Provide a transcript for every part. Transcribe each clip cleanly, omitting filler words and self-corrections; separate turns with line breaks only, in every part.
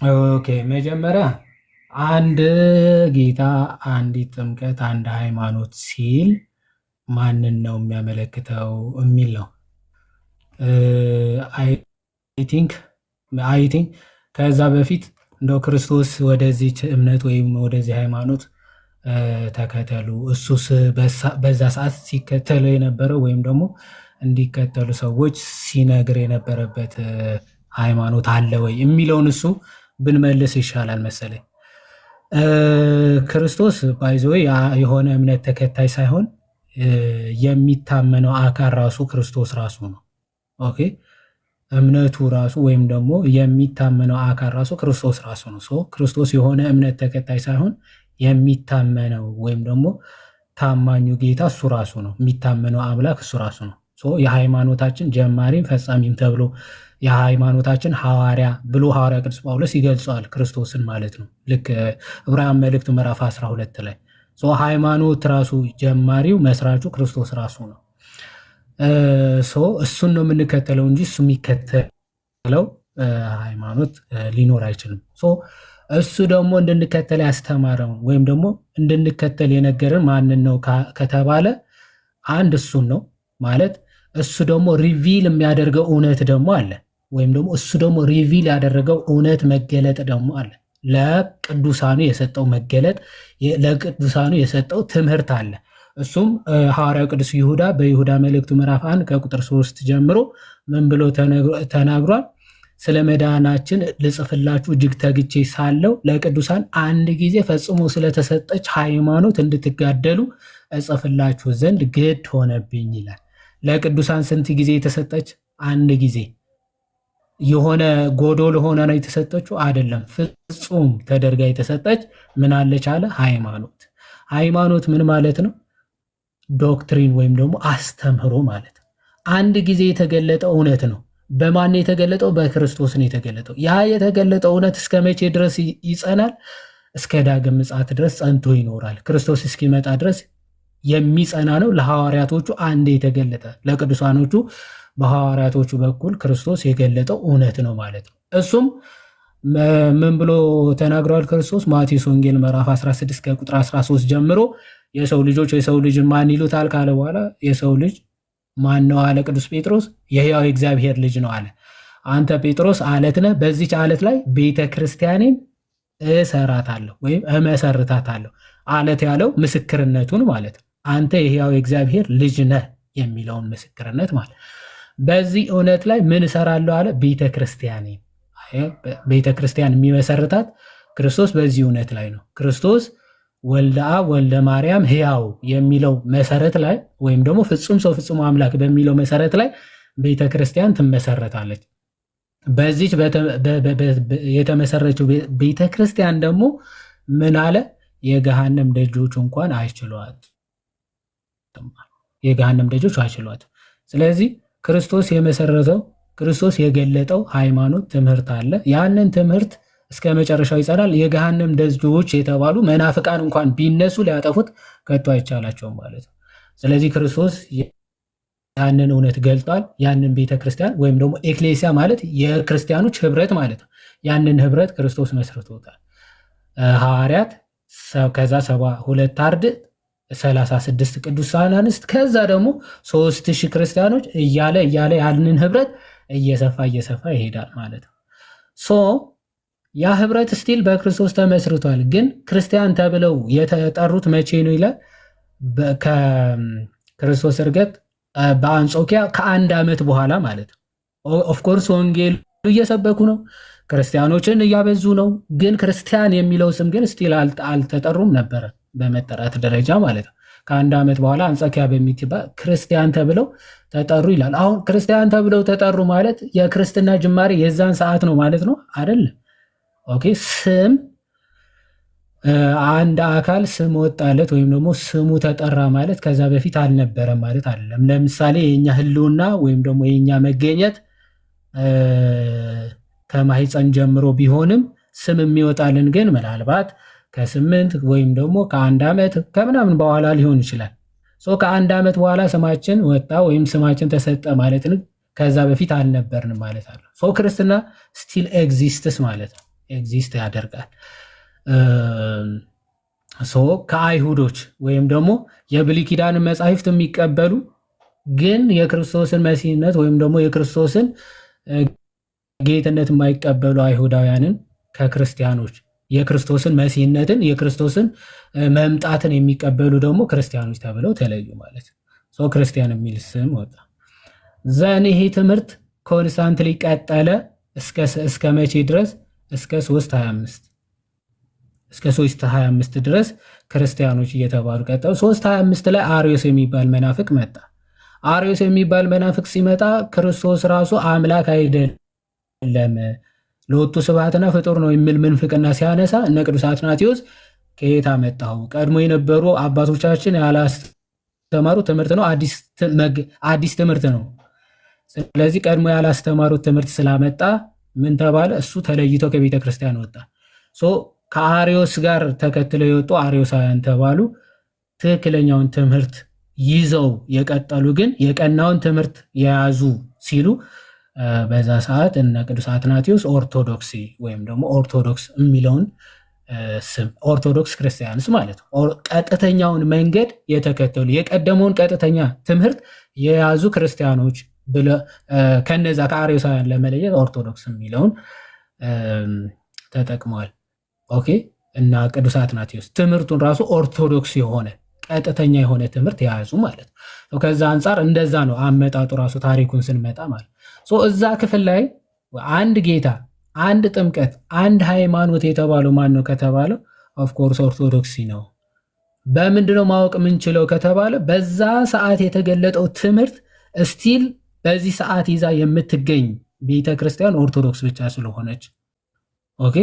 ኦኬ መጀመሪያ አንድ ጌታ፣ አንዲት ጥምቀት፣ አንድ ሃይማኖት ሲል ማንን ነው የሚያመለክተው የሚል ነው። አይ ቲንክ አይ ቲንክ ከዛ በፊት እንደው ክርስቶስ ወደዚች እምነት ወይም ወደዚህ ሃይማኖት ተከተሉ እሱስ በዛ ሰዓት ሲከተሉ የነበረው ወይም ደግሞ እንዲከተሉ ሰዎች ሲነግር የነበረበት ሃይማኖት አለ ወይ የሚለውን እሱ ብንመልስ ይሻላል መሰለኝ። ክርስቶስ ባይዞ የሆነ እምነት ተከታይ ሳይሆን የሚታመነው አካል ራሱ ክርስቶስ ራሱ ነው። ኦኬ እምነቱ ራሱ ወይም ደግሞ የሚታመነው አካል ራሱ ክርስቶስ ራሱ ነው። ክርስቶስ የሆነ እምነት ተከታይ ሳይሆን የሚታመነው ወይም ደግሞ ታማኙ ጌታ እሱ ራሱ ነው። የሚታመነው አምላክ እሱ ራሱ ነው። የሃይማኖታችን ጀማሪም ፈጻሚም ተብሎ የሃይማኖታችን ሐዋርያ ብሎ ሐዋርያ ቅዱስ ጳውሎስ ይገልጸዋል ክርስቶስን ማለት ነው። ልክ ዕብራውያን መልእክቱ ምዕራፍ 12 ላይ ሃይማኖት ራሱ ጀማሪው መስራቹ ክርስቶስ ራሱ ነው። እሱን ነው የምንከተለው እንጂ እሱ የሚከተለው ሃይማኖት ሊኖር አይችልም። እሱ ደግሞ እንድንከተል ያስተማረውን ወይም ደግሞ እንድንከተል የነገርን ማንን ነው ከተባለ አንድ እሱን ነው ማለት። እሱ ደግሞ ሪቪል የሚያደርገው እውነት ደግሞ አለ፣ ወይም ደግሞ እሱ ደግሞ ሪቪል ያደረገው እውነት መገለጥ ደግሞ አለ። ለቅዱሳኑ የሰጠው መገለጥ፣ ለቅዱሳኑ የሰጠው ትምህርት አለ። እሱም ሐዋርያው ቅዱስ ይሁዳ በይሁዳ መልእክቱ ምዕራፍ 1 ከቁጥር 3 ጀምሮ ምን ብሎ ተናግሯል? ስለ መዳናችን ልጽፍላችሁ እጅግ ተግቼ ሳለው ለቅዱሳን አንድ ጊዜ ፈጽሞ ስለተሰጠች ሃይማኖት እንድትጋደሉ እጽፍላችሁ ዘንድ ግድ ሆነብኝ ይላል። ለቅዱሳን ስንት ጊዜ የተሰጠች? አንድ ጊዜ። የሆነ ጎዶሎ ሆና ነው የተሰጠችው? አይደለም። ፍጹም ተደርጋ የተሰጠች ምን አለች አለ? ሃይማኖት። ሃይማኖት ምን ማለት ነው? ዶክትሪን ወይም ደግሞ አስተምህሮ ማለት ነው። አንድ ጊዜ የተገለጠ እውነት ነው። በማን የተገለጠው? በክርስቶስ ነው የተገለጠው። ያ የተገለጠው እውነት እስከ መቼ ድረስ ይጸናል? እስከ ዳግም ምጽአት ድረስ ጸንቶ ይኖራል። ክርስቶስ እስኪመጣ ድረስ የሚጸና ነው። ለሐዋርያቶቹ አንድ የተገለጠ፣ ለቅዱሳኖቹ በሐዋርያቶቹ በኩል ክርስቶስ የገለጠው እውነት ነው ማለት ነው። እሱም ምን ብሎ ተናግረዋል ክርስቶስ? ማቴዎስ ወንጌል ምዕራፍ 16 ከቁጥር 13 ጀምሮ የሰው ልጆች የሰው ልጅ ማን ይሉታል ካለ በኋላ የሰው ልጅ ማን ነው አለ ቅዱስ ጴጥሮስ? የሕያው እግዚአብሔር ልጅ ነው አለ። አንተ ጴጥሮስ አለት ነህ፣ በዚች አለት ላይ ቤተ ክርስቲያኔን እሰራታለሁ ወይም እመሰርታታለሁ። አለት ያለው ምስክርነቱን ማለት ነው። አንተ የሕያው እግዚአብሔር ልጅ ነህ የሚለውን ምስክርነት ማለት። በዚህ እውነት ላይ ምን እሰራለሁ አለ? ቤተ ክርስቲያኔን። ቤተ ክርስቲያን የሚመሰርታት ክርስቶስ በዚህ እውነት ላይ ነው። ክርስቶስ ወልደ አብ ወልደ ማርያም ሕያው የሚለው መሰረት ላይ ወይም ደግሞ ፍጹም ሰው ፍጹም አምላክ በሚለው መሰረት ላይ ቤተ ክርስቲያን ትመሰረታለች። በዚች የተመሰረችው ቤተ ክርስቲያን ደግሞ ምን አለ? የገሃነም ደጆች እንኳን አይችሏት። የገሃነም ደጆች አይችሏት። ስለዚህ ክርስቶስ የመሰረተው ክርስቶስ የገለጠው ሃይማኖት ትምህርት አለ። ያንን ትምህርት እስከ መጨረሻው ይጸናል። የገሃነም ደጆች የተባሉ መናፍቃን እንኳን ቢነሱ ሊያጠፉት ከቶ አይቻላቸውም ማለት ነው። ስለዚህ ክርስቶስ ያንን እውነት ገልጧል። ያንን ቤተክርስቲያን ወይም ደግሞ ኤክሌሲያ ማለት የክርስቲያኖች ህብረት ማለት ነው። ያንን ህብረት ክርስቶስ መስርቶታል። ሐዋርያት፣ ከዛ 72 አርድእት፣ 36 ቅዱሳን አንስት፣ ከዛ ደግሞ 3000 ክርስቲያኖች እያለ ያንን ህብረት እየሰፋ ይሄዳል ማለት ነው። ያ ህብረት ስቲል በክርስቶስ ተመስርቷል። ግን ክርስቲያን ተብለው የተጠሩት መቼ ነው ይላል? ከክርስቶስ እርገት በአንጾኪያ ከ1 ዓመት በኋላ ማለት ነው። ኦፍኮርስ ወንጌል እየሰበኩ ነው፣ ክርስቲያኖችን እያበዙ ነው። ግን ክርስቲያን የሚለው ስም ግን ስቲል አልተጠሩም ነበረ በመጠራት ደረጃ ማለት ነው። ከ1 ዓመት በኋላ አንጾኪያ በሚባል ክርስቲያን ተብለው ተጠሩ ይላል። አሁን ክርስቲያን ተብለው ተጠሩ ማለት የክርስትና ጅማሬ የዛን ሰዓት ነው ማለት ነው አይደለም። ኦኬ ስም አንድ አካል ስም ወጣለት ወይም ደግሞ ስሙ ተጠራ ማለት ከዛ በፊት አልነበረም ማለት አይደለም። ለምሳሌ የኛ ህልውና ወይም ደግሞ የኛ መገኘት ከማህፀን ጀምሮ ቢሆንም ስም የሚወጣልን ግን ምናልባት ከ8 ወይም ደግሞ ከ1 ዓመት ከምናምን በኋላ ሊሆን ይችላል። ከ1 ዓመት በኋላ ስማችን ወጣ ወይም ስማችን ተሰጠ ማለት ነው። ከዛ በፊት አልነበርንም ማለት አለ። ክርስትና ስቲል ኤግዚስትስ ማለት ነው። ኤግዚስት ያደርጋል። ከአይሁዶች ወይም ደግሞ የብሉይ ኪዳን መጻሕፍት የሚቀበሉ ግን የክርስቶስን መሲህነት ወይም ደግሞ የክርስቶስን ጌትነት የማይቀበሉ አይሁዳውያንን ከክርስቲያኖች የክርስቶስን መሲህነትን የክርስቶስን መምጣትን የሚቀበሉ ደግሞ ክርስቲያኖች ተብለው ተለዩ ማለት ነው። ክርስቲያን የሚል ስም ወጣ። ዘን ይሄ ትምህርት ኮንስታንትሊ ቀጠለ እስከ መቼ ድረስ? እስከ 325 ድረስ ክርስቲያኖች እየተባሉ ቀጠሉ። 325 ላይ አርዮስ የሚባል መናፍቅ መጣ። አርዮስ የሚባል መናፍቅ ሲመጣ ክርስቶስ ራሱ አምላክ አይደለም ለወጡ ስብሐትና ፍጡር ነው የሚል ምንፍቅና ሲያነሳ እነ ቅዱስ አትናቴዎስ ከየት አመጣው? ቀድሞ የነበሩ አባቶቻችን ያላስተማሩ ትምህርት ነው፣ አዲስ ትምህርት ነው። ስለዚህ ቀድሞ ያላስተማሩት ትምህርት ስላመጣ ምን ተባለ? እሱ ተለይቶ ከቤተ ክርስቲያን ወጣ። ከአርዮስ ጋር ተከትለው የወጡ አርዮሳውያን ተባሉ። ትክክለኛውን ትምህርት ይዘው የቀጠሉ ግን የቀናውን ትምህርት የያዙ ሲሉ በዛ ሰዓት እነ ቅዱስ አትናቴዎስ ኦርቶዶክሲ ወይም ደግሞ ኦርቶዶክስ የሚለውን ስም ኦርቶዶክስ ክርስቲያንስ ማለት ነው። ቀጥተኛውን መንገድ የተከተሉ የቀደመውን ቀጥተኛ ትምህርት የያዙ ክርስቲያኖች ከነዛ ከአርዮሳውያን ለመለየት ኦርቶዶክስ የሚለውን ተጠቅመዋል። ኦኬ። እና ቅዱስ አትናቴዎስ ትምህርቱን ራሱ ኦርቶዶክስ የሆነ ቀጥተኛ የሆነ ትምህርት የያዙ ማለት ነው። ከዛ አንጻር እንደዛ ነው አመጣጡ ራሱ ታሪኩን ስንመጣ ማለት እዛ ክፍል ላይ አንድ ጌታ፣ አንድ ጥምቀት፣ አንድ ሃይማኖት የተባለው ማን ነው ከተባለ ኦፍኮርስ ኦርቶዶክሲ ነው። በምንድነው ማወቅ የምንችለው ከተባለ በዛ ሰዓት የተገለጠው ትምህርት ስቲል በዚህ ሰዓት ይዛ የምትገኝ ቤተክርስቲያን ኦርቶዶክስ ብቻ ስለሆነች ኦኬ።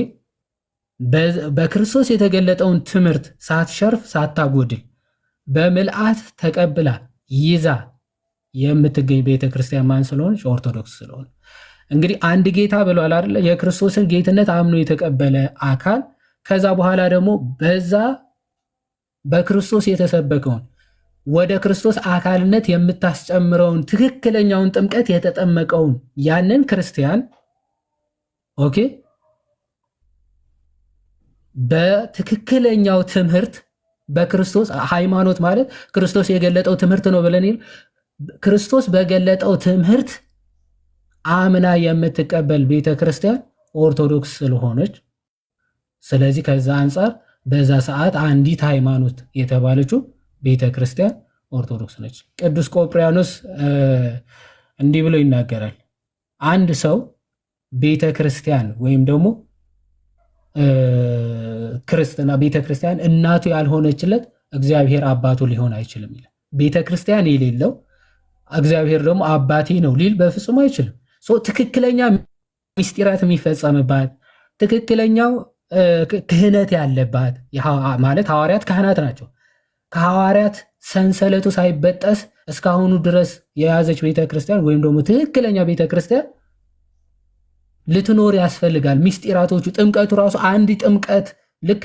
በክርስቶስ የተገለጠውን ትምህርት ሳትሸርፍ ሳታጎድል በምልአት ተቀብላ ይዛ የምትገኝ ቤተክርስቲያን ማን ስለሆነች? ኦርቶዶክስ ስለሆነ። እንግዲህ አንድ ጌታ ብሏል አይደለ? የክርስቶስን ጌትነት አምኖ የተቀበለ አካል ከዛ በኋላ ደግሞ በዛ በክርስቶስ የተሰበከውን ወደ ክርስቶስ አካልነት የምታስጨምረውን ትክክለኛውን ጥምቀት የተጠመቀውን ያንን ክርስቲያን ኦኬ በትክክለኛው ትምህርት በክርስቶስ ሃይማኖት ማለት ክርስቶስ የገለጠው ትምህርት ነው ብለን ክርስቶስ በገለጠው ትምህርት አምና የምትቀበል ቤተክርስቲያን ኦርቶዶክስ ስለሆነች፣ ስለዚህ ከዛ አንጻር በዛ ሰዓት አንዲት ሃይማኖት የተባለችው ቤተክርስቲያን ኦርቶዶክስ ነች። ቅዱስ ቆጵርያኖስ እንዲህ ብሎ ይናገራል። አንድ ሰው ቤተክርስቲያን ወይም ደግሞ ክርስትና ቤተክርስቲያን እናቱ ያልሆነችለት እግዚአብሔር አባቱ ሊሆን አይችልም ይላል። ቤተክርስቲያን የሌለው እግዚአብሔር ደግሞ አባቴ ነው ሊል በፍጹም አይችልም። ትክክለኛ ምስጢራት የሚፈጸምባት ትክክለኛው ክህነት ያለባት ማለት ሐዋርያት ካህናት ናቸው። ከሐዋርያት ሰንሰለቱ ሳይበጠስ እስካሁኑ ድረስ የያዘች ቤተክርስቲያን ወይም ደግሞ ትክክለኛ ቤተክርስቲያን ልትኖር ያስፈልጋል። ምስጢራቶቹ ጥምቀቱ ራሱ አንድ ጥምቀት ልክ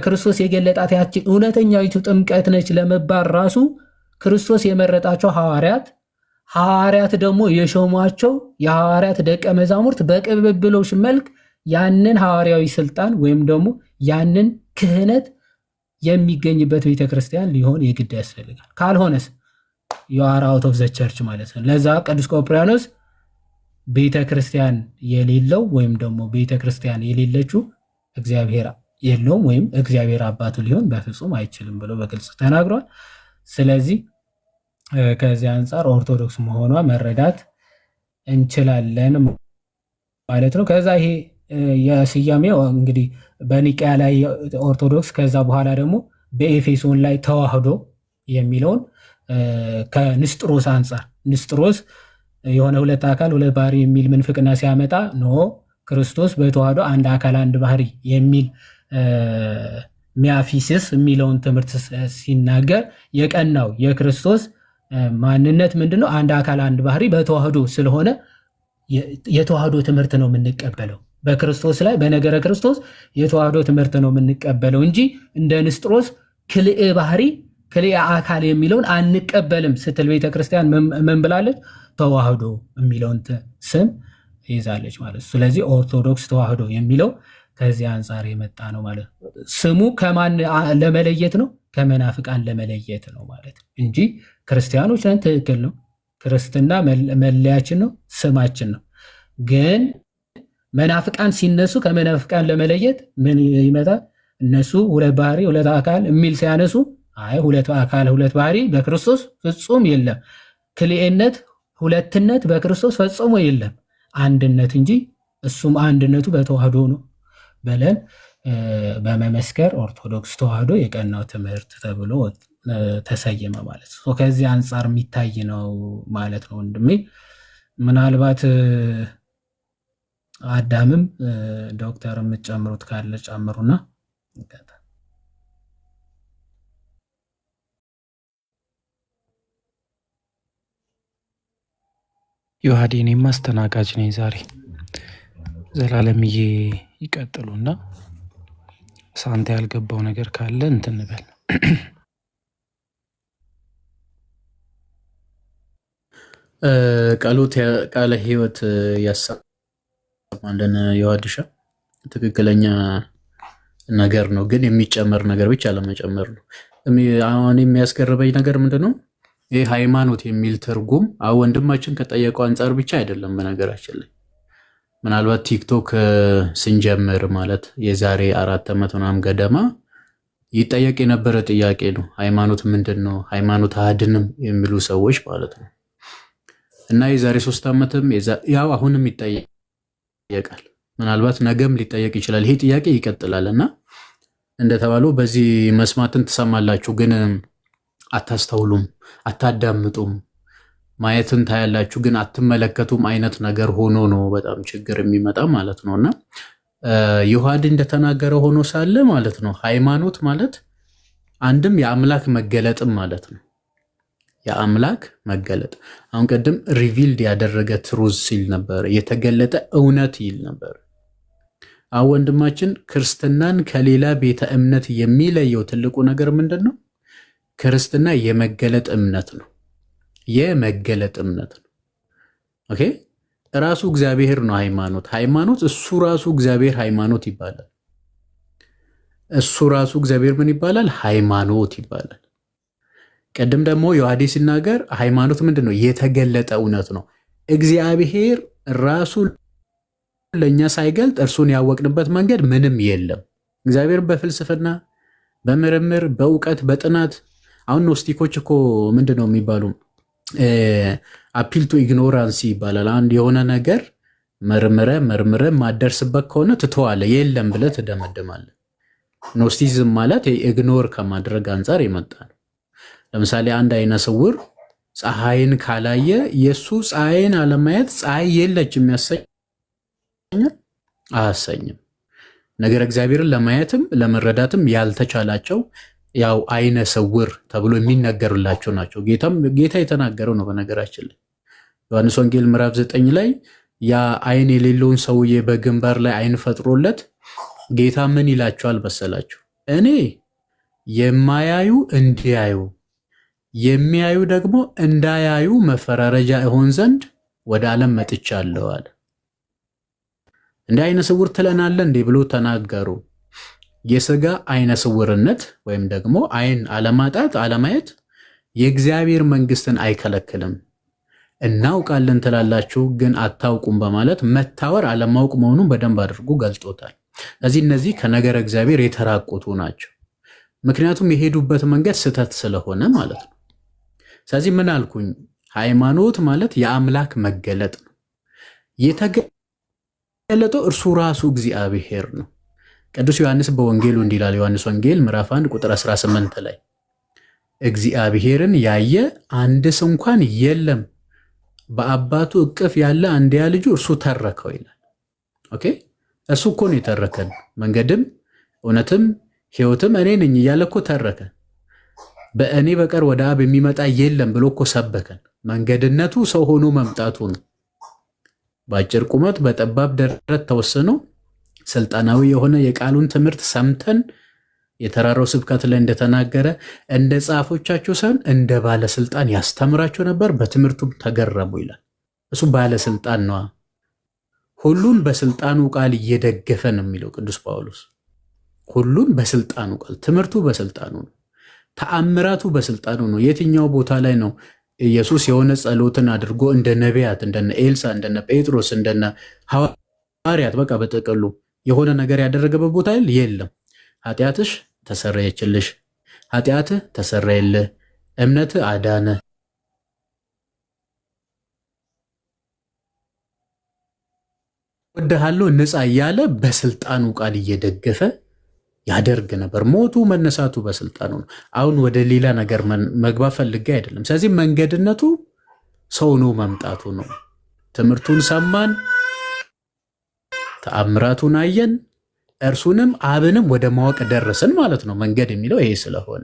ክርስቶስ የገለጣት ያችን እውነተኛዊቱ ጥምቀት ነች ለመባል ራሱ ክርስቶስ የመረጣቸው ሐዋርያት ደግሞ የሾሟቸው የሐዋርያት ደቀ መዛሙርት በቅብብሎሽ መልክ ያንን ሐዋርያዊ ስልጣን ወይም ደግሞ ያንን ክህነት የሚገኝበት ቤተክርስቲያን ሊሆን የግድ ያስፈልጋል። ካልሆነስ you are out of the church ማለት ነው። ለዛ ቅዱስ ቆጵርያኖስ ቤተክርስቲያን የሌለው ወይም ደግሞ ቤተክርስቲያን የሌለችው እግዚአብሔር የለውም ወይም እግዚአብሔር አባቱ ሊሆን በፍጹም አይችልም ብሎ በግልጽ ተናግሯል። ስለዚህ ከዚህ አንጻር ኦርቶዶክስ መሆኗ መረዳት እንችላለን ማለት ነው። ከዛ ይሄ የስያሜው እንግዲህ በኒቅያ ላይ ኦርቶዶክስ፣ ከዛ በኋላ ደግሞ በኤፌሶን ላይ ተዋህዶ የሚለውን ከንስጥሮስ አንጻር ንስጥሮስ የሆነ ሁለት አካል ሁለት ባህሪ የሚል ምንፍቅና ሲያመጣ ኖ ክርስቶስ በተዋህዶ አንድ አካል አንድ ባህሪ የሚል ሚያፊሲስ የሚለውን ትምህርት ሲናገር የቀናው የክርስቶስ ማንነት ምንድነው? አንድ አካል አንድ ባህሪ በተዋህዶ ስለሆነ የተዋህዶ ትምህርት ነው የምንቀበለው። በክርስቶስ ላይ በነገረ ክርስቶስ የተዋህዶ ትምህርት ነው የምንቀበለው እንጂ እንደ ንስጥሮስ ክልኤ ባህሪ ክልኤ አካል የሚለውን አንቀበልም ስትል ቤተክርስቲያን ምን ብላለች? ተዋህዶ የሚለውን ስም ይዛለች ማለት ነው። ስለዚህ ኦርቶዶክስ ተዋህዶ የሚለው ከዚህ አንጻር የመጣ ነው ማለት ነው። ስሙ ከማን ለመለየት ነው? ከመናፍቃን ለመለየት ነው ማለት እንጂ ክርስቲያኖች ነን፣ ትክክል ነው። ክርስትና መለያችን ነው፣ ስማችን ነው። ግን መናፍቃን ሲነሱ ከመናፍቃን ለመለየት ምን ይመጣል? እነሱ ሁለት ባህሪ ሁለት አካል የሚል ሲያነሱ አይ ሁለት አካል ሁለት ባህሪ በክርስቶስ ፍጹም የለም፣ ክልኤነት ሁለትነት በክርስቶስ ፈጽሞ የለም፣ አንድነት እንጂ እሱም አንድነቱ በተዋህዶ ነው ብለን በመመስከር ኦርቶዶክስ ተዋህዶ የቀናው ትምህርት ተብሎ ተሰየመ ማለት ነው። ከዚህ አንጻር የሚታይ ነው ማለት ነው ወንድሜ። ምናልባት አዳምም ዶክተር የምትጨምሩት ካለ ጨምሩና
ዮሐዴ እኔም አስተናጋጅ ነኝ ዛሬ። ዘላለምዬ ይቀጥሉና ሳንታ ያልገባው ነገር ካለ እንትን በል።
ቃለ ሕይወት ያሰማልን ዮሐድሻ። ትክክለኛ ነገር ነው፣ ግን የሚጨመር ነገር ብቻ ለመጨመር ነው። አሁን የሚያስገርበኝ ነገር ምንድን ነው? ይህ ሃይማኖት የሚል ትርጉም ወንድማችን ከጠየቀው አንጻር ብቻ አይደለም። በነገራችን ላይ ምናልባት ቲክቶክ ስንጀምር ማለት የዛሬ 4 ዓመት ምናምን ገደማ ይጠየቅ የነበረ ጥያቄ ነው። ሃይማኖት ምንድን ነው? ሃይማኖት አያድንም የሚሉ ሰዎች ማለት ነው። እና የዛሬ 3 ዓመትም ያው አሁንም ይጠየቃል። ምናልባት ነገም ሊጠየቅ ይችላል። ይሄ ጥያቄ ይቀጥላል። እና እንደተባለው በዚህ መስማትን ትሰማላችሁ፣ ግን አታስተውሉም፣ አታዳምጡም። ማየትን ታያላችሁ፣ ግን አትመለከቱም አይነት ነገር ሆኖ ነው በጣም ችግር የሚመጣ ማለት ነው። እና ዮሐድ እንደተናገረ ሆኖ ሳለ ማለት ነው ሃይማኖት ማለት አንድም የአምላክ መገለጥም ማለት ነው። የአምላክ መገለጥ አሁን ቅድም ሪቪልድ ያደረገ ትሩዝ ሲል ነበር፣ የተገለጠ እውነት ይል ነበር። አሁን ወንድማችን ክርስትናን ከሌላ ቤተ እምነት የሚለየው ትልቁ ነገር ምንድን ነው? ክርስትና የመገለጥ እምነት ነው። የመገለጥ እምነት ነው። ኦኬ፣ ራሱ እግዚአብሔር ነው ሃይማኖት። ሃይማኖት እሱ ራሱ እግዚአብሔር ሃይማኖት ይባላል። እሱ ራሱ እግዚአብሔር ምን ይባላል? ሃይማኖት ይባላል። ቀደም ደግሞ ዮሐዴ ሲናገር ሃይማኖት ምንድን ነው? የተገለጠ እውነት ነው። እግዚአብሔር ራሱ ለእኛ ሳይገልጥ እርሱን ያወቅንበት መንገድ ምንም የለም። እግዚአብሔር በፍልስፍና በምርምር በእውቀት በጥናት አሁን ኖስቲኮች እኮ ምንድን ነው የሚባሉ አፒል ቱ ኢግኖራንሲ ይባላል። አንድ የሆነ ነገር መርምረ ማደርስበት ከሆነ ትተዋለ፣ የለም ብለ ትደመድማለ። ኖስቲዝም ማለት ኢግኖር ከማድረግ አንጻር የመጣ ነው። ለምሳሌ አንድ አይነ ስውር ፀሐይን ካላየ የእሱ ፀሐይን አለማየት ፀሐይ የለችም ያሰኛል? አያሰኝም። ነገር እግዚአብሔርን ለማየትም ለመረዳትም ያልተቻላቸው ያው አይነ ስውር ተብሎ የሚነገሩላቸው ናቸው። ጌታ የተናገረው ነው። በነገራችን ላይ ዮሐንስ ወንጌል ምዕራፍ 9 ላይ ያ አይን የሌለውን ሰውዬ በግንባር ላይ አይን ፈጥሮለት ጌታ ምን ይላቸዋል መሰላችሁ? እኔ የማያዩ እንዲያዩ የሚያዩ ደግሞ እንዳያዩ መፈራረጃ እሆን ዘንድ ወደ ዓለም መጥቻለሁ አለ። እንደ አይነ ስውር ትለናለ እንዴ ብሎ ተናገሩ። የሥጋ አይነ ስውርነት ወይም ደግሞ አይን አለማጣት አለማየት የእግዚአብሔር መንግስትን አይከለክልም። እናውቃለን ትላላችሁ ግን አታውቁም በማለት መታወር አለማወቅ መሆኑን በደንብ አድርጎ ገልጦታል። እነዚህ ከነገረ እግዚአብሔር የተራቆቱ ናቸው። ምክንያቱም የሄዱበት መንገድ ስህተት ስለሆነ ማለት ነው። ስለዚህ ምን አልኩኝ? ሃይማኖት ማለት የአምላክ መገለጥ ነው። የተገለጠው እርሱ ራሱ እግዚአብሔር ነው። ቅዱስ ዮሐንስ በወንጌሉ እንዲላል ዮሐንስ ወንጌል ምዕራፍ 1 ቁጥር 18 ላይ እግዚአብሔርን ያየ አንድስ እንኳን የለም፣ በአባቱ እቅፍ ያለ አንድያ ልጁ እርሱ ተረከው ይላል። ኦኬ፣ እሱ እኮ ነው የተረከን። መንገድም እውነትም ሕይወትም እኔ ነኝ እያለ እኮ ተረከን። በእኔ በቀር ወደ አብ የሚመጣ የለም ብሎ እኮ ሰበከን። መንገድነቱ ሰው ሆኖ መምጣቱ ነው። በአጭር ቁመት በጠባብ ደረት ተወስኖ ስልጣናዊ የሆነ የቃሉን ትምህርት ሰምተን የተራራው ስብከት ላይ እንደተናገረ እንደ ጻፎቻቸው ሳይሆን እንደ ባለስልጣን ያስተምራቸው ነበር፣ በትምህርቱም ተገረሙ ይላል። እሱ ባለስልጣን ነዋ። ሁሉን በስልጣኑ ቃል እየደገፈ ነው የሚለው ቅዱስ ጳውሎስ። ሁሉን በስልጣኑ ቃል፣ ትምህርቱ በስልጣኑ ነው፣ ተአምራቱ በስልጣኑ ነው። የትኛው ቦታ ላይ ነው ኢየሱስ የሆነ ጸሎትን አድርጎ እንደ ነቢያት እንደነ ኤልሳ እንደነ ጴጥሮስ እንደነ ሐዋርያት በቃ በጥቅሉ የሆነ ነገር ያደረገበት ቦታ የለም። ኃጢአትሽ ተሰረየችልሽ፣ ኃጢአትህ ተሰረየልህ፣ እምነትህ አዳነ፣ ወድሃለሁ ንጻ እያለ በስልጣኑ ቃል እየደገፈ ያደርግ ነበር። ሞቱ መነሳቱ በስልጣኑ ነው። አሁን ወደ ሌላ ነገር መግባት ፈልጌ አይደለም። ስለዚህ መንገድነቱ ሰው ነው መምጣቱ ነው። ትምህርቱን ሰማን፣ ተአምራቱን አየን፣ እርሱንም አብንም ወደ ማወቅ ደረስን ማለት ነው። መንገድ የሚለው ይሄ ስለሆነ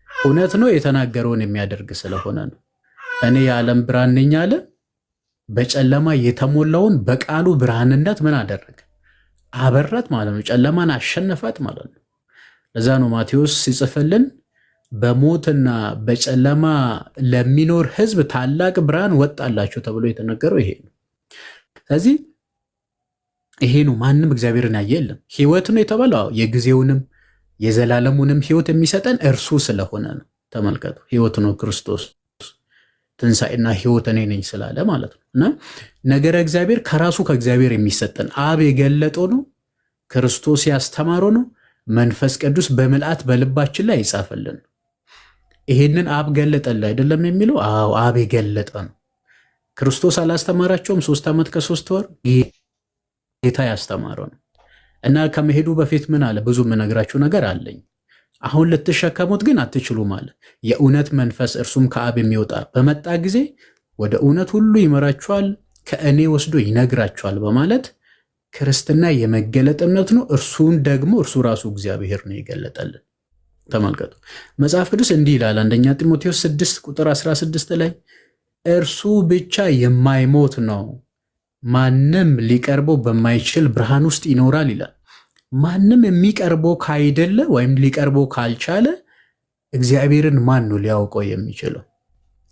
እውነት ነው፣ የተናገረውን የሚያደርግ ስለሆነ ነው። እኔ የዓለም ብርሃን ነኝ አለ። በጨለማ የተሞላውን በቃሉ ብርሃንነት ምን አደረገ? አበራት ማለት ነው። ጨለማን አሸነፋት ማለት ነው። ለዛ ነው ማቴዎስ ሲጽፍልን በሞትና በጨለማ ለሚኖር ሕዝብ ታላቅ ብርሃን ወጣላቸው ተብሎ የተነገረው ይሄ ነው። ስለዚህ ይሄ ነው። ማንም እግዚአብሔርን ያየ የለም። ሕይወት ነው የተባለው የጊዜውንም የዘላለሙንም ሕይወት የሚሰጠን እርሱ ስለሆነ ነው። ተመልከቱ፣ ሕይወት ነው ክርስቶስ፣ ትንሣኤና ሕይወት እኔ ነኝ ስላለ ማለት ነው። እና ነገረ እግዚአብሔር ከራሱ ከእግዚአብሔር የሚሰጠን አብ የገለጠው ነው፣ ክርስቶስ ያስተማረው ነው፣ መንፈስ ቅዱስ በምልአት በልባችን ላይ ይጻፈልን። ይሄንን አብ ገለጠልን አይደለም የሚለው? አዎ አብ የገለጠ ነው። ክርስቶስ አላስተማራቸውም? 3 ዓመት ከ3 ወር ጌታ ያስተማረው ነው። እና ከመሄዱ በፊት ምን አለ? ብዙ የምነግራችሁ ነገር አለኝ፣ አሁን ልትሸከሙት ግን አትችሉም አለ። የእውነት መንፈስ እርሱም ከአብ የሚወጣ በመጣ ጊዜ ወደ እውነት ሁሉ ይመራችኋል፣ ከእኔ ወስዶ ይነግራችኋል በማለት ክርስትና የመገለጥ እምነት ነው። እርሱን ደግሞ እርሱ ራሱ እግዚአብሔር ነው የገለጠልን። ተመልከቱ፣ መጽሐፍ ቅዱስ እንዲህ ይላል። አንደኛ ጢሞቴዎስ 6 ቁጥር 16 ላይ እርሱ ብቻ የማይሞት ነው፣ ማንም ሊቀርበው በማይችል ብርሃን ውስጥ ይኖራል ይላል። ማንም የሚቀርበው ካይደለ ወይም ሊቀርበው ካልቻለ እግዚአብሔርን ማን ነው ሊያውቀው የሚችለው?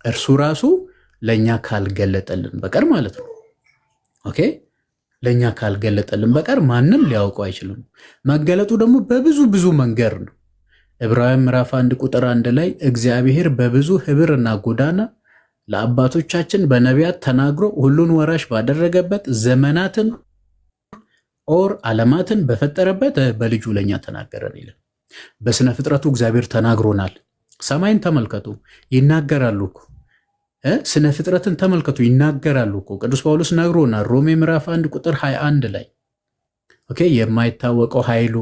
እርሱ ራሱ ለእኛ ካልገለጠልን በቀር ማለት ነው። ኦኬ፣ ለእኛ ካልገለጠልን በቀር ማንም ሊያውቀው አይችልም። መገለጡ ደግሞ በብዙ ብዙ መንገድ ነው። ዕብራውያን ምዕራፍ 1 ቁጥር 1 ላይ እግዚአብሔር በብዙ ኅብርና ጎዳና ለአባቶቻችን በነቢያት ተናግሮ ሁሉን ወራሽ ባደረገበት ዘመናትን ኦር ዓለማትን በፈጠረበት በልጁ ለኛ ተናገረን ይላል። በስነ ፍጥረቱ እግዚአብሔር ተናግሮናል። ሰማይን ተመልከቱ፣ ይናገራሉ እኮ። ስነ ፍጥረትን ተመልከቱ፣ ይናገራሉ እኮ። ቅዱስ ጳውሎስ ነግሮናል ሮሜ ምዕራፍ 1 ቁጥር 21 ላይ ኦኬ፣ የማይታወቀው ኃይሉ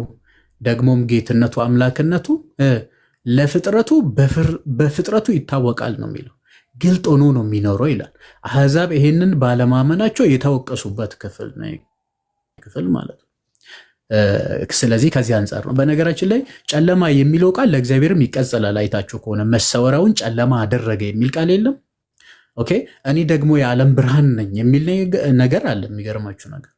ደግሞም ጌትነቱ አምላክነቱ ለፍጥረቱ በፍጥረቱ ይታወቃል ነው የሚለው። ግልጥ ሆኖ ነው የሚኖረው ይላል። አሕዛብ ይሄንን ባለማመናቸው የተወቀሱበት ክፍል ማለት ነው። ስለዚህ ከዚህ አንጻር ነው። በነገራችን ላይ ጨለማ የሚለው ቃል ለእግዚአብሔርም ይቀጸላል። አይታችሁ ከሆነ መሰወሪያውን ጨለማ አደረገ የሚል ቃል የለም። ኦኬ፣ እኔ ደግሞ የዓለም ብርሃን ነኝ የሚል ነገር አለ። የሚገርማችሁ ነገር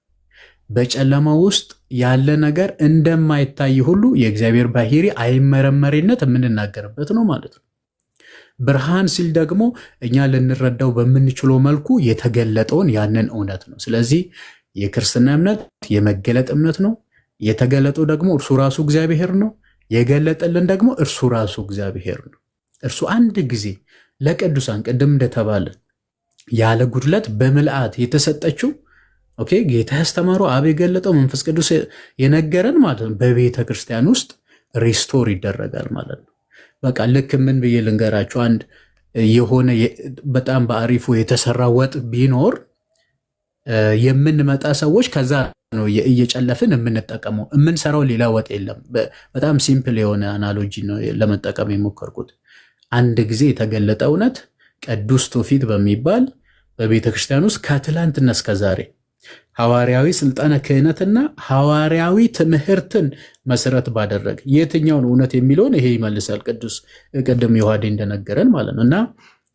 በጨለማ ውስጥ ያለ ነገር እንደማይታይ ሁሉ የእግዚአብሔር ባህሪ አይመረመሬነት የምንናገርበት ነው ማለት ነው። ብርሃን ሲል ደግሞ እኛ ልንረዳው በምንችለው መልኩ የተገለጠውን ያንን እውነት ነው። ስለዚህ የክርስትና እምነት የመገለጥ እምነት ነው። የተገለጠው ደግሞ እርሱ ራሱ እግዚአብሔር ነው። የገለጠልን ደግሞ እርሱ ራሱ እግዚአብሔር ነው። እርሱ አንድ ጊዜ ለቅዱሳን ቅድም እንደተባለ ያለ ጉድለት በምልአት የተሰጠችው ኦኬ፣ ጌታ ያስተማረው አብ የገለጠው መንፈስ ቅዱስ የነገረን ማለት ነው። በቤተ ክርስቲያን ውስጥ ሪስቶር ይደረጋል ማለት ነው። በቃ ልክ ምን ብዬ ልንገራችሁ፣ አንድ የሆነ በጣም በአሪፉ የተሰራ ወጥ ቢኖር የምንመጣ ሰዎች ከዛ ነው እየጨለፍን የምንጠቀመው። የምንሰራው ሌላ ወጥ የለም። በጣም ሲምፕል የሆነ አናሎጂ ነው ለመጠቀም የሞከርኩት። አንድ ጊዜ የተገለጠ እውነት ቅዱስ ትውፊት በሚባል በቤተ ክርስቲያን ውስጥ ከትላንትና እስከ ዛሬ ሐዋርያዊ ስልጣነ ክህነትና ሐዋርያዊ ትምህርትን መሰረት ባደረግ የትኛውን እውነት የሚለውን ይሄ ይመልሳል። ቅድም ዮሐዴ እንደነገረን ማለት ነው። እና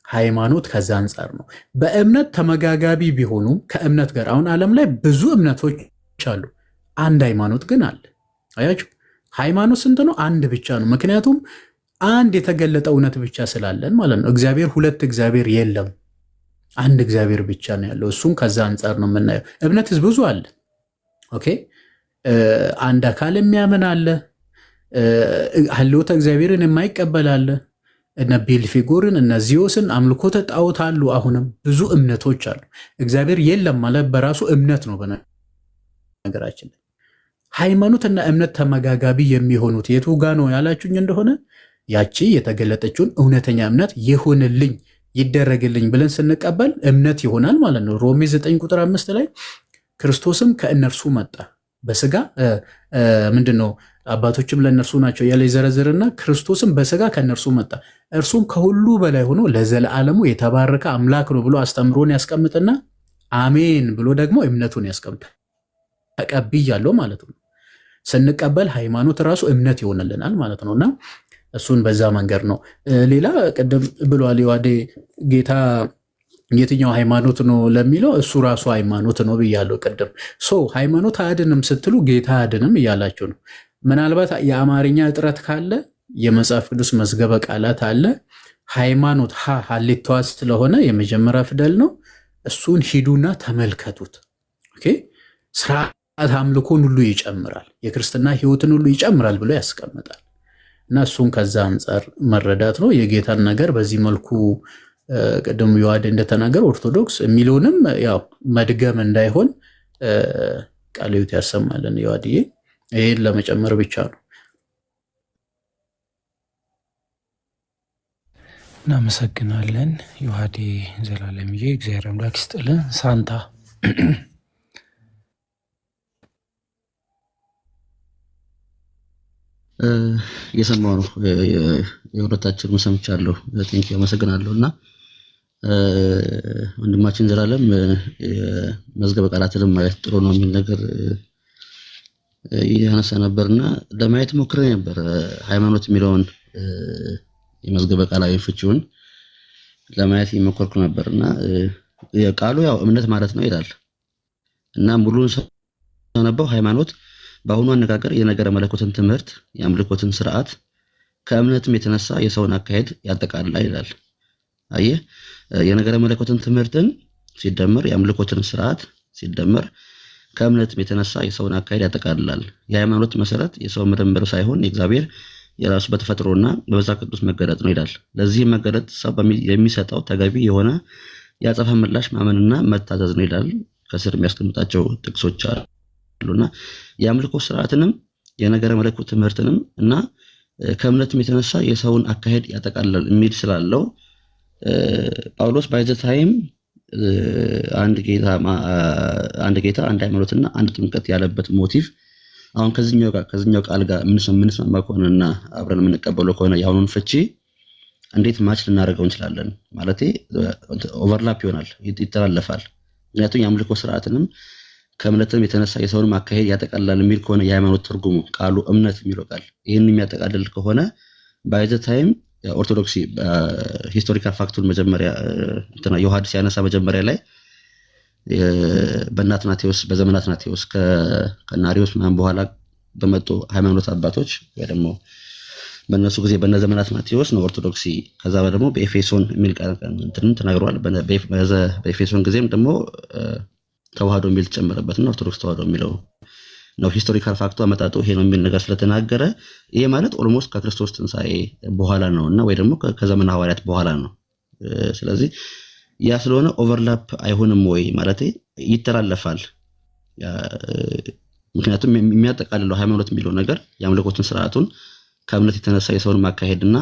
ሃይማኖት ከዛ አንጻር ነው። በእምነት ተመጋጋቢ ቢሆኑም ከእምነት ጋር አሁን ዓለም ላይ ብዙ እምነቶች አሉ፣ አንድ ሃይማኖት ግን አለ። አያችሁ፣ ሃይማኖት ስንት ነው? አንድ ብቻ ነው። ምክንያቱም አንድ የተገለጠ እውነት ብቻ ስላለን ማለት ነው። እግዚአብሔር ሁለት እግዚአብሔር የለም። አንድ እግዚአብሔር ብቻ ነው ያለው። እሱም ከዛ አንጻር ነው የምናየው። እምነትስ ብዙ አለ። ኦኬ አንድ አካል የሚያምን አለ፣ ህልውተ እግዚአብሔርን የማይቀበል አለ፣ እነ ቤልፌጎርን እነ ዚዮስን አምልኮተ ጣዖት አሉ። አሁንም ብዙ እምነቶች አሉ። እግዚአብሔር የለም ማለት በራሱ እምነት ነው። በነገራችን ላይ ሃይማኖትና እምነት ተመጋጋቢ የሚሆኑት የቱ ጋ ነው ያላችሁኝ እንደሆነ ያቺ የተገለጠችውን እውነተኛ እምነት ይሁንልኝ ይደረግልኝ ብለን ስንቀበል እምነት ይሆናል ማለት ነው። ሮሜ 9 ቁጥር 5 ላይ ክርስቶስም ከእነርሱ መጣ በስጋ ምንድን ነው አባቶችም ለእነርሱ ናቸው ያለ ይዘረዝርና ክርስቶስም በስጋ ከእነርሱ መጣ እርሱም ከሁሉ በላይ ሆኖ ለዘለዓለሙ የተባረከ አምላክ ነው ብሎ አስተምሮን ያስቀምጥና አሜን ብሎ ደግሞ እምነቱን ያስቀምጣል። ተቀብያለሁ ማለት ነው። ስንቀበል ሃይማኖት ራሱ እምነት ይሆንልናል ማለት ነውና እሱን በዛ መንገድ ነው። ሌላ ቅድም ብሏል ዮሐዴ ጌታ የትኛው ሃይማኖት ነው ለሚለው እሱ ራሱ ሃይማኖት ነው ብያለሁ ቅድም። ሃይማኖት አያድንም ስትሉ ጌታ አያድንም እያላችሁ ነው። ምናልባት የአማርኛ እጥረት ካለ የመጽሐፍ ቅዱስ መዝገበ ቃላት አለ። ሃይማኖት ሀሌቷ ስለሆነ የመጀመሪያ ፊደል ነው። እሱን ሂዱና ተመልከቱት። ኦኬ ስርዓት አምልኮን ሁሉ ይጨምራል፣ የክርስትና ህይወትን ሁሉ ይጨምራል ብሎ ያስቀምጣል። እና እሱን ከዛ አንጻር መረዳት ነው። የጌታን ነገር በዚህ መልኩ ቅድም ዮሐዴ እንደተናገር ኦርቶዶክስ የሚለውንም ያው መድገም እንዳይሆን ቃለ ሕይወት ያሰማልን ዮሐዴ። ይሄን ለመጨመር ብቻ ነው።
እናመሰግናለን ዮሐዴ ዘላለምዬ። እግዚአብሔር አምላክ ይስጥልን። ሳንታ
እየሰማሁ ነው። የሁለታችንም ሰምቻለሁ። ቴንክ ዩ አመሰግናለሁ። እና ወንድማችን ዘላለም መዝገበ ቃላትንም ማየት ጥሩ ነው የሚል ነገር ያነሳ ነበርና ለማየት ሞክሬ ነበር። ሃይማኖት የሚለውን የመዝገበ ቃላዊ ፍቺውን ለማየት እየሞከርኩ ነበርና ቃሉ ያው እምነት ማለት ነው ይላል እና ሙሉን ሰነበው ሃይማኖት በአሁኑ አነጋገር የነገረ መለኮትን ትምህርት የአምልኮትን ስርዓት ከእምነትም የተነሳ የሰውን አካሄድ ያጠቃልላል ይላል። አየህ የነገረ መለኮትን ትምህርትን ሲደመር የአምልኮትን ስርዓት ሲደመር ከእምነትም የተነሳ የሰውን አካሄድ ያጠቃልላል። የሃይማኖት መሰረት የሰው ምርምር ሳይሆን የእግዚአብሔር የራሱ በተፈጥሮና በመጽሐፍ ቅዱስ መገለጥ ነው ይላል። ለዚህ መገለጥ ሰው የሚሰጠው ተገቢ የሆነ የአጸፋ ምላሽ ማመንና መታዘዝ ነው ይላል። ከስር የሚያስቀምጣቸው ጥቅሶች አሉና የአምልኮ ስርዓትንም የነገረ መለኮት ትምህርትንም እና ከእምነትም የተነሳ የሰውን አካሄድ ያጠቃልላል የሚል ስላለው ጳውሎስ ባይዘ ታይም አንድ ጌታ አንድ ሃይማኖትና አንድ ጥምቀት ያለበት ሞቲቭ አሁን ከዚህኛው ቃል ጋር ምንስማማ ከሆነና አብረን የምንቀበለው ከሆነ የአሁኑን ፍቺ እንዴት ማች ልናደርገው እንችላለን? ማለቴ ኦቨርላፕ ይሆናል፣ ይተላለፋል። ምክንያቱም የአምልኮ ስርዓትንም ከእምነትም የተነሳ የሰውን አካሄድ ያጠቃልላል የሚል ከሆነ የሃይማኖት ትርጉሙ ቃሉ እምነት የሚለው ቃል ይህን የሚያጠቃልል ከሆነ ባይዘ ታይም ኦርቶዶክሲ ሂስቶሪካል ፋክቱን መጀመሪያ ዮሐድ ሲያነሳ መጀመሪያ ላይ በእናትናቴዎስ በዘመናትናቴዎስ ከናሪዎስ ምናምን በኋላ በመጡ ሃይማኖት አባቶች ወይ ደግሞ በእነሱ ጊዜ በነዘመናትናቴዎስ ነው ኦርቶዶክሲ። ከዛ ደግሞ በኤፌሶን የሚል ቃል እንትን ተናግሯል። በኤፌሶን ጊዜም ደግሞ ተዋህዶ የሚል ተጨመረበትና ኦርቶዶክስ ተዋህዶ የሚለው ነው ሂስቶሪካል ፋክቱ አመጣጡ ይሄ ነው የሚል ነገር ስለተናገረ ይሄ ማለት ኦልሞስት ከክርስቶስ ትንሣኤ በኋላ ነውና ወይ ደግሞ ከዘመነ ሐዋርያት በኋላ ነው። ስለዚህ ያ ስለሆነ ኦቨርላፕ አይሆንም ወይ ማለት ይተላለፋል። ምክንያቱም የሚያጠቃልለው ሃይማኖት የሚለው ነገር የአምልኮትን ስርዓቱን ከእምነት የተነሳ የሰውን ማካሄድና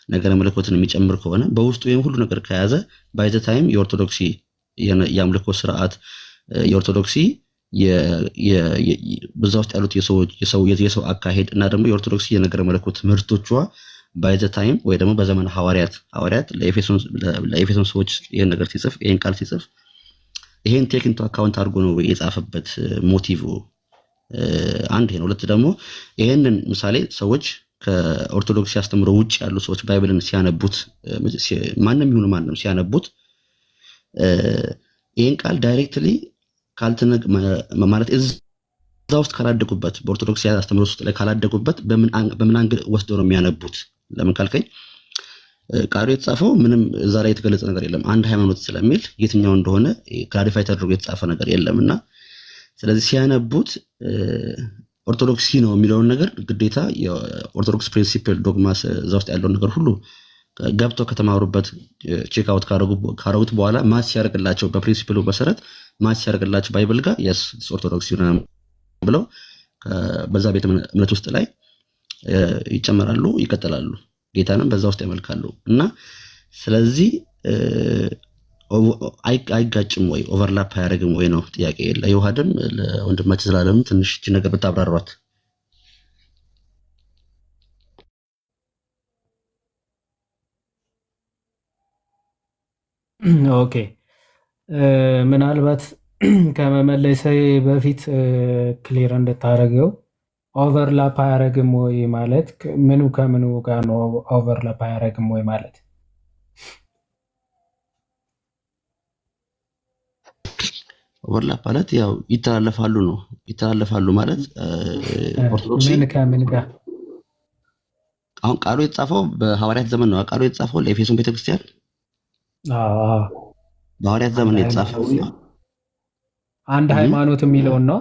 ነገረ መለኮትን የሚጨምር ከሆነ በውስጡ ይሄን ሁሉ ነገር ከያዘ ባይ ዘ ታይም የኦርቶዶክሲ የአምልኮ ስርዓት የኦርቶዶክሲ በዛ ውስጥ ያሉት የሰው አካሄድ እና ደግሞ የኦርቶዶክሲ የነገረ መለኮት ትምህርቶቿ ባይ ዘ ታይም ወይ ደግሞ በዘመን ሐዋርያት ለኤፌሶን ሰዎች ይሄን ነገር ሲጽፍ ይሄን ቃል ሲጽፍ ይሄን ቴክ ኢንቱ አካውንት አድርጎ ነው የጻፈበት ሞቲቭ አንድ ይሄ ነው። ሁለት ደግሞ ይሄንን ምሳሌ ሰዎች ከኦርቶዶክስ ያስተምሩ ውጭ ያሉ ሰዎች ባይብልን ሲያነቡት ማንንም ይሁን ማንንም ሲያነቡት ይሄን ቃል ዳይሬክትሊ ካልተነገ ማለት እዛ ውስጥ ካላደጉበት በኦርቶዶክስ ያስተምሩ ውስጥ ላይ ካላደጉበት በምን አንግል ወስደው ነው የሚያነቡት? ለምን ካልከኝ ቃሉ የተጻፈው ምንም እዛ ላይ የተገለጸ ነገር የለም። አንድ ሃይማኖት ስለሚል የትኛው እንደሆነ ክላሪፋይ ተደርጎ የተጻፈ ነገር የለም እና ስለዚህ ሲያነቡት ኦርቶዶክሲ ነው የሚለውን ነገር ግዴታ የኦርቶዶክስ ፕሪንሲፕል ዶግማስ እዛ ውስጥ ያለውን ነገር ሁሉ ገብተው ከተማሩበት ቼክ አውት ካረጉት በኋላ ማች ሲያደርግላቸው በፕሪንሲፕሉ መሰረት ማች ሲያደርግላቸው ባይብል ጋር የስ ኦርቶዶክስ ይሆናል ብለው በዛ ቤተ እምነት ውስጥ ላይ ይጨመራሉ፣ ይቀጥላሉ፣ ጌታንም በዛ ውስጥ ያመልካሉ እና ስለዚህ አይጋጭም ወይ ኦቨርላፕ አያደርግም ወይ ነው ጥያቄ። ለዮሐድም ለወንድማችን ዘላለም ትንሽ እቺ ነገር ብታብራሯት።
ኦኬ ምናልባት ከመመለሴ በፊት ክሊር እንድታደርገው ኦቨርላፕ አያደርግም ወይ ማለት ምኑ ከምኑ ጋር ነው? ኦቨርላፕ አያደርግም ወይ ማለት
ኦቨርላፕ ማለት ያው ይተላለፋሉ ነው። ይተላለፋሉ ማለት ኦርቶዶክስ
ምን ከምን ጋር?
አሁን ቃሉ የተጻፈው በሐዋርያት ዘመን ነው። ቃሉ የተጻፈው ለኤፌሶን ቤተክርስቲያን በሐዋርያት ዘመን ነው የተጻፈው።
አንድ ሃይማኖት የሚለውን ነው።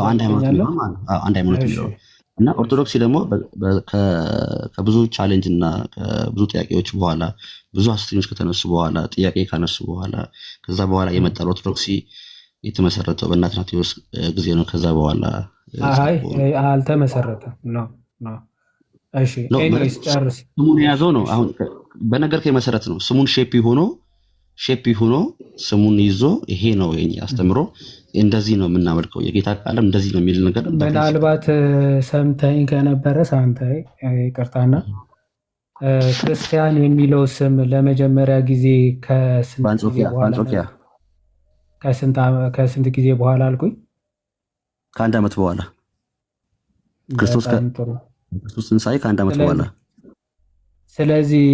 አንድ ሃይማኖት የሚለውን ማለት አንድ ሃይማኖት የሚለውን እና ኦርቶዶክሲ ደግሞ ከብዙ ቻሌንጅ እና ከብዙ ጥያቄዎች በኋላ ብዙ ሐሰተኞች ከተነሱ በኋላ ጥያቄ ካነሱ በኋላ ከዛ በኋላ የመጣው ኦርቶዶክሲ የተመሰረተው በአትናቴዎስ ጊዜ ነው። ከዛ በኋላ
አልተመሰረተም ነው። እሺ ኤኒዌይስ ጨርስ።
ስሙን የያዘው ነው። አሁን በነገር ከመሰረት ነው። ስሙን ሼፕ ሆኖ ስሙን ይዞ ይሄ ነው የኛ አስተምሮ፣ እንደዚህ ነው የምናመልከው፣ የጌታ ቃልም እንደዚህ ነው የሚል ነገር
ምናልባት ሰምተኝ ከነበረ ሳንታይ ይቅርታና ክርስቲያን የሚለው ስም ለመጀመሪያ ጊዜ ከስንት ጊዜ በኋላ አልኩኝ?
ከአንድ ዓመት በኋላ ክርስቶስ ትንሣኤ ከአንድ ዓመት በኋላ።
ስለዚህ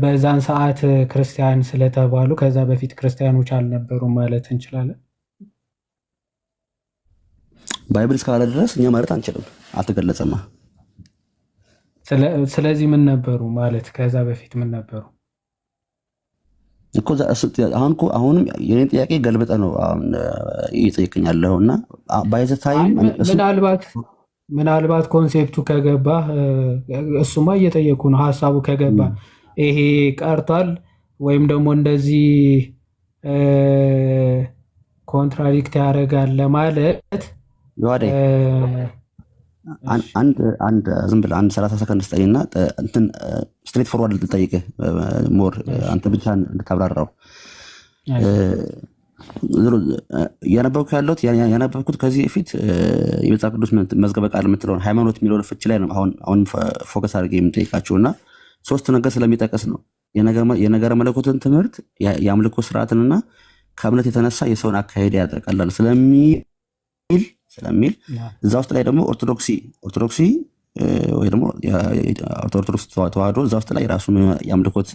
በዛን ሰዓት ክርስቲያን ስለተባሉ ከዛ በፊት ክርስቲያኖች አልነበሩም ማለት እንችላለን?
ባይብል እስካለ ድረስ እኛ ማለት አንችልም፣ አልተገለጸማ።
ስለዚህ ምን ነበሩ ማለት ከዛ በፊት ምን ነበሩ
እኮ? አሁንም የኔን ጥያቄ ገልብጠ ነው አሁን እየጠየቀኝ ያለው እና ባይዘ ታይም
ምናልባት ኮንሴፕቱ ከገባ እሱማ እየጠየቁ ነው። ሀሳቡ ከገባ ይሄ ቀርቷል ወይም ደግሞ እንደዚህ ኮንትራዲክት ያደርጋል ለማለት
አንድ ዝም ብለህ 30 ሰከንድ ስጠኝና እንትን ስትሬት ፎርዋርድ ልጠይቅህ ሞር አንተ ብቻ እንድታብራራው። ያነበብኩት ከዚህ በፊት የመጽሐፍ ቅዱስ መዝገበ ቃል የምትለውን ሃይማኖት የሚለውን ፍቺ ላይ ነው አሁን ፎከስ አድርጌ የምጠይቃችሁ እና 3 ነገር ስለሚጠቀስ ነው። የነገረ መለኮትን ትምህርት፣ የአምልኮ ስርዓትንና ከእምነት የተነሳ የሰውን አካሄድ ያጠቃላል ስለሚል እዛ ውስጥ ላይ ደግሞ ኦርቶዶክሲ ወይ ደግሞ ኦርቶዶክስ ተዋህዶ እዛ ውስጥ ላይ ራሱ የአምልኮት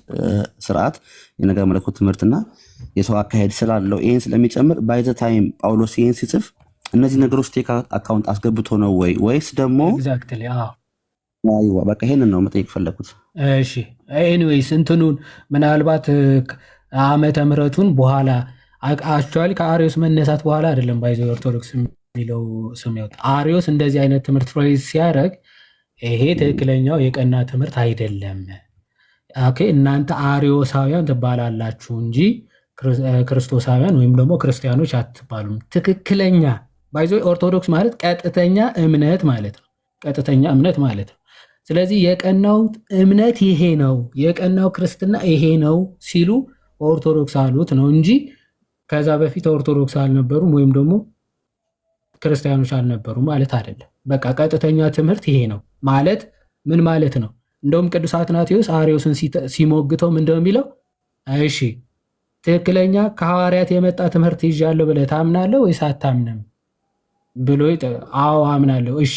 ስርዓት፣ የነገረ መለኮት ትምህርትና የሰው አካሄድ ስላለው ይህን ስለሚጨምር ባይዘ ታይም ጳውሎስ ይህን ሲጽፍ እነዚህ ነገሮች ቴክ አካውንት አስገብቶ ነው ወይስ ደግሞ በቃ ይሄንን ነው መጠየቅ ፈለኩት።
እሺ ኤኒዌይስ እንትኑን ምናልባት ዓመተ ምሕረቱን በኋላ አክቹዋሊ ከአሪዮስ መነሳት በኋላ አይደለም ባይዘ ኦርቶዶክስ የሚለው ስም ያወጣ። አሪዮስ እንደዚህ አይነት ትምህርት ፍሬዝ ሲያደርግ ይሄ ትክክለኛው የቀና ትምህርት አይደለም፣ ኦኬ እናንተ አሪዮሳውያን ትባላላችሁ እንጂ ክርስቶሳውያን ወይም ደግሞ ክርስቲያኖች አትባሉም። ትክክለኛ ባይዞ ኦርቶዶክስ ማለት ቀጥተኛ እምነት ማለት ነው። ቀጥተኛ እምነት ማለት ነው። ስለዚህ የቀናው እምነት ይሄ ነው፣ የቀናው ክርስትና ይሄ ነው ሲሉ ኦርቶዶክስ አሉት ነው እንጂ ከዛ በፊት ኦርቶዶክስ አልነበሩም ወይም ደግሞ ክርስቲያኖች አልነበሩም ማለት አይደለም። በቃ ቀጥተኛ ትምህርት ይሄ ነው ማለት ምን ማለት ነው? እንደውም ቅዱስ አትናቴዎስ አሪዮስን ሲሞግተው ምንድነው የሚለው? እሺ ትክክለኛ ከሐዋርያት የመጣ ትምህርት ይዣለሁ ብለህ ታምናለህ ወይስ አታምንም ብሎ አዎ አምናለሁ። እሺ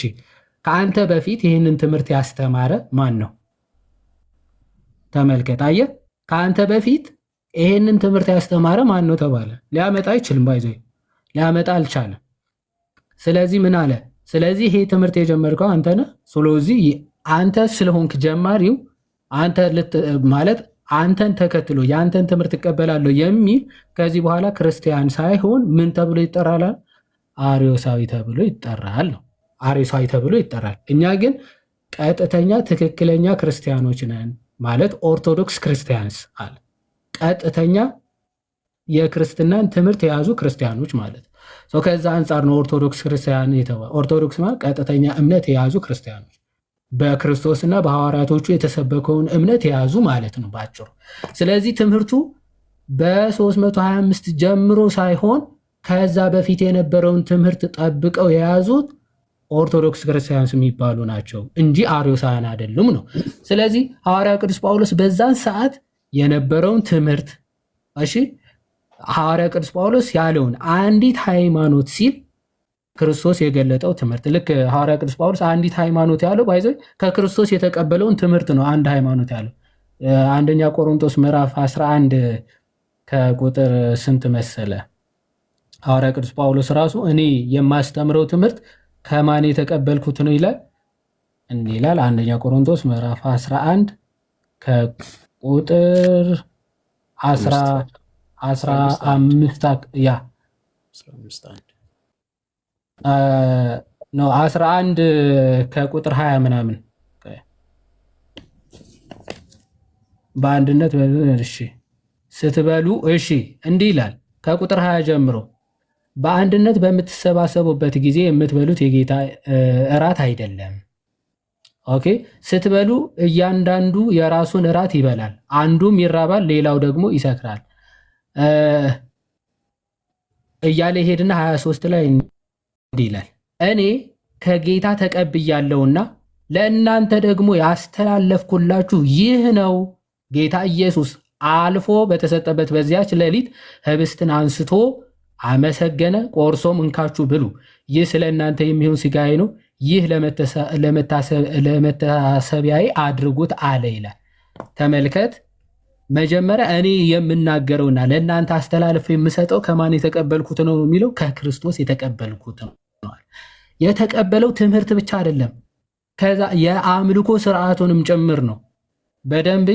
ከአንተ በፊት ይህንን ትምህርት ያስተማረ ማን ነው? ተመልከት። አየህ፣ ከአንተ በፊት ይህንን ትምህርት ያስተማረ ማን ነው ተባለ። ሊያመጣ አይችልም። ባይዞ ሊያመጣ አልቻለም። ስለዚህ ምን አለ? ስለዚህ ይሄ ትምህርት የጀመርከው አንተ ነህ። ስለዚህ አንተ ስለሆንክ ጀማሪው አንተ ማለት አንተን ተከትሎ የአንተን ትምህርት እቀበላለሁ የሚል ከዚህ በኋላ ክርስቲያን ሳይሆን ምን ተብሎ ይጠራል? አርዮሳዊ ተብሎ ይጠራል ነው። አርዮሳዊ ተብሎ ይጠራል። እኛ ግን ቀጥተኛ ትክክለኛ ክርስቲያኖች ነን ማለት ኦርቶዶክስ ክርስቲያንስ አለ። ቀጥተኛ የክርስትናን ትምህርት የያዙ ክርስቲያኖች ማለት ነው። ከዛ አንጻር ነው ኦርቶዶክስ ክርስቲያን የተባለው። ኦርቶዶክስ ማለት ቀጥተኛ እምነት የያዙ ክርስቲያኖች በክርስቶስና በሐዋርያቶቹ የተሰበከውን እምነት የያዙ ማለት ነው ባጭሩ። ስለዚህ ትምህርቱ በ325 ጀምሮ ሳይሆን ከዛ በፊት የነበረውን ትምህርት ጠብቀው የያዙት ኦርቶዶክስ ክርስቲያንስ የሚባሉ ናቸው እንጂ አርዮሳውያን አይደሉም ነው። ስለዚህ ሐዋርያው ቅዱስ ጳውሎስ በዛን ሰዓት የነበረውን ትምህርት እሺ፣ ሐዋርያው ቅዱስ ጳውሎስ ያለውን አንዲት ሃይማኖት ሲል ክርስቶስ የገለጠው ትምህርት ልክ ሐዋርያው ቅዱስ ጳውሎስ አንዲት ሃይማኖት ያለው ባይዘ ከክርስቶስ የተቀበለውን ትምህርት ነው። አንድ ሃይማኖት ያለው አንደኛ ቆሮንቶስ ምዕራፍ 11 ከቁጥር ስንት መሰለ? ሐዋርያው ቅዱስ ጳውሎስ ራሱ እኔ የማስተምረው ትምህርት ከማን የተቀበልኩት ነው ይላል። እንዲህ ይላል አንደኛ ቆሮንቶስ ምዕራፍ 11 ከቁጥር 15 ያ ነው 11 ከቁጥር 20 ምናምን በአንድነት እሺ ስትበሉ እሺ እንዲህ ይላል ከቁጥር 20 ጀምሮ በአንድነት በምትሰባሰቡበት ጊዜ የምትበሉት የጌታ እራት አይደለም። ኦኬ ስትበሉ እያንዳንዱ የራሱን እራት ይበላል፣ አንዱም ይራባል፣ ሌላው ደግሞ ይሰክራል እያለ ሄድና 23 ላይ እንዲህ ይላል እኔ ከጌታ ተቀብያለሁና ለእናንተ ደግሞ ያስተላለፍኩላችሁ ይህ ነው። ጌታ ኢየሱስ አልፎ በተሰጠበት በዚያች ሌሊት ህብስትን አንስቶ አመሰገነ፣ ቆርሶም እንካችሁ ብሉ፣ ይህ ስለ እናንተ የሚሆን ሥጋዬ ነው፣ ይህ ለመታሰቢያዬ አድርጉት አለ ይላል። ተመልከት፣ መጀመሪያ እኔ የምናገረውና ለእናንተ አስተላልፍ የምሰጠው ከማን የተቀበልኩት ነው የሚለው ከክርስቶስ የተቀበልኩት ነው። የተቀበለው ትምህርት ብቻ አይደለም፣ ከዛ የአምልኮ ስርዓቱንም ጭምር ነው። በደንብ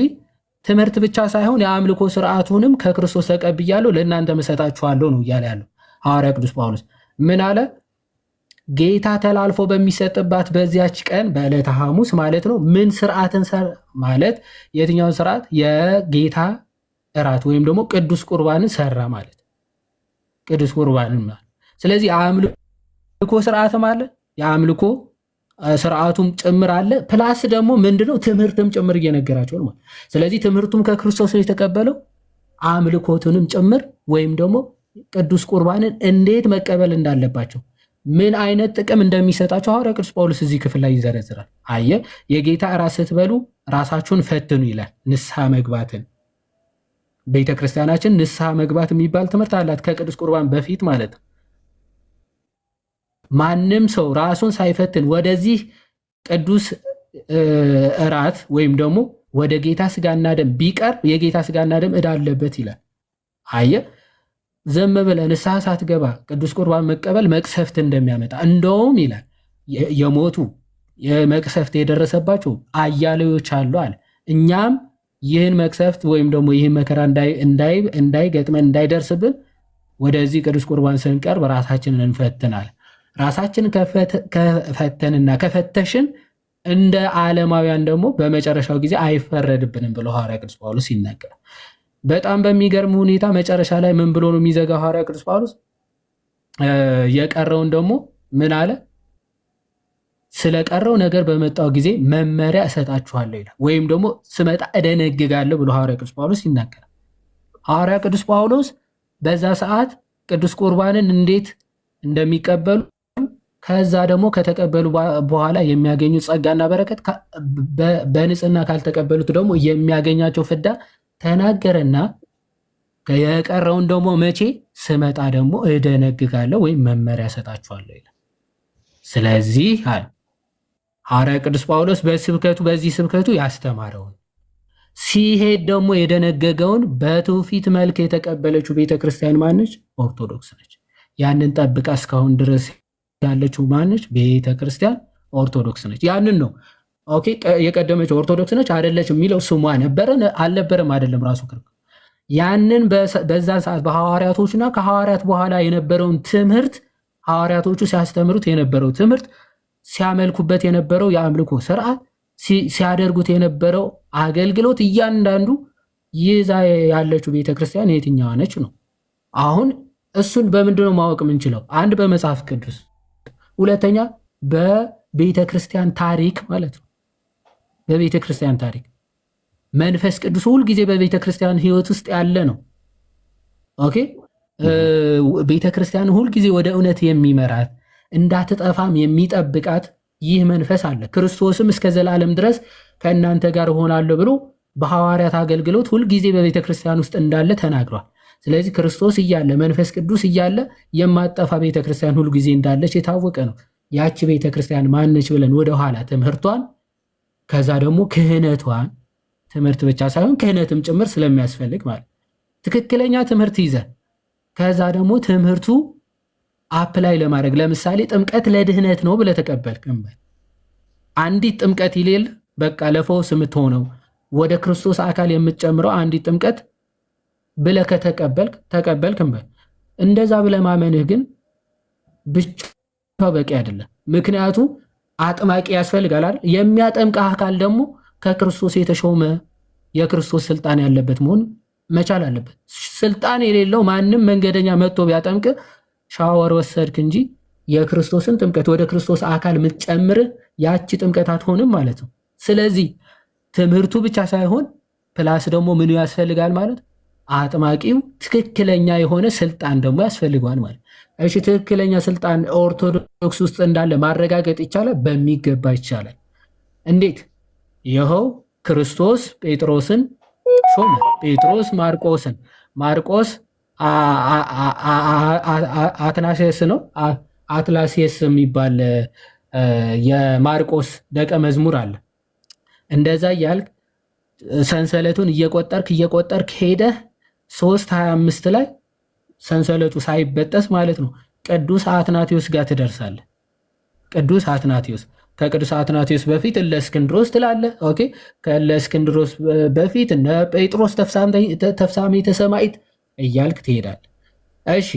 ትምህርት ብቻ ሳይሆን የአምልኮ ስርዓቱንም ከክርስቶስ ተቀብያለሁ ለእናንተ መሰጣችኋለሁ ነው እያለ ያለው ሐዋርያ ቅዱስ ጳውሎስ። ምን አለ? ጌታ ተላልፎ በሚሰጥባት በዚያች ቀን በዕለተ ሐሙስ ማለት ነው ምን ስርዓትን ማለት የትኛውን ስርዓት? የጌታ እራት ወይም ደግሞ ቅዱስ ቁርባንን ሰራ ማለት ቅዱስ ቁርባንን ማለት። ስለዚህ የአምልኮ ስርዓትም አለ፣ የአምልኮ ስርዓቱም ጭምር አለ። ፕላስ ደግሞ ምንድነው ትምህርትም ጭምር እየነገራቸው ነው። ስለዚህ ትምህርቱም ከክርስቶስ ነው የተቀበለው፣ አምልኮቱንም ጭምር ወይም ደግሞ ቅዱስ ቁርባንን እንዴት መቀበል እንዳለባቸው ምን አይነት ጥቅም እንደሚሰጣቸው ሐዋርያ ቅዱስ ጳውሎስ እዚህ ክፍል ላይ ይዘረዝራል። አየ የጌታ እራት ስትበሉ ራሳችሁን ፈትኑ ይላል። ንስሐ መግባትን ቤተክርስቲያናችን ንስሐ መግባት የሚባል ትምህርት አላት ከቅዱስ ቁርባን በፊት ማለት ነው። ማንም ሰው ራሱን ሳይፈትን ወደዚህ ቅዱስ እራት ወይም ደግሞ ወደ ጌታ ስጋና ደም ቢቀርብ የጌታ ስጋና ደም ዕዳ አለበት ይላል። አየ ዘም ብለህ ንስሐ ሳትገባ ቅዱስ ቁርባን መቀበል መቅሰፍት እንደሚያመጣ እንደውም ይላል የሞቱ የመቅሰፍት የደረሰባቸው አያሌዎች አሉ አለ። እኛም ይህን መቅሰፍት ወይም ደግሞ ይህን መከራ እንዳይገጥመን እንዳይደርስብን ወደዚህ ቅዱስ ቁርባን ስንቀርብ ራሳችንን እንፈትናል። ራሳችንን ከፈተንና ከፈተሽን እንደ ዓለማውያን ደግሞ በመጨረሻው ጊዜ አይፈረድብንም ብሎ ሐዋርያ ቅዱስ ጳውሎስ ይናገራል። በጣም በሚገርም ሁኔታ መጨረሻ ላይ ምን ብሎ ነው የሚዘጋው ሐዋርያ ቅዱስ ጳውሎስ? የቀረውን ደግሞ ምን አለ? ስለቀረው ነገር በመጣው ጊዜ መመሪያ እሰጣችኋለሁ ይላል፣ ወይም ደግሞ ስመጣ እደነግጋለሁ ብሎ ሐዋርያ ቅዱስ ጳውሎስ ይናገራል። ሐዋርያ ቅዱስ ጳውሎስ በዛ ሰዓት ቅዱስ ቁርባንን እንዴት እንደሚቀበሉ ከዛ ደግሞ ከተቀበሉ በኋላ የሚያገኙ ጸጋና በረከት በንጽህና ካልተቀበሉት ደግሞ የሚያገኛቸው ፍዳ ተናገረና የቀረውን ደግሞ መቼ ስመጣ ደግሞ እደነግጋለሁ ወይም መመሪያ እሰጣችኋለሁ ይላል። ስለዚህ ሐዋርያ ቅዱስ ጳውሎስ በዚህ ስብከቱ ያስተማረውን ሲሄድ ደግሞ የደነገገውን በትውፊት መልክ የተቀበለችው ቤተክርስቲያን ማነች? ኦርቶዶክስ ነች። ያንን ጠብቃ እስካሁን ድረስ ያለችው ማነች? ቤተክርስቲያን ኦርቶዶክስ ነች። ያንን ነው ኦኬ የቀደመች ኦርቶዶክስ ነች አይደለችም የሚለው ስሟ ነበረ አልነበረም አይደለም ራሱ ክርክር ያንን በዛን ሰዓት በሐዋርያቶችና ከሐዋርያት በኋላ የነበረውን ትምህርት ሐዋርያቶቹ ሲያስተምሩት የነበረው ትምህርት ሲያመልኩበት የነበረው የአምልኮ ስርዓት ሲያደርጉት የነበረው አገልግሎት እያንዳንዱ ይዛ ያለችው ቤተክርስቲያን የትኛዋ ነች ነው። አሁን እሱን በምንድነው ማወቅ የምንችለው? አንድ በመጽሐፍ ቅዱስ፣ ሁለተኛ በቤተክርስቲያን ታሪክ ማለት ነው። በቤተክርስቲያን ታሪክ መንፈስ ቅዱስ ሁልጊዜ በቤተክርስቲያን ሕይወት ውስጥ ያለ ነው። ኦኬ ቤተክርስቲያን ሁልጊዜ ወደ እውነት የሚመራት እንዳትጠፋም የሚጠብቃት ይህ መንፈስ አለ። ክርስቶስም እስከ ዘላለም ድረስ ከእናንተ ጋር እሆናለሁ ብሎ በሐዋርያት አገልግሎት ሁልጊዜ በቤተክርስቲያን ውስጥ እንዳለ ተናግሯል። ስለዚህ ክርስቶስ እያለ መንፈስ ቅዱስ እያለ የማጠፋ ቤተክርስቲያን ሁልጊዜ እንዳለች የታወቀ ነው። ያቺ ቤተክርስቲያን ማነች ብለን ወደኋላ ትምህርቷን ከዛ ደግሞ ክህነቷን ትምህርት ብቻ ሳይሆን ክህነትም ጭምር ስለሚያስፈልግ ማለት ትክክለኛ ትምህርት ይዘን ከዛ ደግሞ ትምህርቱ አፕላይ ለማድረግ ለምሳሌ ጥምቀት ለድህነት ነው ብለህ ተቀበልክ። አንዲት ጥምቀት ይሌል በቃ ለፈውስ የምትሆነው ወደ ክርስቶስ አካል የምትጨምረው አንዲት ጥምቀት ብለህ ተቀበልክ። እንደዛ ብለህ ማመንህ ግን ብቻ በቂ አይደለም። ምክንያቱም አጥማቂ ያስፈልጋል አይደል? የሚያጠምቅህ አካል ደግሞ ከክርስቶስ የተሾመ የክርስቶስ ስልጣን ያለበት መሆን መቻል አለበት። ስልጣን የሌለው ማንም መንገደኛ መጥቶ ቢያጠምቅ ሻወር ወሰድክ እንጂ የክርስቶስን ጥምቀት ወደ ክርስቶስ አካል የምትጨምር ያቺ ጥምቀት አትሆንም ማለት ነው። ስለዚህ ትምህርቱ ብቻ ሳይሆን ፕላስ ደግሞ ምኑ ያስፈልጋል ማለት አጥማቂው ትክክለኛ የሆነ ስልጣን ደግሞ ያስፈልገዋል ማለት። እሺ ትክክለኛ ስልጣን ኦርቶዶክስ ውስጥ እንዳለ ማረጋገጥ ይቻላል? በሚገባ ይቻላል። እንዴት? ይኸው ክርስቶስ ጴጥሮስን ሾመ። ጴጥሮስ ማርቆስን፣ ማርቆስ አትናሲየስ ነው አትላሲየስ የሚባል የማርቆስ ደቀ መዝሙር አለ። እንደዛ እያልክ ሰንሰለቱን እየቆጠርክ ሄደህ 3:25 ላይ ሰንሰለቱ ሳይበጠስ ማለት ነው ቅዱስ አትናቴዎስ ጋር ትደርሳለህ። ቅዱስ አትናቴዎስ ከቅዱስ አትናቴዎስ በፊት እለእስክንድሮስ ትላለህ። ኦኬ ከእለእስክንድሮስ በፊት እነ ጴጥሮስ ተፍሳሜተ ሰማዕት እያልክ ትሄዳለህ። እሺ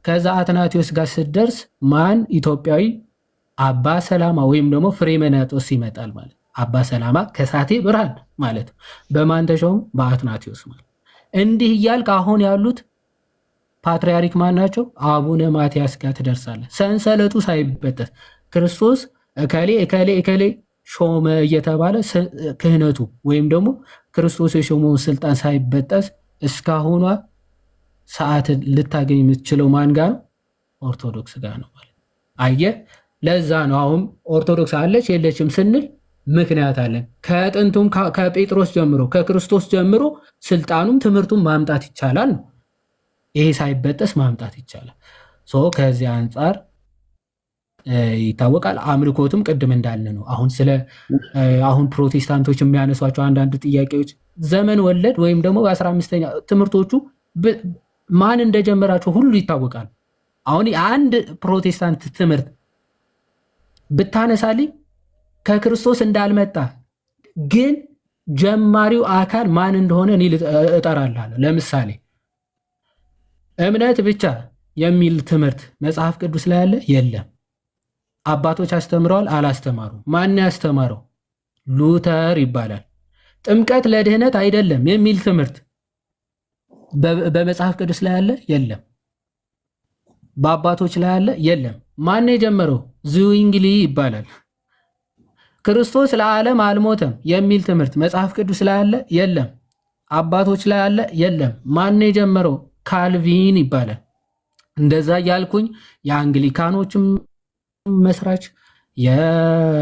ከዛ አትናቴዎስ ጋር ስትደርስ ማን ኢትዮጵያዊ አባ ሰላማ ወይም ደግሞ ፍሬመናጦስ ይመጣል ማለት አባ ሰላማ ከሳቴ ብርሃን ማለት በማን ተሾሙ? በአትናቴዎስ ማለት። እንዲህ እያልክ አሁን ያሉት ፓትርያርክ ማን ናቸው? አቡነ ማትያስ ጋር ትደርሳለህ። ሰንሰለቱ ሳይበጠስ ክርስቶስ እከሌ ሾመ እየተባለ ክህነቱ ወይም ደግሞ ክርስቶስ የሾመውን ስልጣን ሳይበጠስ እስካሁኗ ሰዓት ልታገኝ የምትችለው ማን ጋር ነው? ኦርቶዶክስ ጋር ነው ማለት አየህ። ለዛ ነው አሁን ኦርቶዶክስ አለች የለችም ስንል ምክንያት አለን። ከጥንቱም ከጴጥሮስ ጀምሮ ከክርስቶስ ጀምሮ ስልጣኑም ትምህርቱም ማምጣት ይቻላል ነው። ይሄ ሳይበጠስ ማምጣት ይቻላል። ከዚህ አንጻር ይታወቃል። አምልኮቱም ቅድም እንዳለ ነው። አሁን ፕሮቴስታንቶች የሚያነሷቸው አንዳንድ ጥያቄዎች ዘመን ወለድ ወይም ደግሞ በ15ኛ ትምህርቶቹ ማን እንደጀመራቸው ሁሉ ይታወቃል። አሁን አንድ ፕሮቴስታንት ትምህርት ብታነሳልኝ ከክርስቶስ እንዳልመጣ ግን ጀማሪው አካል ማን እንደሆነ እኔ እጠራልሃለሁ። ለምሳሌ እምነት ብቻ የሚል ትምህርት መጽሐፍ ቅዱስ ላይ ያለ የለም። አባቶች አስተምረዋል? አላስተማሩም። ማን ያስተማረው? ሉተር ይባላል። ጥምቀት ለድህነት አይደለም የሚል ትምህርት በመጽሐፍ ቅዱስ ላይ ያለ የለም። በአባቶች ላይ ያለ የለም። ማን የጀመረው? ዝዊንግሊ ይባላል። ክርስቶስ ለዓለም አልሞተም የሚል ትምህርት መጽሐፍ ቅዱስ ላይ ያለ የለም። አባቶች ላይ ያለ የለም። ማን የጀመረው? ካልቪን ይባላል። እንደዛ እያልኩኝ የአንግሊካኖችም መስራች የሐዋርያት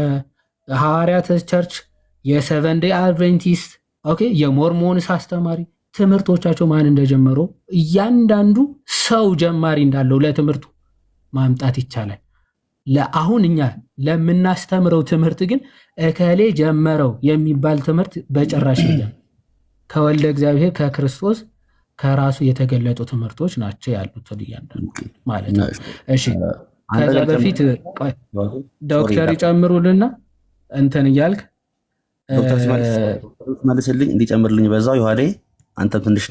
ቸርች የሰቨን ዴይ አድቬንቲስት የሞርሞንስ አስተማሪ ትምህርቶቻቸው ማን እንደጀመሩ እያንዳንዱ ሰው ጀማሪ እንዳለው ለትምህርቱ ማምጣት ይቻላል። ለአሁን እኛ ለምናስተምረው ትምህርት ግን እከሌ ጀመረው የሚባል ትምህርት በጭራሽ የለም። ከወልደ እግዚአብሔር ከክርስቶስ ከራሱ የተገለጡ ትምህርቶች ናቸው ያሉት እያንዳንዱ ማለት ነው። እሺ ከዛ በፊት ዶክተር ይጨምሩልና እንትን እያልክ
ዶክተር ሲመልስልኝ እንዲጨምርልኝ በዛው ዮሐዴ አንተም ትንሽ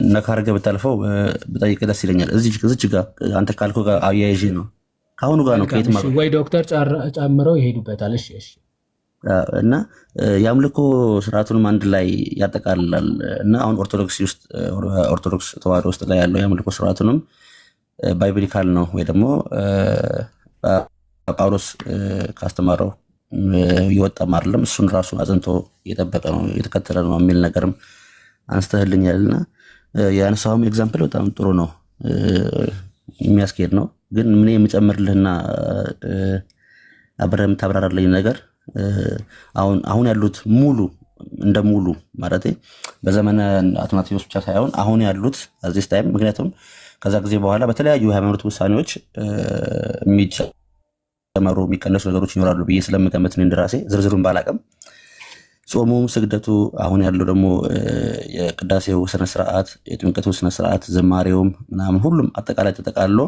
ነካ አድርገህ ብታልፈው ብጠይቅ ደስ ይለኛል። እዚች ጋር አንተ ካልከው ጋር አያይዤ ነው ከአሁኑ ጋር ነው ከየት
ወይ ዶክተር ጨምረው ይሄዱበታል። እሺ
እና የአምልኮ ስርዓቱንም አንድ ላይ ያጠቃልላል እና አሁን ኦርቶዶክስ ተዋሕዶ ውስጥ ላይ ያለው የአምልኮ ስርዓቱንም ባይብሊካል ነው ወይ ደግሞ ጳውሎስ ካስተማረው ይወጣም አይደለም እሱን ራሱ አጽንቶ የጠበቀ ነው የተከተለ ነው የሚል ነገርም አንስተህልኛልና ያነሳውም ኤግዛምፕል በጣም ጥሩ ነው፣ የሚያስኬድ ነው። ግን ምን የምጨምርልህና አብረህ የምታብራራልኝ ነገር አሁን ያሉት እንደ ሙሉ ማለት በዘመነ አትናቴዎስ ብቻ ሳይሆን አሁን ያሉት አዚስ ታይም፣ ምክንያቱም ከዛ ጊዜ በኋላ በተለያዩ የሃይማኖት ውሳኔዎች የሚጨመሩ የሚቀነሱ ነገሮች ይኖራሉ ብዬ ስለምገምት ነው እንደራሴ ዝርዝሩን ባላቅም፣ ጾሙም ስግደቱ አሁን ያለው ደግሞ የቅዳሴው ስነስርዓት፣ የጥምቀቱ ስነስርዓት፣ ዝማሬውም ምናምን ሁሉም አጠቃላይ ተጠቃልሎ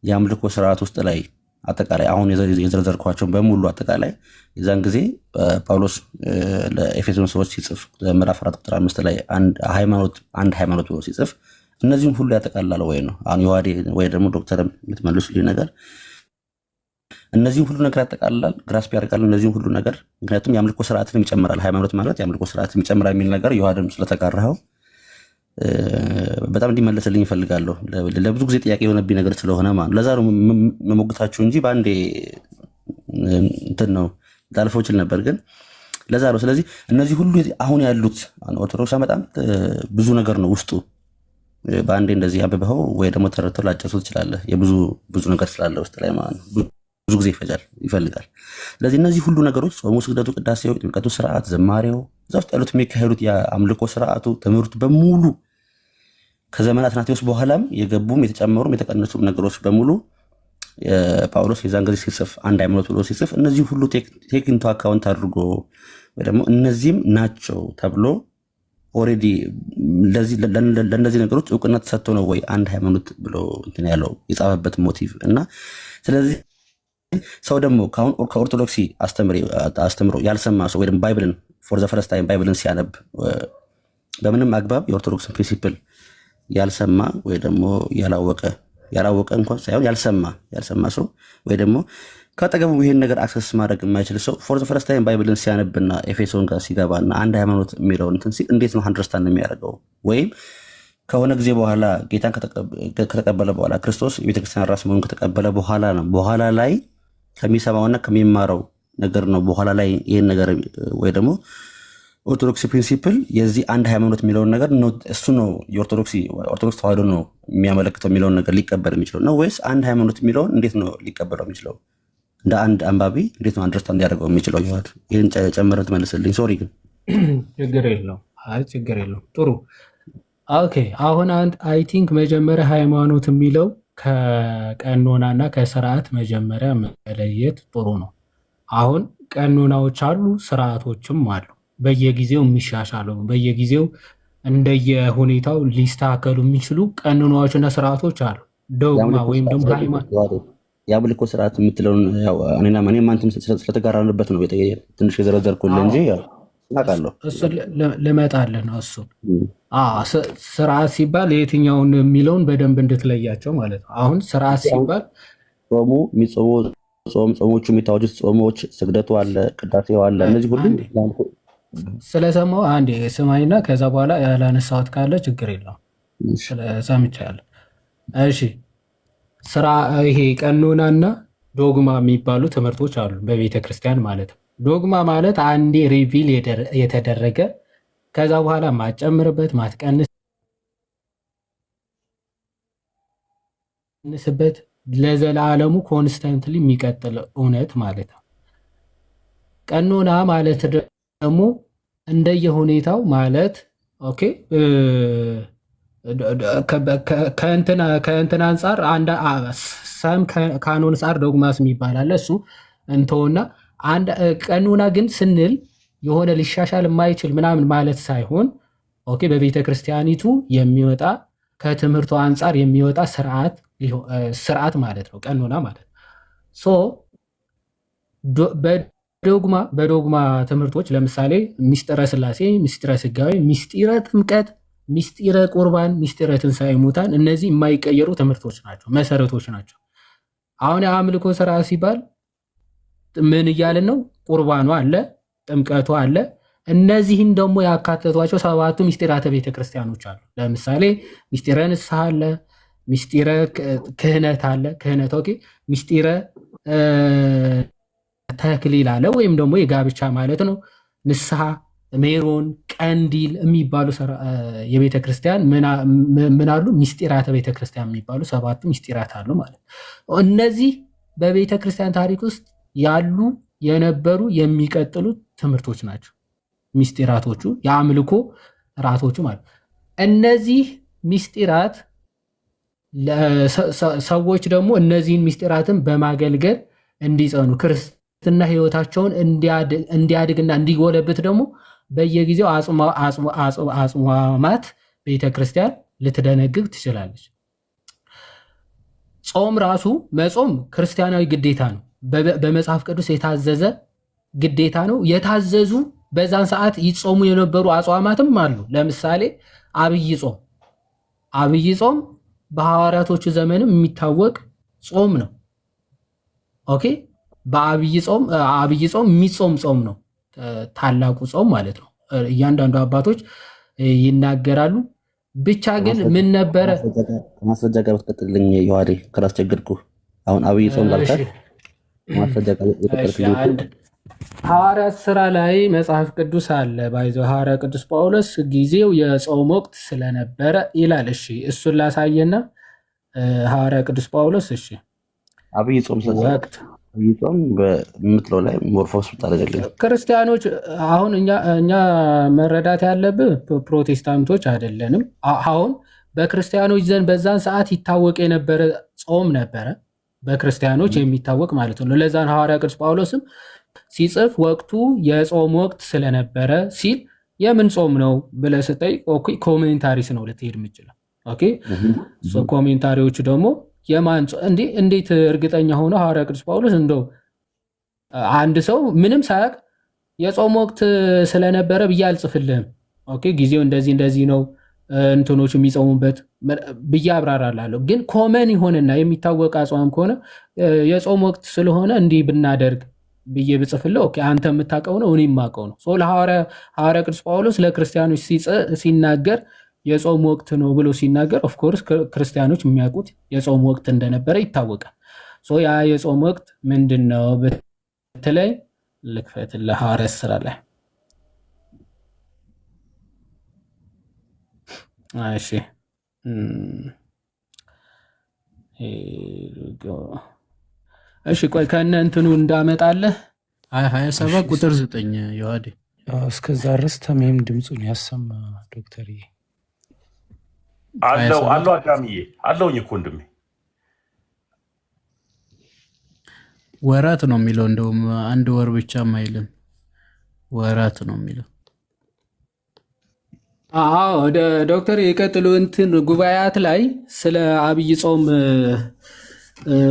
የአምልኮ ስርዓት ውስጥ ላይ አጠቃላይ አሁን የዘረዘርኳቸውን በሙሉ አጠቃላይ የዛን ጊዜ ጳውሎስ ለኤፌሶን ሰዎች ሲጽፍ ምዕራፍ 4 ቁጥር 5 ላይ አንድ ሃይማኖት ብሎ ሲጽፍ እነዚህም ሁሉ ያጠቃልላል ወይ ነው። አሁን ዮሐዴ ወይ ደግሞ ዶክተር የምትመልሱልኝ ነገር እነዚህም ሁሉ ነገር ያጠቃልላል፣ ግራስፕ ያደርጋል እነዚህም ሁሉ ነገር። ምክንያቱም የአምልኮ ስርዓትን ይጨምራል። ሃይማኖት ማለት የአምልኮ ስርዓትን ይጨምራል የሚል ነገር ዮሐዴም ስለተጋራኸው በጣም እንዲመለስልኝ ይፈልጋለሁ። ለብዙ ጊዜ ጥያቄ የሆነብኝ ነገር ስለሆነ ማለት ለዛ ነው መሞግታችሁ እንጂ በአንዴ እንትን ነው ላልፈው ይችል ነበር፣ ግን ለዛ ነው። ስለዚህ እነዚህ ሁሉ አሁን ያሉት ኦርቶዶክስ በጣም ብዙ ነገር ነው ውስጡ። በአንዴ እንደዚህ አንብበኸው ወይ ደግሞ ተረድተው ላጨርሱት ትችላለህ። ብዙ ነገር ስላለ ውስጥ ላይ ማለት ነው ብዙ ጊዜ ይፈልጋል። ስለዚህ እነዚህ ሁሉ ነገሮች ጾሙ፣ ስግደቱ፣ ቅዳሴው፣ ጥምቀቱ ስርዓት፣ ዝማሬው እዛ ውስጥ ያሉት የሚካሄዱት የአምልኮ ስርዓቱ ትምህርቱ በሙሉ ከዘመናት አትናቴዎስ በኋላም የገቡም የተጨመሩም የተቀነሱም ነገሮች በሙሉ ጳውሎስ የዛን ጊዜ ሲጽፍ አንድ ሃይማኖት ብሎ ሲጽፍ እነዚህ ሁሉ ቴክ ኢንቱ አካውንት አድርጎ ወይ ደግሞ እነዚህም ናቸው ተብሎ ኦልሬዲ ለእነዚህ ነገሮች እውቅና ተሰጥቶ ነው ወይ አንድ ሃይማኖት ብሎ እንትን ያለው የጻፈበት ሞቲቭ እና ስለዚህ ሰው ደግሞ ከኦርቶዶክሲ አስተምሮ ያልሰማ ሰው ወይ ደግሞ ባይብልን ፎር ዘ ፈርስት ታይም ባይብልን ሲያነብ በምንም አግባብ የኦርቶዶክስን ፕሪንሲፕል ያልሰማ ወይ ደግሞ ያላወቀ እንኳን ሳይሆን ያልሰማ ሰው ወይ ደግሞ ከአጠገቡ ይሄን ነገር አክሰስ ማድረግ የማይችል ሰው ፎር ዘ ፈርስት ታይም ባይብልን ሲያነብና ኤፌሶን ጋር ሲገባና አንድ ሃይማኖት የሚለውን እንትን ሲል እንዴት ነው አንደርስታንድ የሚያደርገው? ወይም ከሆነ ጊዜ በኋላ ጌታን ከተቀበለ በኋላ ክርስቶስ የቤተክርስቲያን ራስ መሆኑን ከተቀበለ በኋላ ላይ ከሚሰማውና ከሚማረው ነገር ነው በኋላ ላይ ይሄን ነገር ወይ ደግሞ ኦርቶዶክስ ፕሪንሲፕል የዚህ አንድ ሃይማኖት የሚለውን ነገር እሱ ነው የኦርቶዶክስ ተዋሕዶ ነው የሚያመለክተው የሚለውን ነገር ሊቀበል የሚችለው ነው ወይስ አንድ ሃይማኖት የሚለውን እንዴት ነው ሊቀበለው የሚችለው? እንደ አንድ አንባቢ እንዴት ነው አንደርስታንድ ያደርገው የሚችለው? ይዋድ ይህን ጨምረህ ትመልስልኝ። ሶሪ ግን
ችግር የለውም። ጥሩ ኦኬ። አሁን አይ ቲንክ መጀመሪያ ሃይማኖት የሚለው ከቀኖናና ከስርዓት መጀመሪያ መለየት ጥሩ ነው። አሁን ቀኖናዎች አሉ፣ ስርዓቶችም አሉ። በየጊዜው የሚሻሻሉ በየጊዜው እንደየሁኔታው ሊስተካከሉ የሚችሉ ቀኖናዎችና ስርዓቶች አሉ። ዶግማ ወይም ደግሞ ሃይማኖት
የአምልኮ ስርዓት የምትለውን እኔም አንተም ስለተጋራንበት ነው ትንሽ የዘረዘርኩልህ እንጂ እናውቃለሁ።
እሱ ልመጣልህ ነው። እሱ ስርዓት ሲባል የትኛውን የሚለውን በደንብ እንድትለያቸው ማለት ነው። አሁን ስርዓት ሲባል
ጾሙ የሚጾሙ ጾሞቹ የሚታወጁት ጾሞች፣ ስግደቱ አለ፣ ቅዳሴው አለ። እነዚህ ሁሉ
ስለሰማሁ አንዴ ስማኝና ከዛ በኋላ ያላነሳሁት ካለ ችግር የለውም። ሰምቻለሁ። እሺ ይሄ ቀኖናና ዶግማ የሚባሉ ትምህርቶች አሉ በቤተ ክርስቲያን ማለት ነው። ዶግማ ማለት አንዴ ሪቪል የተደረገ ከዛ በኋላ ማጨምርበት ማትቀንስበት ለዘላለሙ ኮንስታንትሊ የሚቀጥል እውነት ማለት ነው። ቀኖና ማለት ደግሞ እንደየሁኔታው ማለት ኦኬ ከእንትን አንጻር ሳም ካኖን አንጻር ዶግማስ የሚባል አለ። እሱ እንተውና ቀኖና ግን ስንል የሆነ ሊሻሻል የማይችል ምናምን ማለት ሳይሆን ኦኬ በቤተ ክርስቲያኒቱ የሚወጣ ከትምህርቱ አንጻር የሚወጣ ስርዓት ማለት ነው ቀኖና ማለት ሶ በዶግማ ትምህርቶች ለምሳሌ ሚስጥረ ሥላሴ፣ ሚስጥረ ሥጋዌ፣ ሚስጥረ ጥምቀት፣ ሚስጥረ ቁርባን፣ ሚስጥረ ትንሣኤ ሙታን እነዚህ የማይቀየሩ ትምህርቶች ናቸው፣ መሰረቶች ናቸው። አሁን የአምልኮ ስርዓት ሲባል ምን እያልን ነው? ቁርባኑ አለ፣ ጥምቀቱ አለ። እነዚህን ደግሞ ያካተቷቸው 7ቱ ሚስጢራተ ቤተክርስቲያኖች አሉ። ለምሳሌ ሚስጢረ ንስሐ አለ፣ ሚስጢረ ክህነት አለ፣ ክህነት ኦኬ፣ ሚስጢረ ተክሊል አለ ወይም ደግሞ የጋብቻ ማለት ነው። ንስሐ፣ ሜሮን፣ ቀንዲል የሚባሉ የቤተ ክርስቲያን ምን አሉ? ሚስጢራተ ቤተ ክርስቲያን የሚባሉ 7ቱ ሚስጢራት አሉ ማለት ነው። እነዚህ በቤተ ክርስቲያን ታሪክ ውስጥ ያሉ የነበሩ የሚቀጥሉ ትምህርቶች ናቸው። ሚስጢራቶቹ የአምልኮ ራቶቹ ማለት እነዚህ ሚስጢራት ሰዎች ደግሞ እነዚህን ሚስጢራትን በማገልገል እንዲጸኑ ክርስትና ህይወታቸውን እንዲያድግና እንዲጎለብት ደግሞ በየጊዜው አጽዋማት ቤተክርስቲያን ልትደነግግ ትችላለች። ጾም ራሱ መጾም ክርስቲያናዊ ግዴታ ነው። በመጽሐፍ ቅዱስ የታዘዘ ግዴታ ነው። የታዘዙ በዛን ሰዓት ይጾሙ የነበሩ አጽዋማትም አሉ። ለምሳሌ አብይ ጾም በሐዋርያቶቹ ዘመንም የሚታወቅ ጾም ነው። ኦኬ፣ በአብይ ጾም የሚጾም ጾም ነው። ታላቁ ጾም ማለት ነው። እያንዳንዱ አባቶች ይናገራሉ። ብቻ ግን ምን ነበረ
ማስረጃ ጋር ብትቀጥልኝ ዮሐዴ ካላስቸገርኩ። አሁን አብይ ጾም ላልካት ማስረጃ ጋር ብትቀጥልኝ።
ሐዋርያት ሥራ ላይ መጽሐፍ ቅዱስ አለ። ባይዘው ሐዋርያ ቅዱስ ጳውሎስ ጊዜው የጾም ወቅት ስለነበረ ይላል። እሺ እሱን ላሳየና ሐዋርያ ቅዱስ ጳውሎስ እሺ
አብይ ጾም ወቅት አብይ ጾም በምትለው ላይ ሞርፎስ ታደርጋለህ።
ክርስቲያኖች አሁን እኛ መረዳት ያለብህ ፕሮቴስታንቶች አይደለንም። አሁን በክርስቲያኖች ዘንድ በዛን ሰዓት ይታወቅ የነበረ ጾም ነበረ፣ በክርስቲያኖች የሚታወቅ ማለት ነው። ለዛን ሐዋርያ ቅዱስ ጳውሎስም ሲጽፍ ወቅቱ የጾም ወቅት ስለነበረ ሲል የምን ጾም ነው ብለህ ስጠይቅ ኮሜንታሪስ ነው ልትሄድ የምችለው። ኦኬ ኮሜንታሪዎቹ ደግሞ የማን እንዴት እርግጠኛ ሆኖ ሐዋርያ ቅዱስ ጳውሎስ እንደው አንድ ሰው ምንም ሳያውቅ የጾም ወቅት ስለነበረ ብዬ አልጽፍልህም። ኦኬ ጊዜው እንደዚህ ነው እንትኖች የሚጾሙበት ብዬ አብራራላለሁ። ግን ኮመን ይሆንና የሚታወቅ አጽዋም ከሆነ የጾም ወቅት ስለሆነ እንዲህ ብናደርግ ብዬ ብጽፍልህ ኦኬ አንተ የምታውቀው ነው እኔ የማውቀው ነው። ሐዋርያ ቅዱስ ጳውሎስ ለክርስቲያኖች ሲናገር የጾም ወቅት ነው ብሎ ሲናገር ኦፍኮርስ ክርስቲያኖች የሚያውቁት የጾም ወቅት እንደነበረ ይታወቃል። ያ የጾም ወቅት ምንድን ነው ብትለኝ ልክፈትልህ ሐዋርያት ሥራ ላይ። እሺ እሺ ቆይ ከነ እንትኑ እንዳመጣለህ
27 ቁጥር 9 ዮሐዴ
እስከዛ ድረስ ተሜም ድምፁን ያሰማ ዶክተር
አለው አዳምዬ አለውኝ እኮ ወንድሜ።
ወራት ነው የሚለው፣ እንደውም አንድ ወር ብቻም አይልም ወራት ነው የሚለው።
ወደ ዶክተር የቀጥሉ እንትን ጉባኤያት ላይ ስለ አብይ ጾም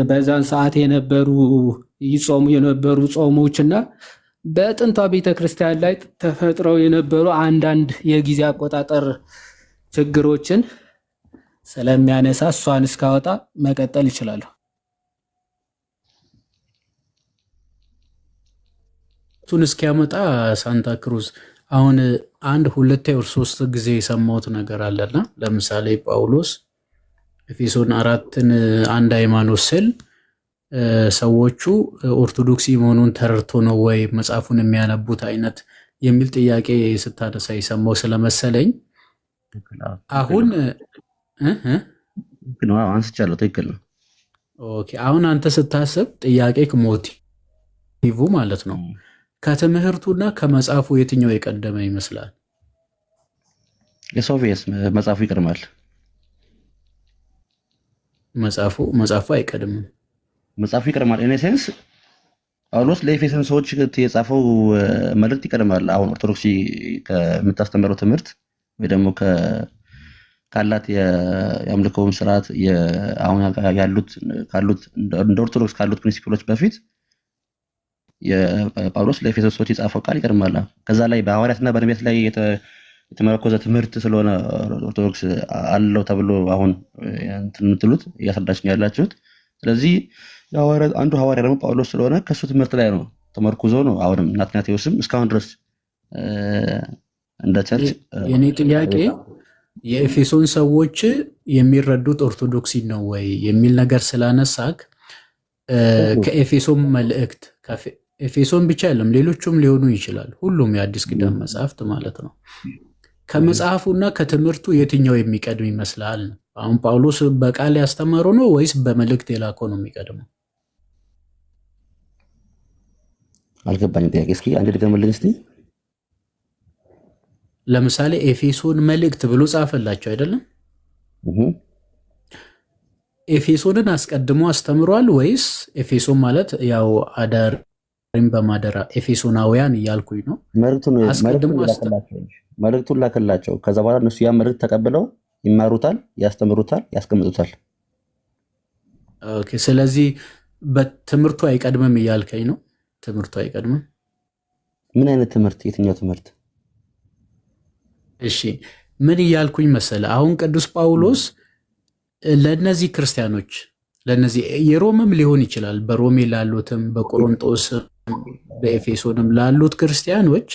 በዛን ሰዓት ይጾሙ የነበሩ ጾሞችና በጥንቷ ቤተክርስቲያን ላይ ተፈጥረው የነበሩ አንዳንድ የጊዜ አቆጣጠር ችግሮችን ስለሚያነሳ እሷን እስካወጣ መቀጠል ይችላሉ።
እሱን እስኪያመጣ ሳንታ ክሩዝ አሁን 1 2 or 3 ጊዜ የሰማሁት ነገር አለና ለምሳሌ ጳውሎስ ኤፌሶን 4ን አንድ ሃይማኖት ስል ሰዎቹ ኦርቶዶክሲ መሆኑን ተረድቶ ነው ወይ መጽሐፉን የሚያነቡት አይነት የሚል ጥያቄ ስታነሳ የሰማው ስለመሰለኝ አሁን
ነው አንስቻለሁ። ትክክል ነው።
ኦኬ አሁን አንተ ስታስብ ጥያቄ ሞቲቭ ማለት ነው ከትምህርቱና ከመጽሐፉ የትኛው የቀደመ ይመስላል?
የሶፊየስ መጽሐፉ ይቀድማል።
መጽሐፉ አይቀድምም።
መጽሐፉ ይቀድማል። ኢን ሴንስ ጳውሎስ ለኤፌሶን ሰዎች የጻፈው መልእክት ይቀድማል። አሁን ኦርቶዶክሲ ከምታስተምረው ትምህርት ወይ ደግሞ ካላት የአምልኮውን ስርዓት አሁን ካሉት እንደ ኦርቶዶክስ ካሉት ፕሪንሲፕሎች በፊት የጳውሎስ ለኤፌሶስ ሰዎች የጻፈው ቃል ይቀድማል። ከዛ ላይ በሐዋርያትና በነቢያት ላይ የተመረኮዘ ትምህርት ስለሆነ ኦርቶዶክስ አለው ተብሎ አሁን እንትን የምትሉት እያስረዳችሁ ያላችሁት። ስለዚህ አንዱ ሐዋርያ ደግሞ ጳውሎስ ስለሆነ ከሱ ትምህርት ላይ ነው ተመርኩዞ ነው አሁንም አትናቴዎስም እስካሁን ድረስ እንደ ቸርች
የኔ ጥያቄ የኤፌሶን ሰዎች የሚረዱት ኦርቶዶክሲ ነው ወይ የሚል ነገር ስላነሳክ ከኤፌሶን መልእክት ኤፌሶን ብቻ አይደለም ሌሎቹም ሊሆኑ ይችላል። ሁሉም የአዲስ ኪዳን መጽሐፍት ማለት ነው። ከመጽሐፉና ከትምህርቱ የትኛው የሚቀድም ይመስላል? አሁን ጳውሎስ በቃል ያስተማረው ነው ወይስ በመልእክት የላከው ነው የሚቀድመው?
አልገባኝም። ጥያቄ እስኪ አንድ ድገምልኝ እስቲ።
ለምሳሌ ኤፌሶን መልእክት ብሎ ጻፈላቸው አይደለም? ኤፌሶንን አስቀድሞ አስተምሯል ወይስ ኤፌሶን ማለት ያው አዳሪም በማደራ ኤፌሶናውያን እያልኩኝ ነው።
መልእክቱን ላከላቸው። ከዛ በኋላ እነሱ ያ መልእክት ተቀብለው ይማሩታል፣ ያስተምሩታል፣ ያስቀምጡታል።
ኦኬ። ስለዚህ በትምህርቱ አይቀድምም እያልከኝ ነው? ትምህርቱ አይቀድምም?
ምን አይነት ትምህርት? የትኛው ትምህርት?
እሺ ምን እያልኩኝ መሰለ? አሁን ቅዱስ ጳውሎስ ለነዚህ ክርስቲያኖች ለነዚህ የሮምም ሊሆን ይችላል በሮሜ ላሉትም በቆሮንቶስም በኤፌሶንም ላሉት ክርስቲያኖች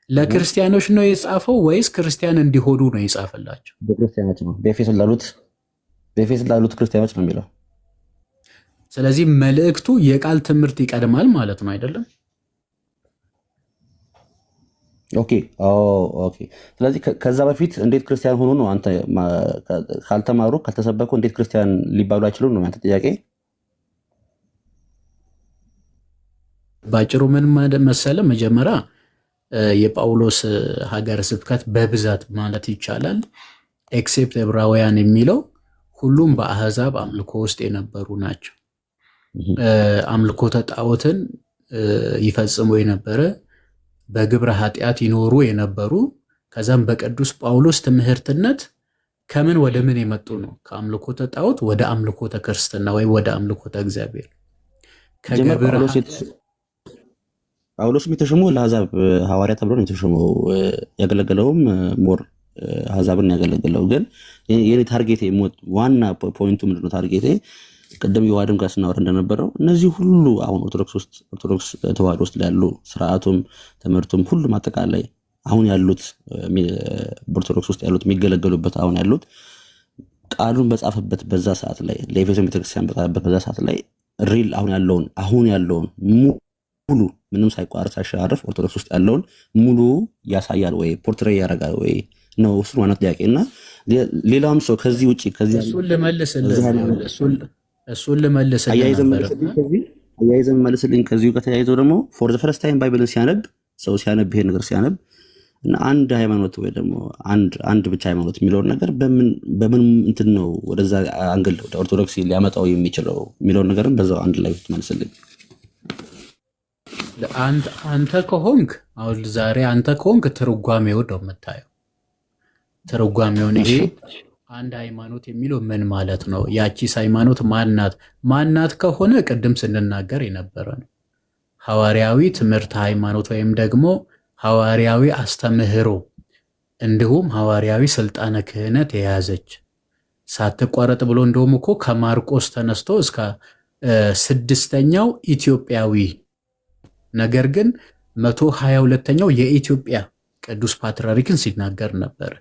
ለክርስቲያኖች ነው የጻፈው ወይስ ክርስቲያን እንዲሆኑ ነው የጻፈላቸው?
በክርስቲያኖች ነው። በኤፌሶን ላሉት ክርስቲያኖች ነው የሚለው።
ስለዚህ መልእክቱ የቃል ትምህርት ይቀድማል ማለት ነው አይደለም?
ኦኬ። ስለዚህ ከዛ በፊት እንዴት ክርስቲያን ሆኑ ነው? አንተ ካልተማሩ ካልተሰበኩ እንዴት ክርስቲያን ሊባሉ አይችሉም ነው ያንተ ጥያቄ?
ባጭሩ ምን መሰለ፣ መጀመሪያ የጳውሎስ ሀገረ ስብከት በብዛት ማለት ይቻላል ኤክሴፕት ዕብራውያን የሚለው ሁሉም በአህዛብ አምልኮ ውስጥ የነበሩ ናቸው። አምልኮተ ጣዖትን ይፈጽሙ የነበረ በግብረ ኃጢአት ይኖሩ የነበሩ ከዛም በቅዱስ ጳውሎስ ትምህርትነት ከምን ወደ ምን የመጡ ነው? ከአምልኮተ ጣዖት ወደ አምልኮተ ክርስትና ወይም ወደ አምልኮተ እግዚአብሔር።
ጳውሎስም የተሾመው ለአሕዛብ ሐዋርያ ተብሎ ነው የተሾመው። ያገለገለውም ሞር አሕዛብን ያገለገለው። ግን የኔ ታርጌቴ ዋና ፖይንቱ ምንድነው? ታርጌቴ ቅድም የዋድም ጋር ስናወራ እንደነበረው እነዚህ ሁሉ አሁን ኦርቶዶክስ ተዋህዶ ውስጥ ያሉ ስርዓቱም ትምህርቱም ሁሉም አጠቃላይ አሁን ያሉት በኦርቶዶክስ ውስጥ ያሉት የሚገለገሉበት አሁን ያሉት ቃሉን በጻፈበት በዛ ሰዓት ላይ ለኤፌሶን ቤተክርስቲያን በጻፈበት በዛ ሰዓት ላይ ሪል አሁን ያለውን ሙሉ ምንም ሳይቋረጥ ሳይሸራረፍ ኦርቶዶክስ ውስጥ ያለውን ሙሉ ያሳያል ወይ ፖርትሬ ያደርጋል ወይ ነው እሱ ዋና ጥያቄ። እና ሌላም ሰው ከዚህ ውጪ
እሱን ልመልስልህ
አያይዘን መልስልኝ። ከዚሁ ጋር ተያይዘው ደግሞ ፎር ዘ ፈርስት ታይም ባይብልን ሰው ሲያነብ ይሄ ነገር ሲያነብ እና አንድ ሃይማኖት ወይ ደግሞ አንድ ብቻ ሃይማኖት የሚለውን ነገር በምን እንትን ነው ወደዛ አንግል ወደ ኦርቶዶክስ ሊያመጣው የሚችለው የሚለውን ነገርም በዛው አንድ ላይ መልስልኝ።
አንተ ከሆንክ አሁን ዛሬ አንተ ከሆንክ ትርጓሜውን ነው የምታየው። ትርጓሜውን ይሄ አንድ ሃይማኖት የሚለው ምን ማለት ነው? ያቺስ ሃይማኖት ማናት ከሆነ ቅድም ስንናገር የነበረ ነው። ሐዋርያዊ ትምህርት ሃይማኖት ወይም ደግሞ ሐዋርያዊ አስተምህሮ እንዲሁም ሐዋርያዊ ስልጣነ ክህነት የያዘች ሳትቋረጥ ብሎ እንደውም እኮ ከማርቆስ ተነስቶ እስከ 6ኛው ኢትዮጵያዊ ነገር ግን 122ኛው የኢትዮጵያ ቅዱስ ፓትርያርክን ሲናገር ነበር።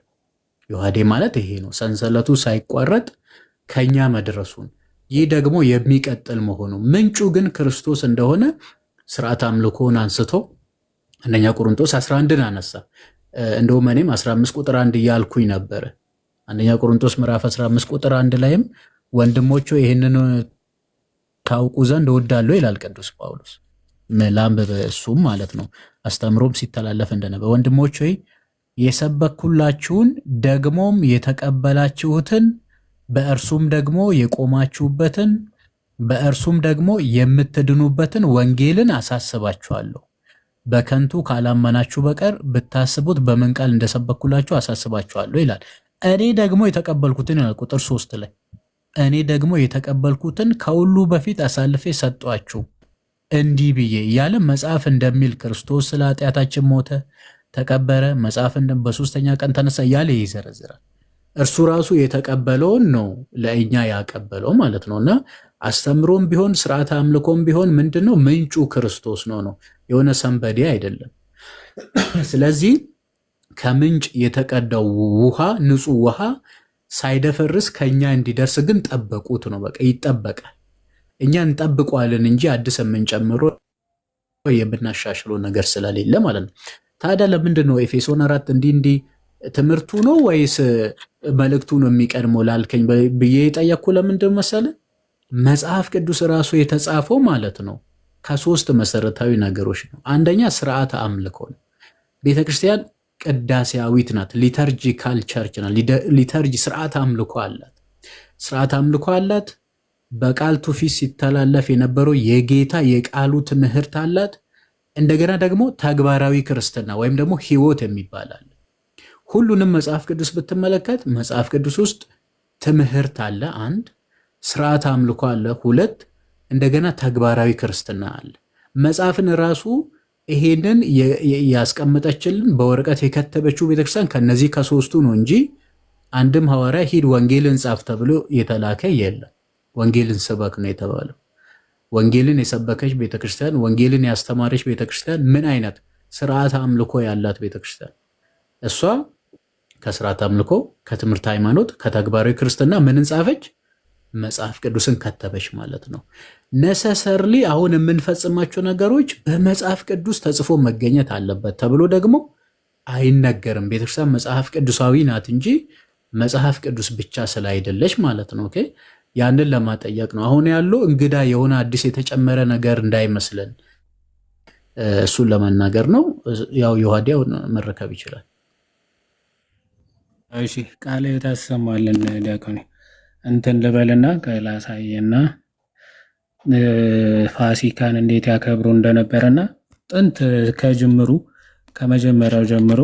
ዮሐዴ ማለት ይሄ ነው፣ ሰንሰለቱ ሳይቋረጥ ከኛ መድረሱን። ይህ ደግሞ የሚቀጥል መሆኑ ምንጩ ግን ክርስቶስ እንደሆነ ስርዓት አምልኮን አንስቶ አንደኛ ቆሮንቶስ 11ን አነሳ። እንደውም እኔም 15 ቁጥር 1 እያልኩኝ ነበረ። አንደኛ ቆሮንቶስ ምዕራፍ 15 ቁጥር 1 ላይም ወንድሞቹ ይህንን ታውቁ ዘንድ እወዳለሁ ይላል ቅዱስ ጳውሎስ። ላንብብ፣ እሱም ማለት ነው አስተምሮም ሲተላለፍ እንደነበረ ወንድሞች ሆይ የሰበኩላችሁን ደግሞም የተቀበላችሁትን በእርሱም ደግሞ የቆማችሁበትን በእርሱም ደግሞ የምትድኑበትን ወንጌልን አሳስባችኋለሁ። በከንቱ ካላመናችሁ በቀር ብታስቡት በምን ቃል እንደሰበኩላችሁ አሳስባችኋለሁ ይላል። እኔ ደግሞ የተቀበልኩትን ይላል ቁጥር 3 ላይ እኔ ደግሞ የተቀበልኩትን ከሁሉ በፊት አሳልፌ ሰጧችሁ፣ እንዲህ ብዬ እያለ መጽሐፍ እንደሚል ክርስቶስ ስለ ኃጢአታችን ሞተ፣ ተቀበረ፣ መጽሐፍ በሶስተኛ ቀን ተነሳ እያለ ይዘረዝራል። እርሱ ራሱ የተቀበለውን ነው ለእኛ ያቀበለው ማለት ነው። እና አስተምሮም ቢሆን ስርዓተ አምልኮም ቢሆን ምንድነው ምንጩ ክርስቶስ ነው የሆነ ሰንበዴ አይደለም። ስለዚህ ከምንጭ የተቀዳው ውሃ ንጹህ ውሃ ሳይደፈርስ ከኛ እንዲደርስ ግን ጠበቁት ነው። በቃ ይጠበቃል። እኛ እንጠብቀዋለን እንጂ አዲስ የምንጨምሮ የምናሻሽለው ነገር ስለሌለ ማለት ነው። ታዲያ ለምንድን ነው ኤፌሶን 4 እንዲህ ትምህርቱ ነው ወይስ መልእክቱ ነው የሚቀድመው ላልከኝ ብዬ የጠየቅኩ ለምንድን መሰለ? መጽሐፍ ቅዱስ ራሱ የተጻፈው ማለት ነው ከሶስት መሰረታዊ ነገሮች ነው። አንደኛ ስርዓተ አምልኮ ነው። ቤተክርስቲያን ቅዳሴያዊት ናት። ሊተርጂካል ቸርች ናት። ሊተርጂ ስርዓተ አምልኮ አላት። ስርዓተ አምልኮ አላት። በቃል ትውፊት ሲተላለፍ የነበረው የጌታ የቃሉ ትምህርት አላት። እንደገና ደግሞ ተግባራዊ ክርስትና ወይም ደግሞ ህይወት የሚባል አለ። ሁሉንም መጽሐፍ ቅዱስ ብትመለከት መጽሐፍ ቅዱስ ውስጥ ትምህርት አለ፣ አንድ ስርዓተ አምልኮ አለ፣ ሁለት እንደገና ተግባራዊ ክርስትና አለ። መጽሐፍን ራሱ ይሄንን ያስቀመጠችልን በወረቀት የከተበችው ቤተክርስቲያን ከነዚህ ከሶስቱ ነው እንጂ አንድም ሐዋርያ ሂድ ወንጌልን ጻፍ ተብሎ የተላከ የለም። ወንጌልን ስበክ ነው የተባለው። ወንጌልን የሰበከች ቤተክርስቲያን፣ ወንጌልን ያስተማረች ቤተክርስቲያን ምን አይነት ስርዓተ አምልኮ ያላት ቤተክርስቲያን? እሷ ከስርዓተ አምልኮ፣ ከትምህርት ሃይማኖት፣ ከተግባራዊ ክርስትና ምንን ጻፈች? መጽሐፍ ቅዱስን ከተበች ማለት ነው። ነሰሰርሊ አሁን የምንፈጽማቸው ነገሮች በመጽሐፍ ቅዱስ ተጽፎ መገኘት አለበት ተብሎ ደግሞ አይነገርም። ቤተክርስቲያን መጽሐፍ ቅዱሳዊ ናት እንጂ መጽሐፍ ቅዱስ ብቻ ስላይደለች ማለት ነው። ኦኬ፣ ያንን ለማጠየቅ ነው። አሁን ያለው እንግዳ የሆነ አዲስ የተጨመረ ነገር እንዳይመስለን እሱን ለመናገር ነው። ያው ዮሐዲያው መረከብ ይችላል።
እሺ፣ ቃለ ታሰማልን ዲያቆኒ እንትን ልበልና ከላሳየና ፋሲካን እንዴት ያከብሩ እንደነበረና ጥንት ከጅምሩ ከመጀመሪያው ጀምሮ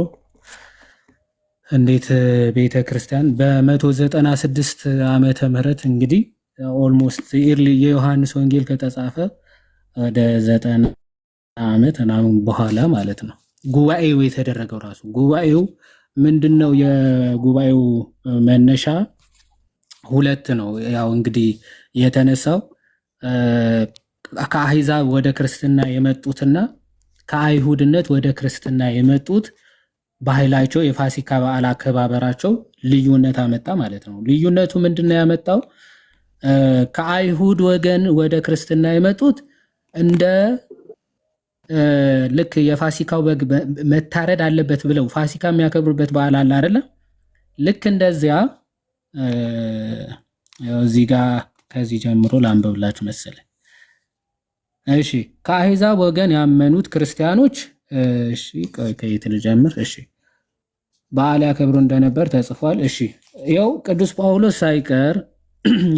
እንዴት ቤተ ክርስቲያን በ196 ዓመተ ምህረት እንግዲህ ኦልሞስት ኢርሊ የዮሐንስ ወንጌል ከተጻፈ ወደ 90 ዓመት ምናምን በኋላ ማለት ነው ጉባኤው የተደረገው። ራሱ ጉባኤው ምንድነው? የጉባኤው መነሻ ሁለት ነው። ያው እንግዲህ የተነሳው ከአሕዛብ ወደ ክርስትና የመጡትና ከአይሁድነት ወደ ክርስትና የመጡት ባህላቸው የፋሲካ በዓል አከባበራቸው ልዩነት አመጣ ማለት ነው። ልዩነቱ ምንድነው ያመጣው? ከአይሁድ ወገን ወደ ክርስትና የመጡት እንደ ልክ የፋሲካው በግ መታረድ አለበት ብለው ፋሲካ የሚያከብሩበት በዓል አለ አይደለ? ልክ እንደዚያ እዚህ ጋር ከዚህ ጀምሮ ላንብብላችሁ መሰለኝ። እሺ፣ ከአሕዛብ ወገን ያመኑት ክርስቲያኖች እሺ፣ ከየት ልጀምር? እሺ፣ በዓል ያከብሩ እንደነበር ተጽፏል። እሺ፣ ይኸው ቅዱስ ጳውሎስ ሳይቀር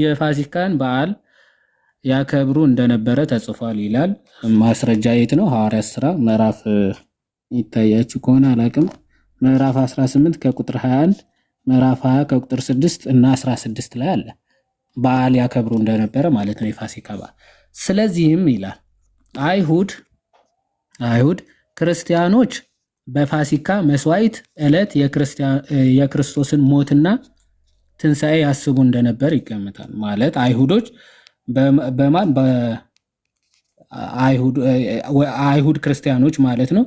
የፋሲካን በዓል ያከብሩ እንደነበረ ተጽፏል ይላል። ማስረጃ የት ነው? ሐዋርያት ሥራ ምዕራፍ ይታያችሁ ከሆነ አላቅም፣ ምዕራፍ 18 ከቁጥር 21፣ ምዕራፍ 20 ከቁጥር 6 እና 16 ላይ አለ በዓል ያከብሩ እንደነበረ ማለት ነው፣ የፋሲካ በዓል። ስለዚህም ይላል አይሁድ ክርስቲያኖች በፋሲካ መስዋዕት ዕለት የክርስቶስን ሞትና ትንሣኤ ያስቡ እንደነበር ይገምታል። ማለት አይሁዶች በማን አይሁድ ክርስቲያኖች ማለት ነው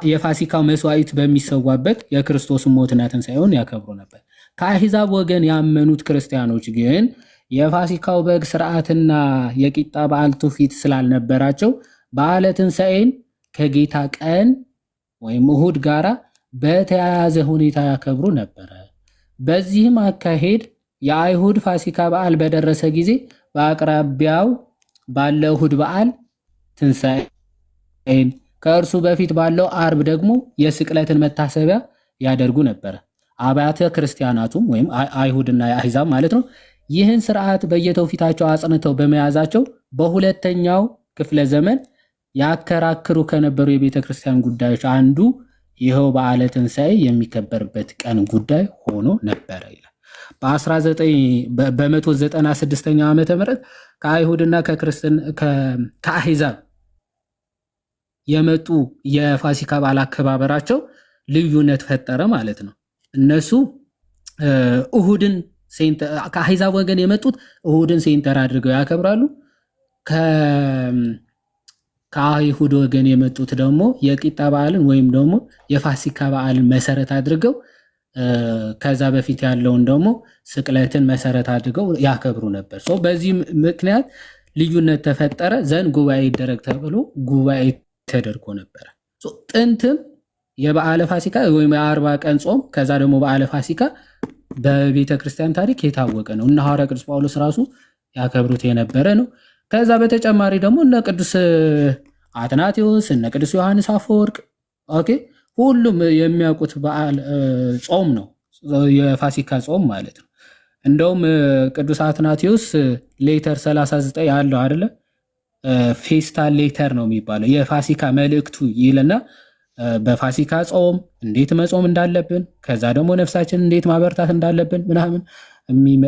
የፋሲካው መስዋዕት በሚሰዋበት የክርስቶስን ሞትና ትንሣኤውን ያከብሩ ነበር። ከአሕዛብ ወገን ያመኑት ክርስቲያኖች ግን የፋሲካው በግ ስርዓትና የቂጣ በዓል ትውፊት ስላልነበራቸው በዓለ ትንሣኤን ከጌታ ቀን ወይም እሁድ ጋራ በተያያዘ ሁኔታ ያከብሩ ነበረ። በዚህም አካሄድ የአይሁድ ፋሲካ በዓል በደረሰ ጊዜ በአቅራቢያው ባለው እሁድ በዓል ትንሣኤን፣ ከእርሱ በፊት ባለው አርብ ደግሞ የስቅለትን መታሰቢያ ያደርጉ ነበረ። አብያተ ክርስቲያናቱም ወይም አይሁድና አሕዛብ ማለት ነው ይህን ስርዓት በየትውፊታቸው አጽንተው በመያዛቸው በሁለተኛው ክፍለ ዘመን ያከራክሩ ከነበሩ የቤተ ክርስቲያን ጉዳዮች አንዱ ይኸው በዓለ ትንሣኤ የሚከበርበት ቀን ጉዳይ ሆኖ ነበረ ይላል። በ196ኛው ዓመተ ምህረት ከአይሁድና ከአሕዛብ የመጡ የፋሲካ በዓል አከባበራቸው ልዩነት ፈጠረ ማለት ነው። እነሱ እሁድን ከአሕዛብ ወገን የመጡት እሁድን ሴንተር አድርገው ያከብራሉ። ከአይሁድ ወገን የመጡት ደግሞ የቂጣ በዓልን ወይም ደግሞ የፋሲካ በዓልን መሰረት አድርገው ከዛ በፊት ያለውን ደግሞ ስቅለትን መሰረት አድርገው ያከብሩ ነበር። በዚህ ምክንያት ልዩነት ተፈጠረ። ዘንድ ጉባኤ ይደረግ ተብሎ ጉባኤ ተደርጎ ነበረ። ጥንትም የበዓለ ፋሲካ ወይም የ40 ቀን ጾም ከዛ ደግሞ በዓለ ፋሲካ በቤተ ክርስቲያን ታሪክ የታወቀ ነው። እነ ሐዋርያ ቅዱስ ጳውሎስ ራሱ ያከብሩት የነበረ ነው። ከዛ በተጨማሪ ደግሞ እነ ቅዱስ አትናቴዎስ እነ ቅዱስ ዮሐንስ አፈወርቅ ሁሉም የሚያውቁት በዓል ጾም ነው፣ የፋሲካ ጾም ማለት ነው። እንደውም ቅዱስ አትናቴዎስ ሌተር 39 አለው አይደለ? ፌስታል ሌተር ነው የሚባለው የፋሲካ መልእክቱ ይልና በፋሲካ ጾም እንዴት መጾም እንዳለብን ከዛ ደግሞ ነፍሳችን እንዴት ማበርታት እንዳለብን ምናምን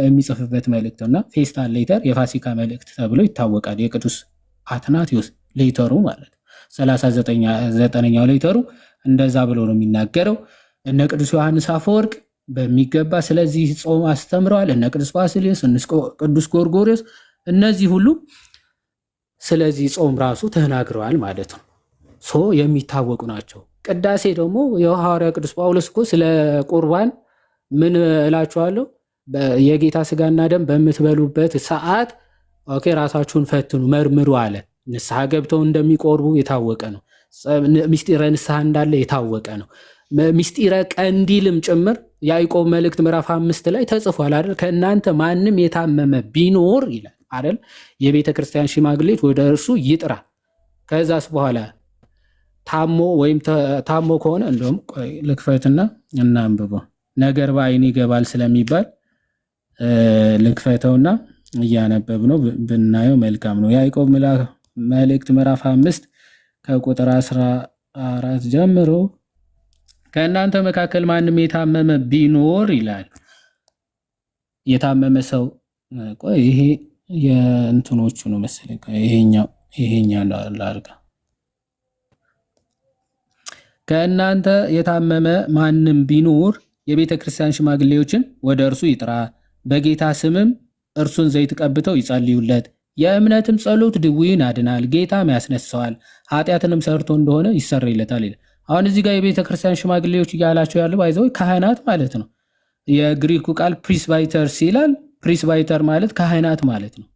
የሚጽፍበት መልእክት ነውና ፌስታል ሌተር የፋሲካ መልእክት ተብሎ ይታወቃል። የቅዱስ አትናቴዎስ ሌተሩ ማለት 39ኛው ሌተሩ እንደዛ ብሎ ነው የሚናገረው። እነ ቅዱስ ዮሐንስ አፈወርቅ በሚገባ ስለዚህ ጾም አስተምረዋል። እነ ቅዱስ ባስልዮስ፣ ቅዱስ ጎርጎርዮስ እነዚህ ሁሉ ስለዚህ ጾም ራሱ ተናግረዋል ማለት ነው። የሚታወቁ ናቸው። ቅዳሴ ደግሞ የሐዋርያ ቅዱስ ጳውሎስ እኮ ስለ ቁርባን ምን እላችኋለሁ የጌታ ስጋና ደም በምትበሉበት ሰዓት ራሳችሁን ፈትኑ መርምሩ አለ። ንስሐ ገብተው እንደሚቆርቡ የታወቀ ነው። ሚስጢረ ንስሐ እንዳለ የታወቀ ነው። ሚስጢረ ቀንዲልም ጭምር ያዕቆብ መልእክት ምዕራፍ 5 ላይ ተጽፏል አይደል? ከእናንተ ማንም የታመመ ቢኖር ይላል አይደል? የቤተ ክርስቲያን ሽማግሌዎች ወደ እርሱ ይጥራ። ከዛስ በኋላ ታሞ ከሆነ እንደውም ልክፈትና እናንብበው። ነገር በዓይን ይገባል ስለሚባል ልክፈተውና እያነበብ ነው ብናየው መልካም ነው። ያዕቆብ መልእክት ምዕራፍ 5 ከቁጥር 14 ጀምሮ ከእናንተ መካከል ማንም የታመመ ቢኖር ይላል። የታመመ ሰው ይሄ የእንትኖቹ ነው መሰለኝ። ይሄኛው ላርጋ። ከእናንተ የታመመ ማንም ቢኖር የቤተ ክርስቲያን ሽማግሌዎችን ወደ እርሱ ይጥራ፣ በጌታ ስምም እርሱን ዘይት ቀብተው ይጸልዩለት። የእምነትም ጸሎት ድውይን ያድናል፣ ጌታም ያስነሳዋል፣ ኃጢአትንም ሰርቶ እንደሆነ ይሰረይለታል ይላል። አሁን እዚህ ጋር የቤተ ክርስቲያን ሽማግሌዎች እያላቸው ያለው ባይዘው ካህናት ማለት ነው። የግሪኩ ቃል ፕሪስባይተርስ ይላል። ፕሪስባይተር ማለት ካህናት ማለት ነው።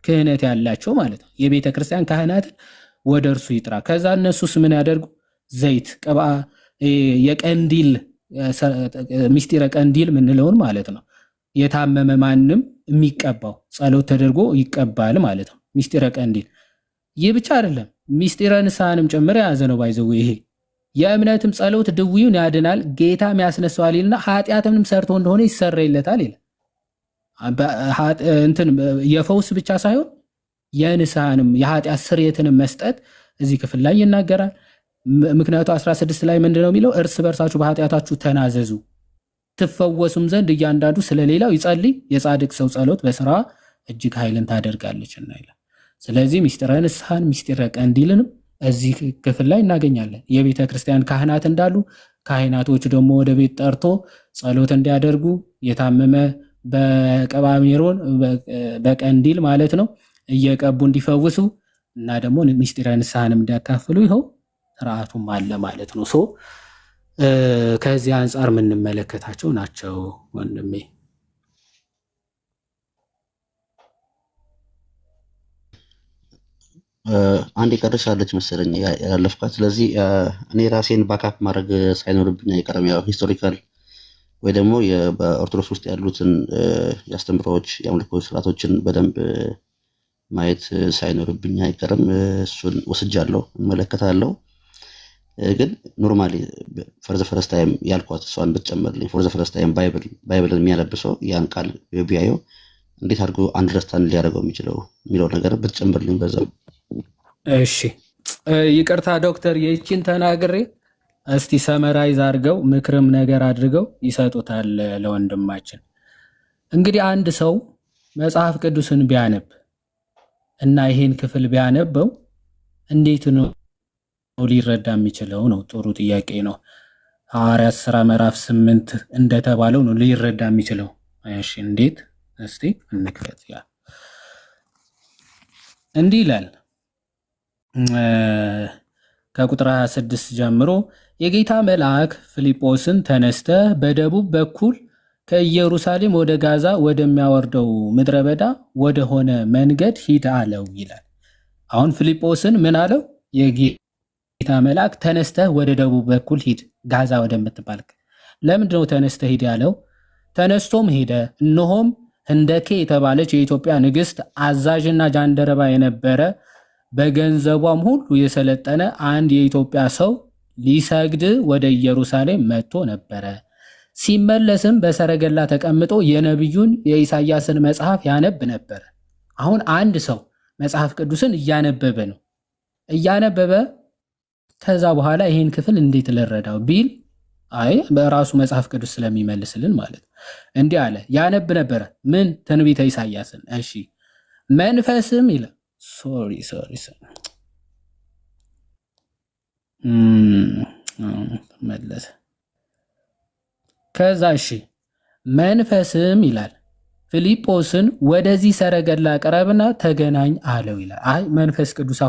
ክህነት ያላቸው ማለት ነው። የቤተ ክርስቲያን ካህናትን ወደ እርሱ ይጥራ። ከዛ እነሱስ ምን ያደርጉ? ዘይት ቅባ፣ የቀንዲል ሚስጢረ ቀንዲል ምንለውን ማለት ነው። የታመመ ማንም የሚቀባው ጸሎት ተደርጎ ይቀባል ማለት ነው። ሚስጢረ ቀንዲል። ይህ ብቻ አይደለም፣ ሚስጢረ ንስሐንም ጭምር የያዘ ነው። ባይዘው ይሄ የእምነትም ጸሎት ድውዩን ያድናል፣ ጌታም ያስነሳዋል ይልና ኃጢአትንም ሰርቶ እንደሆነ ይሰረይለታል ይላል። የፈውስ ብቻ ሳይሆን የንስሐንም የኃጢአት ስርየትንም መስጠት እዚህ ክፍል ላይ ይናገራል። ምክንያቱ 16 ላይ ምንድነው የሚለው? እርስ በርሳችሁ በኃጢአታችሁ ተናዘዙ ትፈወሱም ዘንድ እያንዳንዱ ስለሌላው ይጸልይ፣ የጻድቅ ሰው ጸሎት በስራ እጅግ ኃይልን ታደርጋለችና ይላል። ስለዚህ ሚስጢረ ንስሐን ሚስጢረ ቀንዲልንም እዚህ ክፍል ላይ እናገኛለን። የቤተ ክርስቲያን ካህናት እንዳሉ ካህናቶች ደግሞ ወደ ቤት ጠርቶ ጸሎት እንዲያደርጉ የታመመ በቀባሜሮን በቀንዲል ማለት ነው እየቀቡ እንዲፈውሱ እና ደግሞ ሚስጢረ ንስሐንም እንዲያካፍሉ ይኸው ስርዓቱም አለ ማለት ነው። ከዚህ አንጻር የምንመለከታቸው ናቸው ወንድሜ።
አንድ የቀረሻለች መሰለኝ ያለፍኳት። ስለዚህ እኔ ራሴን ባካፕ ማድረግ ሳይኖርብኝ አይቀርም። ያው ሂስቶሪካል ወይ ደግሞ በኦርቶዶክስ ውስጥ ያሉትን የአስተምህሮዎች የአምልኮ ስርዓቶችን በደንብ ማየት ሳይኖርብኝ አይቀርም። እሱን ወስጃለሁ፣ እመለከታለሁ። ግን ኖርማሊ ፎር ዘ ፈርስት ታይም ያልኳት እሷን ብትጨምርልኝ፣ ፎር ዘ ፈርስት ታይም ባይብልን የሚያነብሰው ያን ቃል ቢያየው እንዴት አድርጎ አንደርስታንድ ሊያደርገው የሚለው ነገር ብትጨምርልኝ በዛው።
እሺ ይቅርታ ዶክተር፣ ይህችን ተናግሬ እስቲ ሰመራይዝ አድርገው ምክርም ነገር አድርገው ይሰጡታል ለወንድማችን። እንግዲህ አንድ ሰው መጽሐፍ ቅዱስን ቢያነብ እና ይሄን ክፍል ቢያነበው እንዴት ነው ሊረዳ የሚችለው ነው? ጥሩ ጥያቄ ነው። ሐዋርያት ሥራ ምዕራፍ 8 እንደተባለው ነው ሊረዳ የሚችለው። እሺ እንዴት? እስቲ እንክፈት። ያ እንዲህ ይላል ከቁጥር 26 ጀምሮ የጌታ መልአክ ፊልጶስን ተነስተህ በደቡብ በኩል ከኢየሩሳሌም ወደ ጋዛ ወደሚያወርደው ምድረ በዳ ወደሆነ መንገድ ሂድ አለው ይላል። አሁን ፊልጶስን ምን አለው? የጌታ መልአክ ተነስተህ ወደ ደቡብ በኩል ሂድ፣ ጋዛ ወደምትባል። ለምንድነው ተነስተህ ሂድ ያለው? ተነስቶም ሄደ። እነሆም ህንደኬ የተባለች የኢትዮጵያ ንግሥት አዛዥና ጃንደረባ የነበረ በገንዘቧም ሁሉ የሰለጠነ አንድ የኢትዮጵያ ሰው ሊሰግድ ወደ ኢየሩሳሌም መጥቶ ነበረ። ሲመለስም በሰረገላ ተቀምጦ የነቢዩን የኢሳያስን መጽሐፍ ያነብ ነበር። አሁን አንድ ሰው መጽሐፍ ቅዱስን እያነበበ ነው። እያነበበ ከዛ በኋላ ይህን ክፍል እንዴት ልረዳው ቢል አይ በራሱ መጽሐፍ ቅዱስ ስለሚመልስልን ማለት እንዲህ አለ። ያነብ ነበረ ምን? ትንቢተ ኢሳያስን። እሺ መንፈስም ይላል ሶሪ መለሰ። ከዛ እሺ መንፈስም ይላል ፊልጶስን ወደዚህ ሰረገላ ቅረብና ተገናኝ አለው ይላል። አይ መንፈስ ቅዱስ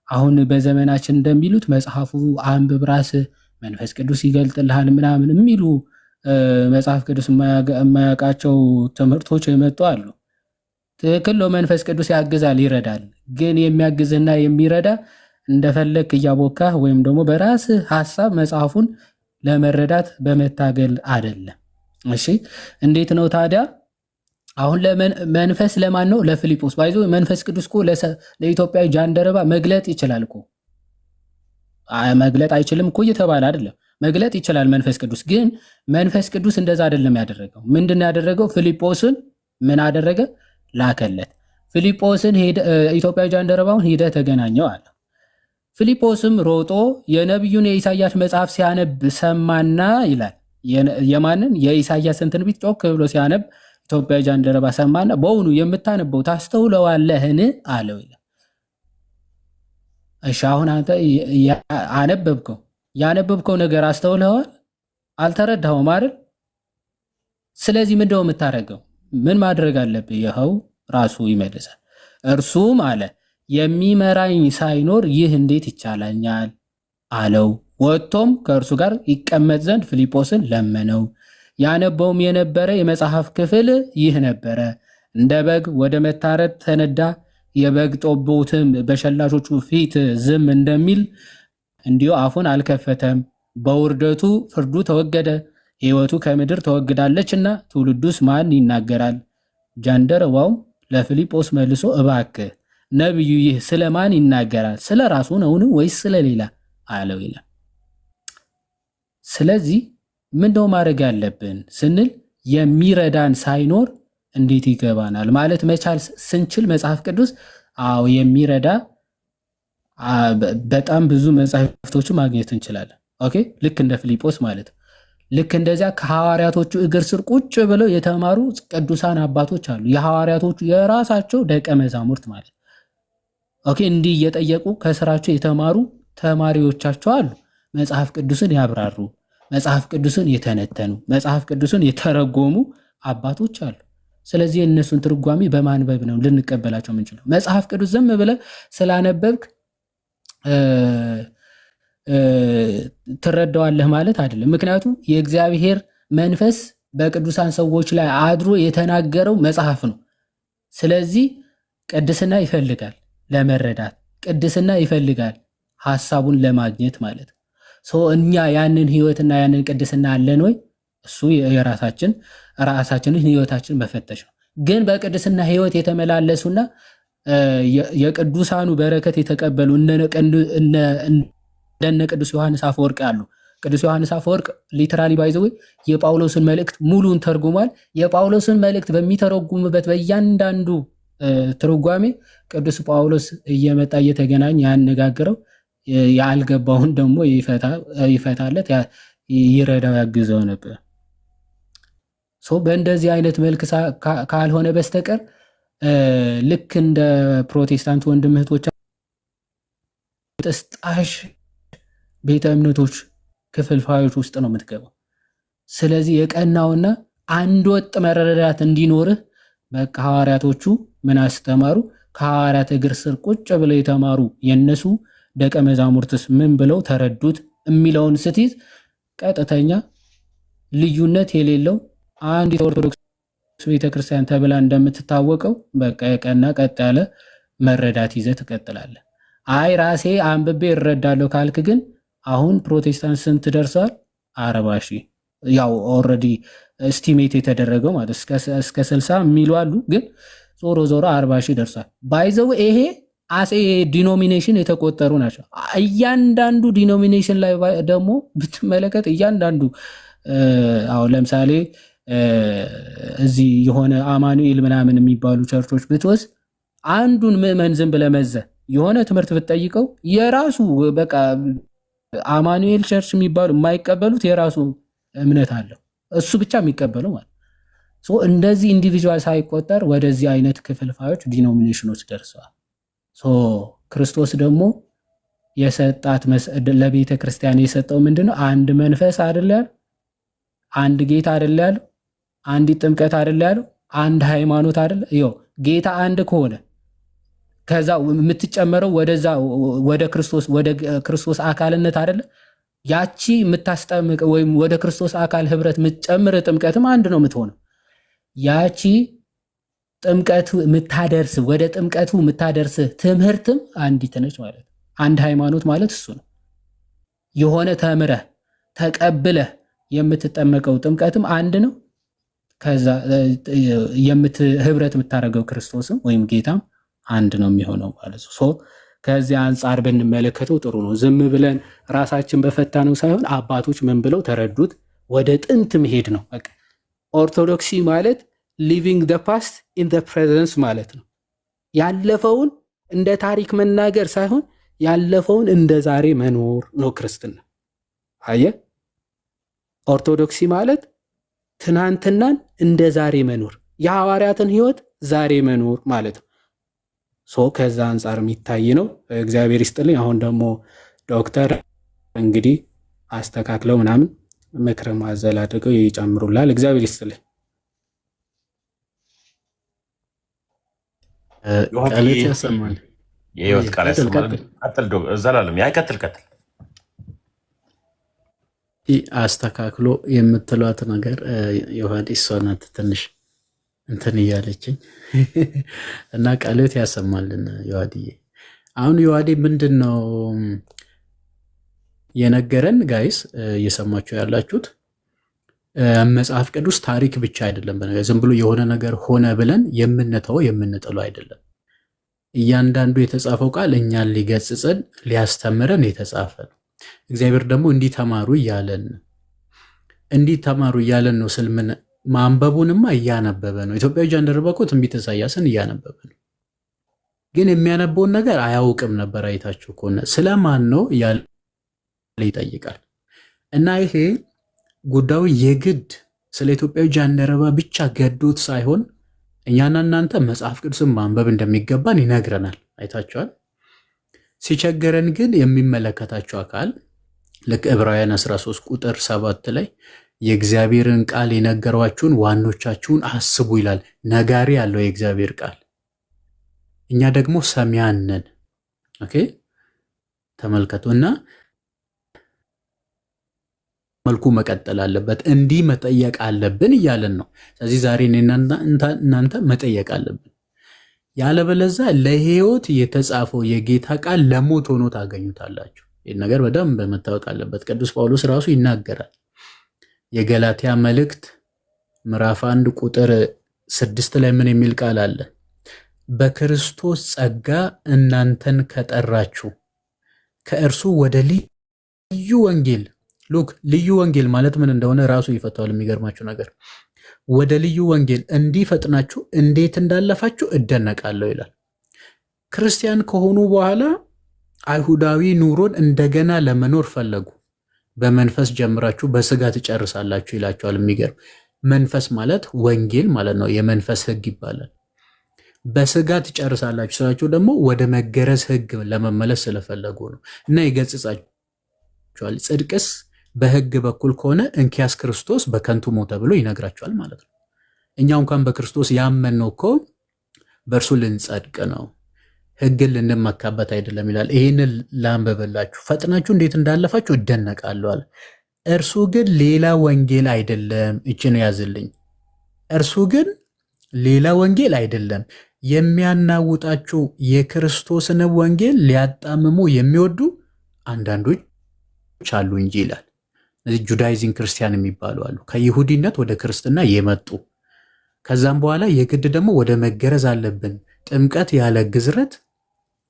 አሁን በዘመናችን እንደሚሉት መጽሐፉ አንብብ ራስህ መንፈስ ቅዱስ ይገልጥልሃል ምናምን የሚሉ መጽሐፍ ቅዱስ የማያውቃቸው ትምህርቶች የመጡ አሉ። ትክክል ነው። መንፈስ ቅዱስ ያግዛል፣ ይረዳል። ግን የሚያግዝና የሚረዳ እንደፈለክ እያቦካህ ወይም ደግሞ በራስህ ሐሳብ መጽሐፉን ለመረዳት በመታገል አይደለም። እሺ እንዴት ነው ታዲያ? አሁን መንፈስ ለማን ነው? ለፊልጶስ። ባይዞ መንፈስ ቅዱስ እኮ ለኢትዮጵያዊ ጃንደረባ መግለጥ ይችላል እኮ። መግለጥ አይችልም እኮ እየተባለ አይደለም። መግለጥ ይችላል መንፈስ ቅዱስ። ግን መንፈስ ቅዱስ እንደዛ አይደለም ያደረገው። ምንድነው ያደረገው? ፊልጶስን ምን አደረገ? ላከለት። ፊልጶስን ኢትዮጵያዊ ጃንደረባውን ሄደ ተገናኘው አለ። ፊልጶስም ሮጦ የነቢዩን የኢሳያስ መጽሐፍ ሲያነብ ሰማና ይላል። የማንን? የኢሳያስን ትንቢት ጮክ ብሎ ሲያነብ ኢትዮጵያዊ ጃንደረባ ሰማና በእውኑ የምታነበው ታስተውለዋለህን አለው ይላል። እሺ አሁን አንተ ያነበብከው ነገር አስተውለዋል? አልተረዳኸውም አይደል? ስለዚህ ምንድነው የምታደርገው? ምን ማድረግ አለብህ? ይኸው ራሱ ይመልሳል። እርሱም አለ የሚመራኝ ሳይኖር ይህ እንዴት ይቻለኛል አለው። ወጥቶም ከእርሱ ጋር ይቀመጥ ዘንድ ፊልጶስን ለመነው። ያነበውም የነበረ የመጽሐፍ ክፍል ይህ ነበረ። እንደ በግ ወደ መታረድ ተነዳ፣ የበግ ጠቦትም በሸላቾቹ ፊት ዝም እንደሚል እንዲሁ አፉን አልከፈተም። በውርደቱ ፍርዱ ተወገደ፣ ሕይወቱ ከምድር ተወግዳለችና ትውልዱስ ማን ይናገራል? ጃንደረባውም ለፊልጶስ መልሶ እባክህ ነቢዩ ይህ ስለ ማን ይናገራል? ስለ ራሱ ነውን ወይስ ስለ ሌላ አለው ይላል። ስለዚህ ምንድነው ማድረግ ያለብን ስንል የሚረዳን ሳይኖር እንዴት ይገባናል ማለት መቻል ስንችል መጽሐፍ ቅዱስ የሚረዳ በጣም ብዙ መጽሐፍቶችን ማግኘት እንችላለን። ኦኬ ልክ እንደ ፊልጶስ ማለት ነው። ልክ እንደዚያ ከሐዋርያቶቹ እግር ስር ቁጭ ብለው የተማሩ ቅዱሳን አባቶች አሉ። የሐዋርያቶቹ የራሳቸው ደቀ መዛሙርት ማለት ኦኬ እንዲህ እየጠየቁ ከስራቸው የተማሩ ተማሪዎቻቸው አሉ። መጽሐፍ ቅዱስን ያብራሩ፣ መጽሐፍ ቅዱስን የተነተኑ፣ መጽሐፍ ቅዱስን የተረጎሙ አባቶች አሉ። ስለዚህ የእነሱን ትርጓሜ በማንበብ ነው ልንቀበላቸው የምንችለው። መጽሐፍ ቅዱስ ዝም ብለህ ስላነበብክ ትረዳዋለህ ማለት አይደለም። ምክንያቱም የእግዚአብሔር መንፈስ በቅዱሳን ሰዎች ላይ አድሮ የተናገረው መጽሐፍ ነው። ስለዚህ ቅድስና ይፈልጋል ለመረዳት፣ ቅድስና ይፈልጋል ሐሳቡን ለማግኘት ማለት ነው። እኛ ያንን ህይወትና ያንን ቅድስና አለን ወይ? እሱ ራሳችንን ህይወታችን መፈተሽ ነው። ግን በቅድስና ህይወት የተመላለሱና የቅዱሳኑ በረከት የተቀበሉ እንደነ ቅዱስ ዮሐንስ አፈወርቅ አሉ። ቅዱስ ዮሐንስ አፈወርቅ ሊተራሊ ባይዘው የጳውሎስን መልእክት ሙሉን ተርጉሟል። የጳውሎስን መልእክት በሚተረጉምበት በእያንዳንዱ ትርጓሜ ቅዱስ ጳውሎስ እየመጣ እየተገናኘ ያነጋግረው፣ ያልገባውን ደግሞ ይፈታለት፣ ይረዳው፣ ያግዘው ነበር። በእንደዚህ አይነት መልክ ካልሆነ በስተቀር ልክ እንደ ፕሮቴስታንት ወንድም እህቶች ጥስጣሽ ቤተ እምነቶች ክፍልፋዮች ውስጥ ነው የምትገባው። ስለዚህ የቀናውና አንድ ወጥ መረዳት እንዲኖርህ በቃ ሐዋርያቶቹ ምን አስተማሩ? ከሐዋርያት እግር ስር ቁጭ ብለው የተማሩ የነሱ ደቀ መዛሙርትስ ምን ብለው ተረዱት የሚለውን ስትይዝ ቀጥተኛ ልዩነት የሌለው አንድ ኦርቶዶክስ ቤተክርስቲያን ተብላ እንደምትታወቀው በቃ የቀና ቀጥ ያለ መረዳት ይዘህ ትቀጥላለህ። አይ ራሴ አንብቤ እረዳለሁ ካልክ ግን አሁን ፕሮቴስታንት ስንት ደርሷል? 40 ሺህ ያው ኦልሬዲ እስቲሜት የተደረገው ማለት እስከ 60 የሚሉ አሉ፣ ግን ዞሮ 40 ሺህ ደርሷል። ባይዘው ይሄ አሴ ዲኖሚኔሽን የተቆጠሩ ናቸው። እያንዳንዱ ዲኖሚኔሽን ላይ ደግሞ ብትመለከት እያንዳንዱ አሁን ለምሳሌ እዚህ የሆነ አማኑኤል ምናምን የሚባሉ ቸርቾች ብትወስድ አንዱን ምዕመን ዝም ብለህ መዘህ የሆነ ትምህርት ብትጠይቀው የራሱ በቃ አማኑኤል ቸርች የሚባሉ የማይቀበሉት የራሱ እምነት አለው፣ እሱ ብቻ የሚቀበለው ማለት ሶ እንደዚህ ኢንዲቪጁዋል ሳይቆጠር ወደዚህ አይነት ክፍልፋዮች ዲኖሚኔሽኖች ደርሰዋል። ሶ ክርስቶስ ደግሞ የሰጣት ለቤተ ክርስቲያን የሰጠው ምንድነው? አንድ መንፈስ አይደል ያለው? አንድ ጌታ አይደል ያለው? አንድ ጥምቀት አይደል ያለው? አንድ ሃይማኖት አይደል? ይኸው ጌታ አንድ ከሆነ ከዛ የምትጨመረው ወደዛ ወደ ክርስቶስ አካልነት አይደለ? ያቺ የምታስጠምቅ ወይም ወደ ክርስቶስ አካል ህብረት የምትጨምር ጥምቀትም አንድ ነው የምትሆነው። ያቺ ጥምቀቱ የምታደርስ ወደ ጥምቀቱ የምታደርስ ትምህርትም አንዲት ነች ማለት ነው። አንድ ሃይማኖት ማለት እሱ ነው። የሆነ ተምረህ ተቀብለህ የምትጠመቀው ጥምቀትም አንድ ነው። ከዛ ህብረት የምታደርገው ክርስቶስም ወይም ጌታም አንድ ነው የሚሆነው ማለት ነው። ሶ ከዚህ አንጻር ብንመለከተው ጥሩ ነው። ዝም ብለን ራሳችን በፈታነው ሳይሆን አባቶች ምን ብለው ተረዱት፣ ወደ ጥንት መሄድ ነው። በቃ ኦርቶዶክሲ ማለት ሊቪንግ the past in the present ማለት ነው። ያለፈውን እንደ ታሪክ መናገር ሳይሆን ያለፈውን እንደ ዛሬ መኖር ነው ክርስትና። አየህ፣ ኦርቶዶክሲ ማለት ትናንትናን እንደ ዛሬ መኖር፣ የሐዋርያትን ህይወት ዛሬ መኖር ማለት ነው። ሶ ከዛ አንጻር የሚታይ ነው። እግዚአብሔር ይስጥልኝ። አሁን ደግሞ ዶክተር እንግዲህ አስተካክለው ምናምን ምክር ማዘል አድርገው ይጨምሩላል። እግዚአብሔር ይስጥልኝ።
ቃላት ያሰማል።
የህይወት ቃል ያሰማል። ቀጥል ዘላለም። ያ ቀጥል።
አስተካክሎ የምትሏት ነገር ዮሐንስ ሶናት ትንሽ እንትን እያለችኝ እና ቃላት ያሰማልን ዮሐድዬ። አሁን ዮሐዴ ምንድን ነው የነገረን? ጋይስ እየሰማችሁ ያላችሁት መጽሐፍ ቅዱስ ታሪክ ብቻ አይደለም። በነገር ዝም ብሎ የሆነ ነገር ሆነ ብለን የምንተው የምንጥለው አይደለም። እያንዳንዱ የተጻፈው ቃል እኛን ሊገስጸን ሊያስተምረን የተጻፈ ነው። እግዚአብሔር ደግሞ እንዲተማሩ እያለን ነው ስልምን ማንበቡንማ እያነበበ ነው። ኢትዮጵያዊ ጃንደረባ እኮ ትንቢተ ኢሳያስን እያነበበ ነው፣ ግን የሚያነበውን ነገር አያውቅም ነበር። አይታችሁ ከሆነ ስለማን ነው እያለ ይጠይቃል። እና ይሄ ጉዳዩ የግድ ስለ ኢትዮጵያዊ ጃንደረባ ብቻ ገዶት ሳይሆን እኛና እናንተ መጽሐፍ ቅዱስን ማንበብ እንደሚገባን ይነግረናል። አይታችኋል። ሲቸገረን ግን የሚመለከታቸው አካል ልክ ዕብራውያን 13 ቁጥር 7 ላይ የእግዚአብሔርን ቃል የነገሯችሁን ዋኖቻችሁን አስቡ ይላል። ነጋሪ ያለው የእግዚአብሔር ቃል፣ እኛ ደግሞ ሰሚያን ነን። ኦኬ ተመልከቱ። እና መልኩ መቀጠል አለበት፣ እንዲህ መጠየቅ አለብን እያለን ነው። ስለዚህ ዛሬ እናንተ መጠየቅ አለብን። ያለበለዛ ለሕይወት የተጻፈው የጌታ ቃል ለሞት ሆኖ ታገኙታላችሁ። ይህ ነገር በደንብ መታወቅ አለበት። ቅዱስ ጳውሎስ ራሱ ይናገራል። የገላትያ መልእክት ምዕራፍ 1 ቁጥር 6 ላይ ምን የሚል ቃል አለ? በክርስቶስ ጸጋ እናንተን ከጠራችሁ ከእርሱ ወደ ልዩ ወንጌል ልዩ ወንጌል ማለት ምን እንደሆነ ራሱ ይፈታዋል። የሚገርማችሁ ነገር ወደ ልዩ ወንጌል እንዲፈጥናችሁ እንዴት እንዳለፋችሁ እደነቃለሁ ይላል። ክርስቲያን ከሆኑ በኋላ አይሁዳዊ ኑሮን እንደገና ለመኖር ፈለጉ። በመንፈስ ጀምራችሁ በስጋ ትጨርሳላችሁ ይላቸዋል። የሚገርም መንፈስ ማለት ወንጌል ማለት ነው። የመንፈስ ሕግ ይባላል። በስጋ ትጨርሳላችሁ ስላችሁ ደግሞ ወደ መገረዝ ሕግ ለመመለስ ስለፈለጉ ነው። እና ይገጽጻችሁ ይነግራቸዋል። ጽድቅስ በሕግ በኩል ከሆነ እንኪያስ ክርስቶስ በከንቱ ሞተ ብሎ ይነግራቸዋል ማለት ነው። እኛ እንኳን በክርስቶስ ያመንነው እኮ በእርሱ ልንጸድቅ ነው፣ ሕግን ልንመካበት አይደለም ይላል። ይህንን ላንብብላችሁ። ፈጥናችሁ እንዴት እንዳለፋችሁ እደነቃለሁ አለ። እርሱ ግን ሌላ ወንጌል አይደለም። እችን ያዝልኝ። እርሱ ግን ሌላ ወንጌል አይደለም፣ የሚያናውጣችሁ የክርስቶስን ወንጌል ሊያጣምሙ የሚወዱ አንዳንዶች አሉ እንጂ ይላል። እነዚህ ጁዳይዚንግ ክርስቲያን የሚባሉ አሉ፣ ከይሁዲነት ወደ ክርስትና የመጡ ከዛም በኋላ የግድ ደግሞ ወደ መገረዝ አለብን፣ ጥምቀት ያለ ግዝረት፣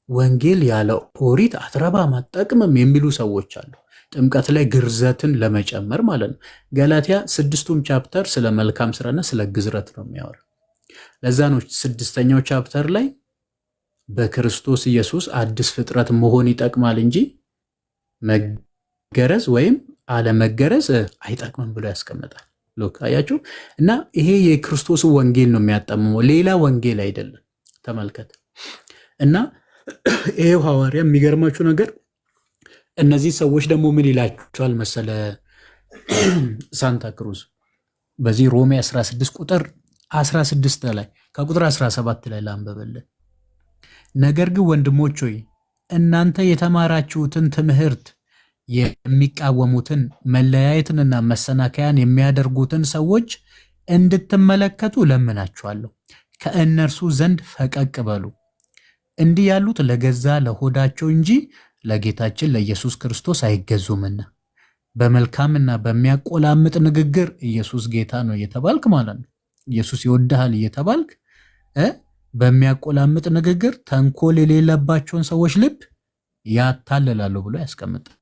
ወንጌል ያለ ኦሪት አትረባም አትጠቅምም የሚሉ ሰዎች አሉ። ጥምቀት ላይ ግርዘትን ለመጨመር ማለት ነው። ገላትያ 6ቱም ቻፕተር ስለ መልካም ስራና ስለ ግዝረት ነው የሚያወራ። ለዛ ነው 6ኛው ቻፕተር ላይ በክርስቶስ ኢየሱስ አዲስ ፍጥረት መሆን ይጠቅማል እንጂ መገረዝ ወይም አለመገረዝ አይጠቅምም ብሎ ያስቀምጣል። ሎክ አያችሁ። እና ይሄ የክርስቶስ ወንጌል ነው የሚያጣምመው፣ ሌላ ወንጌል አይደለም። ተመልከት። እና ይሄው ሐዋርያ የሚገርማችሁ ነገር እነዚህ ሰዎች ደግሞ ምን ይላቸዋል መሰለ ሳንታ ክሩዝ በዚህ ሮሜ 16 ቁጥር 16 ላይ ከቁጥር 17 ላይ ላንበበልን። ነገር ግን ወንድሞች ሆይ እናንተ የተማራችሁትን ትምህርት የሚቃወሙትን መለያየትንና መሰናከያን የሚያደርጉትን ሰዎች እንድትመለከቱ ለምናችኋለሁ። ከእነርሱ ዘንድ ፈቀቅ በሉ። እንዲህ ያሉት ለገዛ ለሆዳቸው እንጂ ለጌታችን ለኢየሱስ ክርስቶስ አይገዙምና በመልካምና በሚያቆላምጥ ንግግር ኢየሱስ ጌታ ነው እየተባልክ ማለት ነው። ኢየሱስ ይወድሃል እየተባልክ በሚያቆላምጥ ንግግር ተንኮል የሌለባቸውን ሰዎች ልብ ያታልላሉ ብሎ ያስቀምጣል።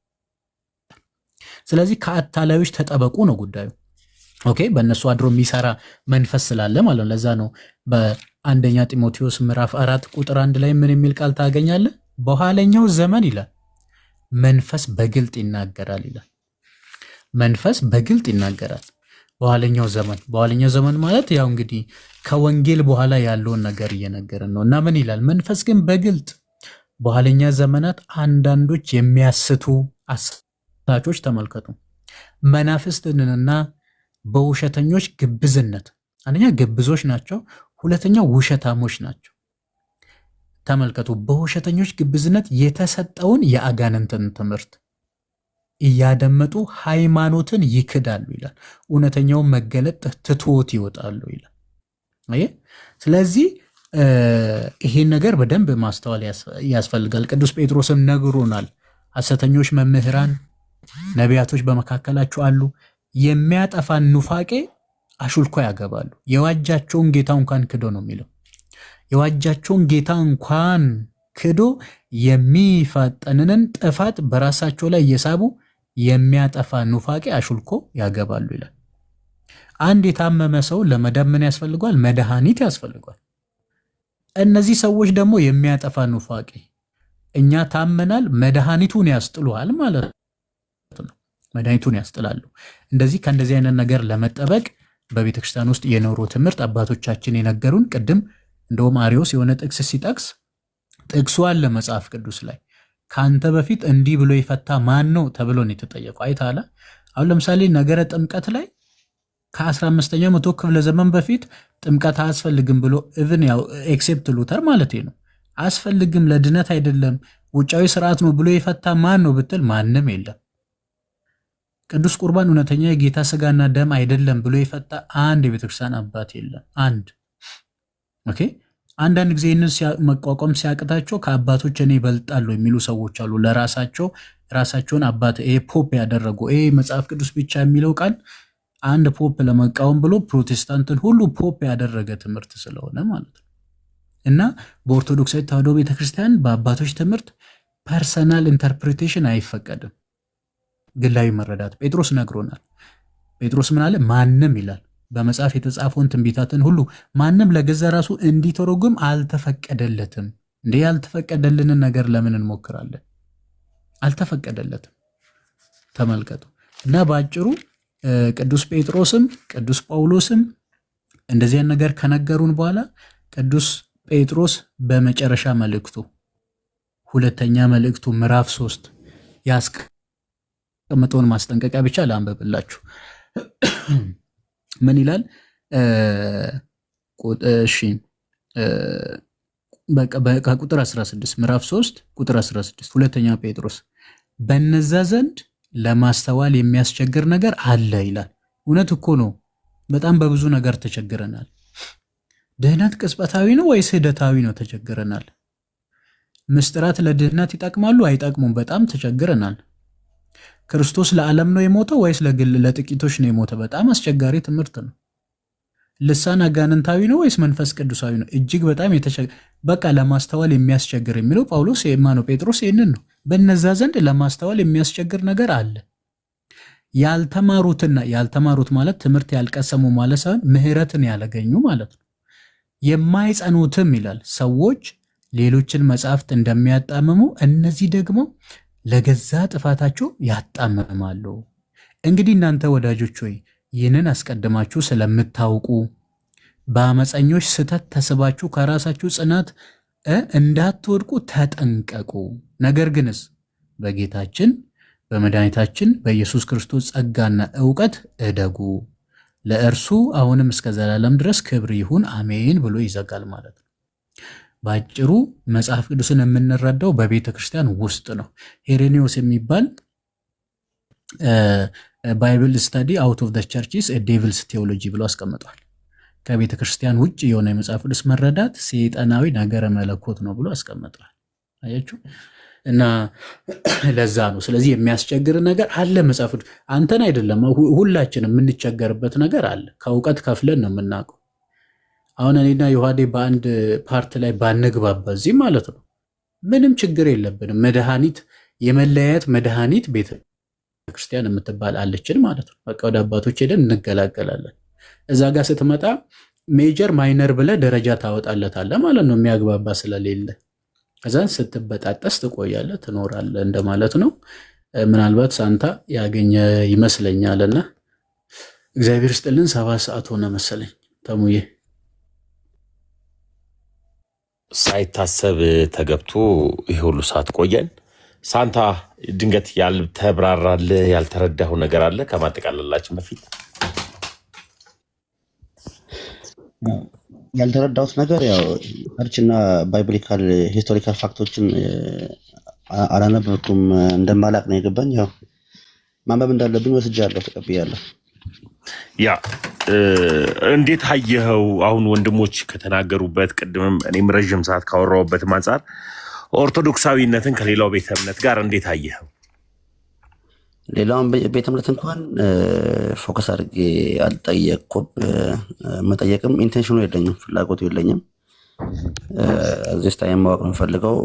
ስለዚህ ከአታላዮች ተጠበቁ ነው ጉዳዩ። ኦኬ፣ በእነሱ አድሮ የሚሰራ መንፈስ ስላለ ማለት ነው። ለዛ ነው በአንደኛ ጢሞቴዎስ ምዕራፍ 4 ቁጥር 1 ላይ ምን የሚል ቃል ታገኛለህ? በኋለኛው ዘመን ይላል መንፈስ በግልጥ ይናገራል ይላል። መንፈስ በግልጥ ይናገራል። በኋለኛው ዘመን ማለት ያው እንግዲህ ከወንጌል በኋላ ያለውን ነገር እየነገረን ነው። እና ምን ይላል? መንፈስ ግን በግልጥ በኋለኛ ዘመናት አንዳንዶች የሚያስቱ አሳቾች፣ ተመልከቱ፣ መናፍስትንና በውሸተኞች ግብዝነት፣ አንደኛ ግብዞች ናቸው፣ ሁለተኛ ውሸታሞች ናቸው። ተመልከቱ፣ በውሸተኞች ግብዝነት የተሰጠውን የአጋንንትን ትምህርት እያደመጡ ሃይማኖትን ይክዳሉ ይላል። እውነተኛውን መገለጥ ትቶት ይወጣሉ ይላል። ስለዚህ ይሄን ነገር በደንብ ማስተዋል ያስፈልጋል። ቅዱስ ጴጥሮስም ነግሮናል። ሐሰተኞች መምህራን ነቢያቶች በመካከላቸው አሉ፣ የሚያጠፋን ኑፋቄ አሹልኮ ያገባሉ፣ የዋጃቸውን ጌታ እንኳን ክዶ ነው የሚለው። የዋጃቸውን ጌታ እንኳን ክዶ የሚፋጠንንን ጥፋት በራሳቸው ላይ እየሳቡ የሚያጠፋ ኑፋቄ አሹልኮ ያገባሉ ይላል። አንድ የታመመ ሰው ለመዳን ምን ያስፈልጓል? መድኃኒት ያስፈልጓል። እነዚህ ሰዎች ደግሞ የሚያጠፋ ኑፋቄ፣ እኛ ታመናል፣ መድኃኒቱን ያስጥሉሃል ማለት ነው። መድኃኒቱን ያስጥላሉ። እንደዚህ ከእንደዚህ አይነት ነገር ለመጠበቅ በቤተክርስቲያን ውስጥ የኖሩ ትምህርት አባቶቻችን የነገሩን። ቅድም እንደውም አሪዮስ የሆነ ጥቅስ ሲጠቅስ ጥቅሱ አለ መጽሐፍ ቅዱስ ላይ ከአንተ በፊት እንዲህ ብሎ የፈታ ማን ነው ተብሎ ነው የተጠየቀው። አይታላ አሁን ለምሳሌ ነገረ ጥምቀት ላይ ከ15ኛው መቶ ክፍለ ዘመን በፊት ጥምቀት አያስፈልግም ብሎ ኢቭን ያው ኤክሴፕት ሉተር ማለት ነው አያስፈልግም ለድነት አይደለም ውጫዊ ስርዓት ነው ብሎ የፈታ ማን ነው ብትል ማንም የለም። ቅዱስ ቁርባን እውነተኛ የጌታ ስጋና ደም አይደለም ብሎ የፈታ አንድ የቤተክርስቲያን አባት የለም። አንድ ኦኬ። አንዳንድ ጊዜ ይህንን መቋቋም ሲያቅታቸው ከአባቶች እኔ ይበልጣሉ የሚሉ ሰዎች አሉ። ራሳቸውን አባት ፖፕ ያደረጉ መጽሐፍ ቅዱስ ብቻ የሚለው ቃል አንድ ፖፕ ለመቃወም ብሎ ፕሮቴስታንትን ሁሉ ፖፕ ያደረገ ትምህርት ስለሆነ ማለት ነው። እና በኦርቶዶክሳዊ ተዋሕዶ ቤተክርስቲያን በአባቶች ትምህርት ፐርሰናል ኢንተርፕሪቴሽን አይፈቀድም፣ ግላዊ መረዳት። ጴጥሮስ ነግሮናል። ጴጥሮስ ምን አለ? ማንም ይላል በመጽሐፍ የተጻፈውን ትንቢታትን ሁሉ ማንም ለገዛ ራሱ እንዲተረጉም አልተፈቀደለትም። እንዴ ያልተፈቀደልንን ነገር ለምን እንሞክራለን? አልተፈቀደለትም። ተመልከቱ። እና በአጭሩ ቅዱስ ጴጥሮስም ቅዱስ ጳውሎስም እንደዚያን ነገር ከነገሩን በኋላ ቅዱስ ጴጥሮስ በመጨረሻ መልእክቱ ሁለተኛ መልእክቱ ምዕራፍ 3 ያስቀመጠውን ማስጠንቀቂያ ብቻ ላንብብላችሁ። ምን ይላል? እሺ ከቁጥር 16 ምዕራፍ 3 ቁጥር 16 ሁለተኛ ጴጥሮስ በነዛ ዘንድ ለማስተዋል የሚያስቸግር ነገር አለ ይላል። እውነት እኮ ነው። በጣም በብዙ ነገር ተቸግረናል። ድህነት ቅጽበታዊ ነው ወይስ ሂደታዊ ነው? ተቸግረናል። ምስጢራት ለድህነት ይጠቅማሉ አይጠቅሙም? በጣም ተቸግረናል። ክርስቶስ ለዓለም ነው የሞተው ወይስ ለጥቂቶች ነው የሞተው? በጣም አስቸጋሪ ትምህርት ነው። ልሳን አጋንንታዊ ነው ወይስ መንፈስ ቅዱሳዊ ነው? እጅግ በጣም በቃ ለማስተዋል የሚያስቸግር የሚለው ጳውሎስ ነው ጴጥሮስ ይህንን ነው። በነዛ ዘንድ ለማስተዋል የሚያስቸግር ነገር አለ። ያልተማሩት ማለት ትምህርት ያልቀሰሙ ማለት ሳይሆን ምሕረትን ያላገኙ ማለት ነው። የማይጸኑትም ይላል ሰዎች ሌሎችን መጻሕፍት እንደሚያጣምሙ እነዚህ ደግሞ ለገዛ ጥፋታቸው ያጣምማሉ። እንግዲህ እናንተ ወዳጆች ሆይ ይህንን አስቀድማችሁ ስለምታውቁ በአመፀኞች ስህተት ተስባችሁ ከራሳችሁ ጽናት እንዳትወድቁ ተጠንቀቁ። ነገር ግንስ በጌታችን በመድኃኒታችን በኢየሱስ ክርስቶስ ጸጋና ዕውቀት እደጉ፣ ለእርሱ አሁንም እስከ ዘላለም ድረስ ክብር ይሁን አሜን ብሎ ይዘጋል ማለት ነው። በአጭሩ መጽሐፍ ቅዱስን የምንረዳው በቤተ ክርስቲያን ውስጥ ነው። ሄሬኒዮስ የሚባል ባይብል ስታዲ አውት ኦፍ ዘ ቸርችስ ዴቪልስ ቴዎሎጂ ብሎ አስቀምጧል። ከቤተ ክርስቲያን ውጭ የሆነ የመጽሐፍ ቅዱስ መረዳት ሰይጣናዊ ነገረ መለኮት ነው ብሎ አስቀምጧል። አያችሁ? እና ለዛ ነው። ስለዚህ የሚያስቸግር ነገር አለ መጽሐፍ ቅዱስ አንተን አይደለም ሁላችን የምንቸገርበት ነገር አለ። ከእውቀት ከፍለን ነው የምናውቀው። አሁን እኔና ዮሐዴ በአንድ ፓርት ላይ ባንግባባ እዚህ ማለት ነው ምንም ችግር የለብንም። መድኃኒት የመለያየት መድኃኒት ቤተ ክርስቲያን የምትባል አለችን ማለት ነው። በቃ ወደ አባቶች ሄደን እንገላገላለን። እዛ ጋር ስትመጣ ሜጀር ማይነር ብለህ ደረጃ ታወጣለታለህ ማለት ነው፣ የሚያግባባ ስለሌለ። ከዛን ስትበጣጠስ ትቆያለህ፣ ትኖራለህ እንደማለት ነው። ምናልባት ሳንታ ያገኘ ይመስለኛልና እግዚአብሔር ስጥልን። 7 ሰዓት ሆነ መሰለኝ ተሙዬ።
ሳይታሰብ ተገብቶ ይሄ ሁሉ ሰዓት ቆየን። ሳንታ ድንገት ያልተብራራልህ ያልተረዳሁ ነገር አለ ከማጠቃለላችን በፊት?
ያልተረዳሁት ነገር ያው ቸርችና ባይብሊካል ሂስቶሪካል ፋክቶችን አላነበብኩም፣ እንደማላቅ ነው የገባኝ። ያው ማንበብ እንዳለብኝ ወስጃለሁ፣ ተቀብያለሁ።
ያ እንዴት አየኸው? አሁን ወንድሞች ከተናገሩበት ቅድምም እኔም ረዥም ሰዓት ካወራሁበት አንጻር ኦርቶዶክሳዊነትን ከሌላው ቤተ እምነት ጋር እንዴት አየኸው?
ሌላውን ቤተ እምነት እንኳን ፎከስ አድርጌ አልጠየቅኩም። መጠየቅም ኢንቴንሽኑ የለኝም፣ ፍላጎቱ የለኝም። እዚህ ስታይም ማወቅ የምፈልገው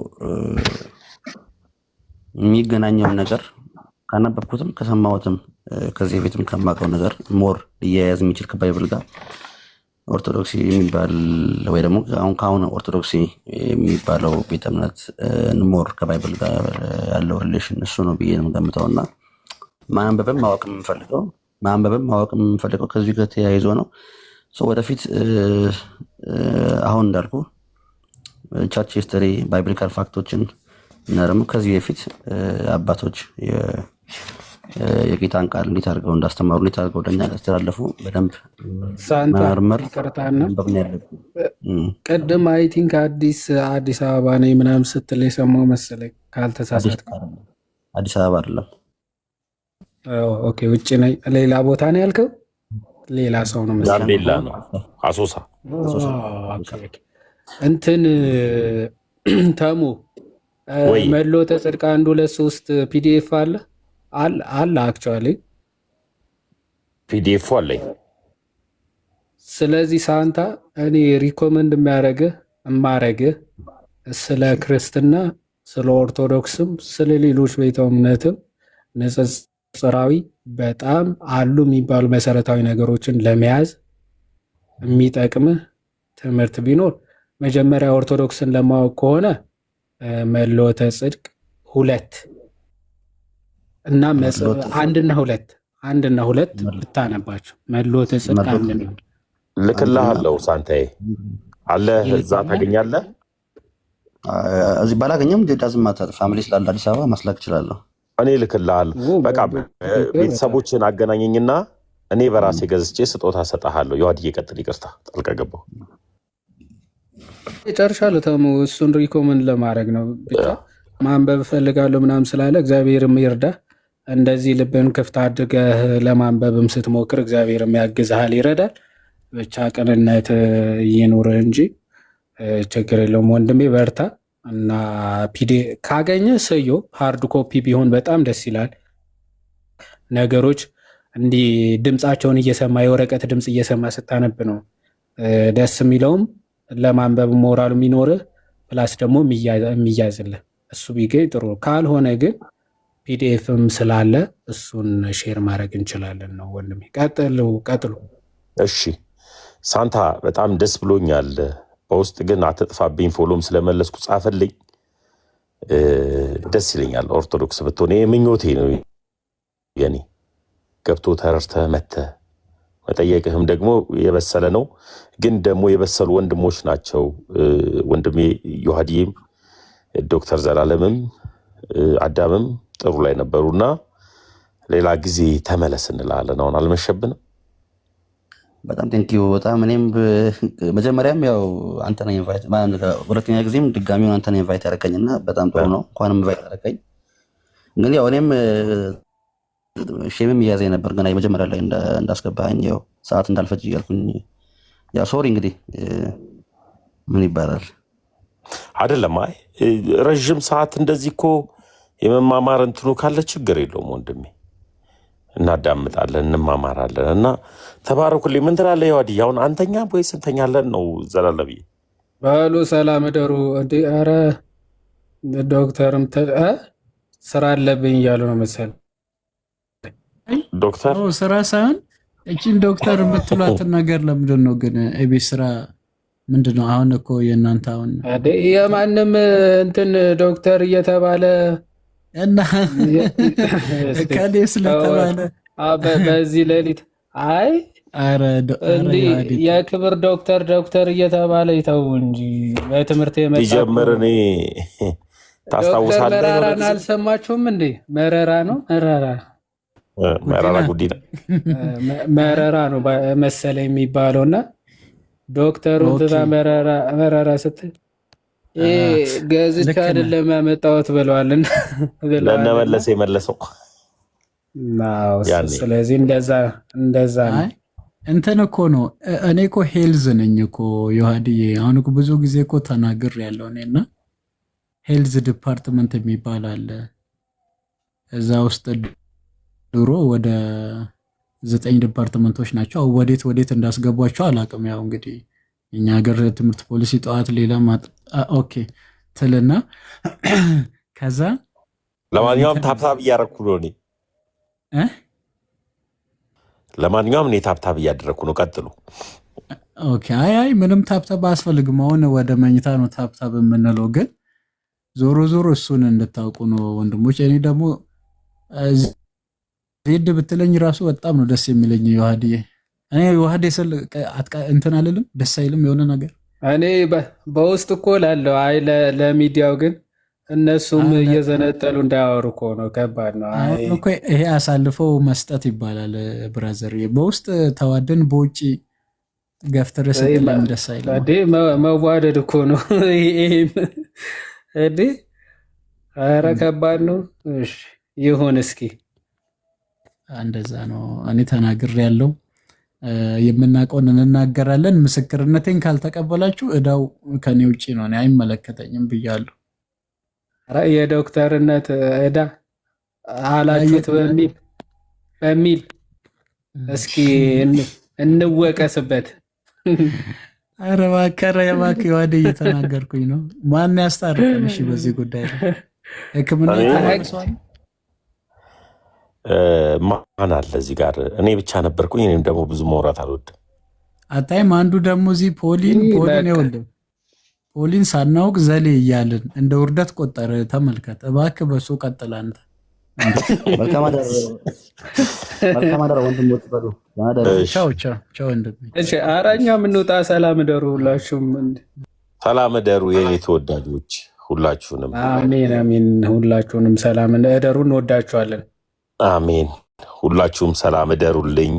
የሚገናኘውን ነገር ካነበብኩትም ከሰማሁትም ከዚህ በፊትም ከማውቀው ነገር ሞር ሊያያዝ የሚችል ከባይብል ጋር ኦርቶዶክሲ የሚባል ወይ ደግሞ አሁን ኦርቶዶክሲ የሚባለው ቤተ እምነት ሞር ከባይብል ጋር ያለው ሪሌሽን እሱ ነው ብዬ ነው የምገምተው። እና ማንበብም ማወቅ የምፈልገው ከዚህ ጋር ተያይዞ ነው። ወደፊት አሁን እንዳልኩ ቸርች ሂስትሪ ባይብሊካል ፋክቶችን እና ደግሞ ከዚህ በፊት አባቶች የጌታን ቃል እንዴት አድርገው እንዳስተማሩ እንዴት አድርገው ለእኛ ያስተላለፉ በደንብ መመርመር
ቅድም አይ ቲንክ አዲስ አበባ ነኝ ምናምን ስትል የሰማው መሰለኝ ካልተሳሳትኩ።
አዲስ አበባ አይደለም።
ኦኬ፣ ውጭ ነኝ። ሌላ ቦታ ነው ያልከው? ሌላ ሰው ነው መሰለኝ።
ጋምቤላ ነው፣ አሶሳ።
እንትን ተሙ መሎተ ጽድቅ 1 2 3 ፒዲኤፍ አለ አክቹዋሊ
ፒዲኤፍ አለኝ።
ስለዚህ ሳንታ እኔ ሪኮመንድ የማረግህ ስለ ክርስትና፣ ስለ ኦርቶዶክስም፣ ስለ ሌሎች ቤተ እምነትም ንጽጽራዊ በጣም አሉ የሚባሉ መሰረታዊ ነገሮችን ለመያዝ የሚጠቅምህ ትምህርት ቢኖር መጀመሪያ ኦርቶዶክስን ለማወቅ ከሆነ መሎተ ጽድቅ 2 እና 1 እና 2 ብታነባቸው መሎተ ጽድቅ 1 ነው።
ልክልሃለሁ። ሳንታዬ አለ እዛ ታገኛለህ።
እዚህ ባላገኘም ዳዝማታ ፋሚሊ ስላለ አዲስ አበባ ማስላክ እችላለሁ።
እኔ እልክልሃለሁ። በቃ ቤተሰቦችን አገናኘኝና እኔ በራሴ ገዝቼ ስጦታ ሰጣሃለሁ። የዋድዬ ቀጥል። ይቅርታ ጣልቃ ገባሁ።
ጨርሻለሁ። ተሙ እሱን ሪኮመንድ ለማድረግ ነው። ብቻ ማንበብ እፈልጋለሁ ምናምን ስላለ እግዚአብሔርም ይርዳ። እንደዚህ ልብን ክፍት አድርገህ ለማንበብም ስትሞክር እግዚአብሔርም ያግዝሃል፣ ይረዳል። ብቻ ቅንነት ይኑርህ እንጂ ችግር የለውም ወንድሜ፣ በርታ እና ፒዲ ካገኘ ሰዮ ሃርድ ኮፒ ቢሆን በጣም ደስ ይላል። ነገሮች እንዲህ ድምፃቸውን እየሰማ የወረቀት ድምፅ እየሰማ ስታነብ ነው ደስ የሚለውም ለማንበብ ሞራሉ የሚኖርህ ፕላስ ደግሞ የሚያዝልህ እሱ ቢገኝ ጥሩ። ካልሆነ ግን ፒዲኤፍም ስላለ እሱን ሼር ማድረግ እንችላለን ነው ወንድሜ። ቀጥሉ።
እሺ ሳንታ በጣም ደስ ብሎኛል። በውስጥ ግን አትጥፋብኝ፣ ፎሎም ስለመለስኩ ጻፈልኝ። ደስ ይለኛል። ኦርቶዶክስ ብትሆን ምኞቴ ነው የኔ። ገብቶ ተረድተህ መተህ መጠየቅህም ደግሞ የበሰለ ነው። ግን ደግሞ የበሰሉ ወንድሞች ናቸው። ወንድሜ ዮሐድዬም ዶክተር ዘላለምም አዳምም ጥሩ ላይ ነበሩና ሌላ ጊዜ ተመለስ እንላለን። አሁን አልመሸብንም።
በጣም ቴንኪዩ በጣም እኔም መጀመሪያም ያው አንተ ነህ ኢንቫይት ሁለተኛ ጊዜም ድጋሚውን አንተ ነህ ኢንቫይት ያደረከኝና በጣም ጥሩ ነው። እንኳንም ኢንቫይት ያደረከኝ። ግን ያው እኔም ሼምም እያዘኝ ነበር ገና የመጀመሪያ ላይ እንዳስገባኝ ያው ሰዓት እንዳልፈጅ እያልኩኝ ያው ሶሪ። እንግዲህ ምን ይባላል
አይደለም። አይ ረዥም ሰዓት እንደዚህ እኮ የመማማር እንትኑ ካለ ችግር የለውም ወንድሜ፣ እናዳምጣለን እንማማራለን። እና ተባረኩልኝ። ምን ትላለህ ዮሐድዬ? አሁን አንተኛ ወይስ እንተኛለን ነው? ዘላለብዬ
ባሉ ሰላም እደሩ። ኧረ ዶክተርም ስራ አለብኝ እያሉ ነው መሰል።
ዶክተር
ስራ ሳይሆን እቺን ዶክተር የምትሏትን ነገር ለምንድን ነው ግን እቤት ስራ ምንድን ነው? አሁን እኮ የእናንተ አሁን
የማንም እንትን ዶክተር እየተባለ
እና ከኔ ስለተባለ
በዚህ ሌሊት አይ የክብር ዶክተር እየተባለ ይተው እንጂ በትምህርት የመጣ
ይጀምር። እኔ ታስታውሳለህ?
መረራን አልሰማችሁም እንዴ? መረራ ነው መረራ ጉዲና መረራ ነው መሰለ የሚባለው እና ዶክተሩ ትዛ መረራ ስትል ገዝቻ አይደለም ያመጣሁት ብለዋልና
ለነመለሰ የመለሰው።
ስለዚህ እንደዛ ነው።
እንትን እኮ ነው። እኔ እኮ ሄልዝ ነኝ እኮ ዮሐድዬ። አሁን እኮ ብዙ ጊዜ እኮ ተናግር ያለው እኔና ሄልዝ ዲፓርትመንት የሚባል አለ። እዛ ውስጥ ድሮ ወደ 9 ዲፓርትመንቶች ናቸው። ወዴት እንዳስገቧቸው አላውቅም። ያው እንግዲህ እኛ ሀገር ትምህርት ፖሊሲ ጠዋት ሌላ ኦኬ ትልና ከዛ
ለማንኛውም ታብታብ እያደረኩ ነው እኔ ለማንኛውም እኔ ታብታብ እያደረኩ ነው። ቀጥሉ።
ኦኬ አይ ምንም ታብታብ አያስፈልግም። አሁን ወደ መኝታ ነው ታብታብ የምንለው። ግን ዞሮ እሱን እንድታውቁ ነው ወንድሞች። እኔ ደግሞ ዜድ ብትለኝ ራሱ በጣም ነው ደስ የሚለኝ ዮሐድዬ። እኔ ዮሐድዬ ስል እንትን አልልም፣ ደስ አይልም የሆነ ነገር።
እኔ በውስጥ እኮ ላለው አይ ለሚዲያው ግን እነሱም እየዘነጠሉ እንዳያወሩ እኮ ነው። ከባድ ነው
እኮ ይሄ አሳልፈው መስጠት ይባላል ብራዘር። በውስጥ ተዋደን በውጭ ገፍትር ስትለኝ ደስ አይልም።
መዋደድ እኮ ነው ይሄም እንዴ። ኧረ ከባድ ነው። እሺ ይሁን እስኪ
እንደዛ ነው። እኔ ተናግር ያለው የምናውቀውን እንናገራለን። ምስክርነቴን ካልተቀበላችሁ እዳው ከኔ ውጭ ነው፣ እኔ አይመለከተኝም ብያለሁ።
የዶክተርነት እዳ አላችሁት በሚል እስኪ እንወቀስበት።
ኧረ እባክህ ዮሐድዬ እየተናገርኩኝ ነው። ማን ያስታርቀን? እሺ በዚህ ጉዳይ ላይ ሕክምና ተመልሷል።
ማን አለ እዚህ ጋር? እኔ ብቻ ነበርኩኝ። እኔም ደግሞ ብዙ ማውራት አልወድም።
አታይም? አንዱ ደግሞ እዚህ ፖሊን ይወልድ ፖሊን ሳናውቅ ዘሌ እያልን እንደ ውርደት ቆጠረ። ተመልከት እባክህ፣ በሱ ቀጥል አንተ።
መልካም አደራ ወንድሞች በሉ።
ቻው ወንድሜ።
እሺ ኧረ እኛ የምንወጣ። ሰላም እደሩ ሁላችሁም።
ሰላም እደሩ የኔ ተወዳጆች ሁላችሁንም።
አሜን አሜን። ሁላችሁንም ሰላም እደሩ። እንወዳችኋለን።
አሜን። ሁላችሁም ሰላም እደሩልኝ።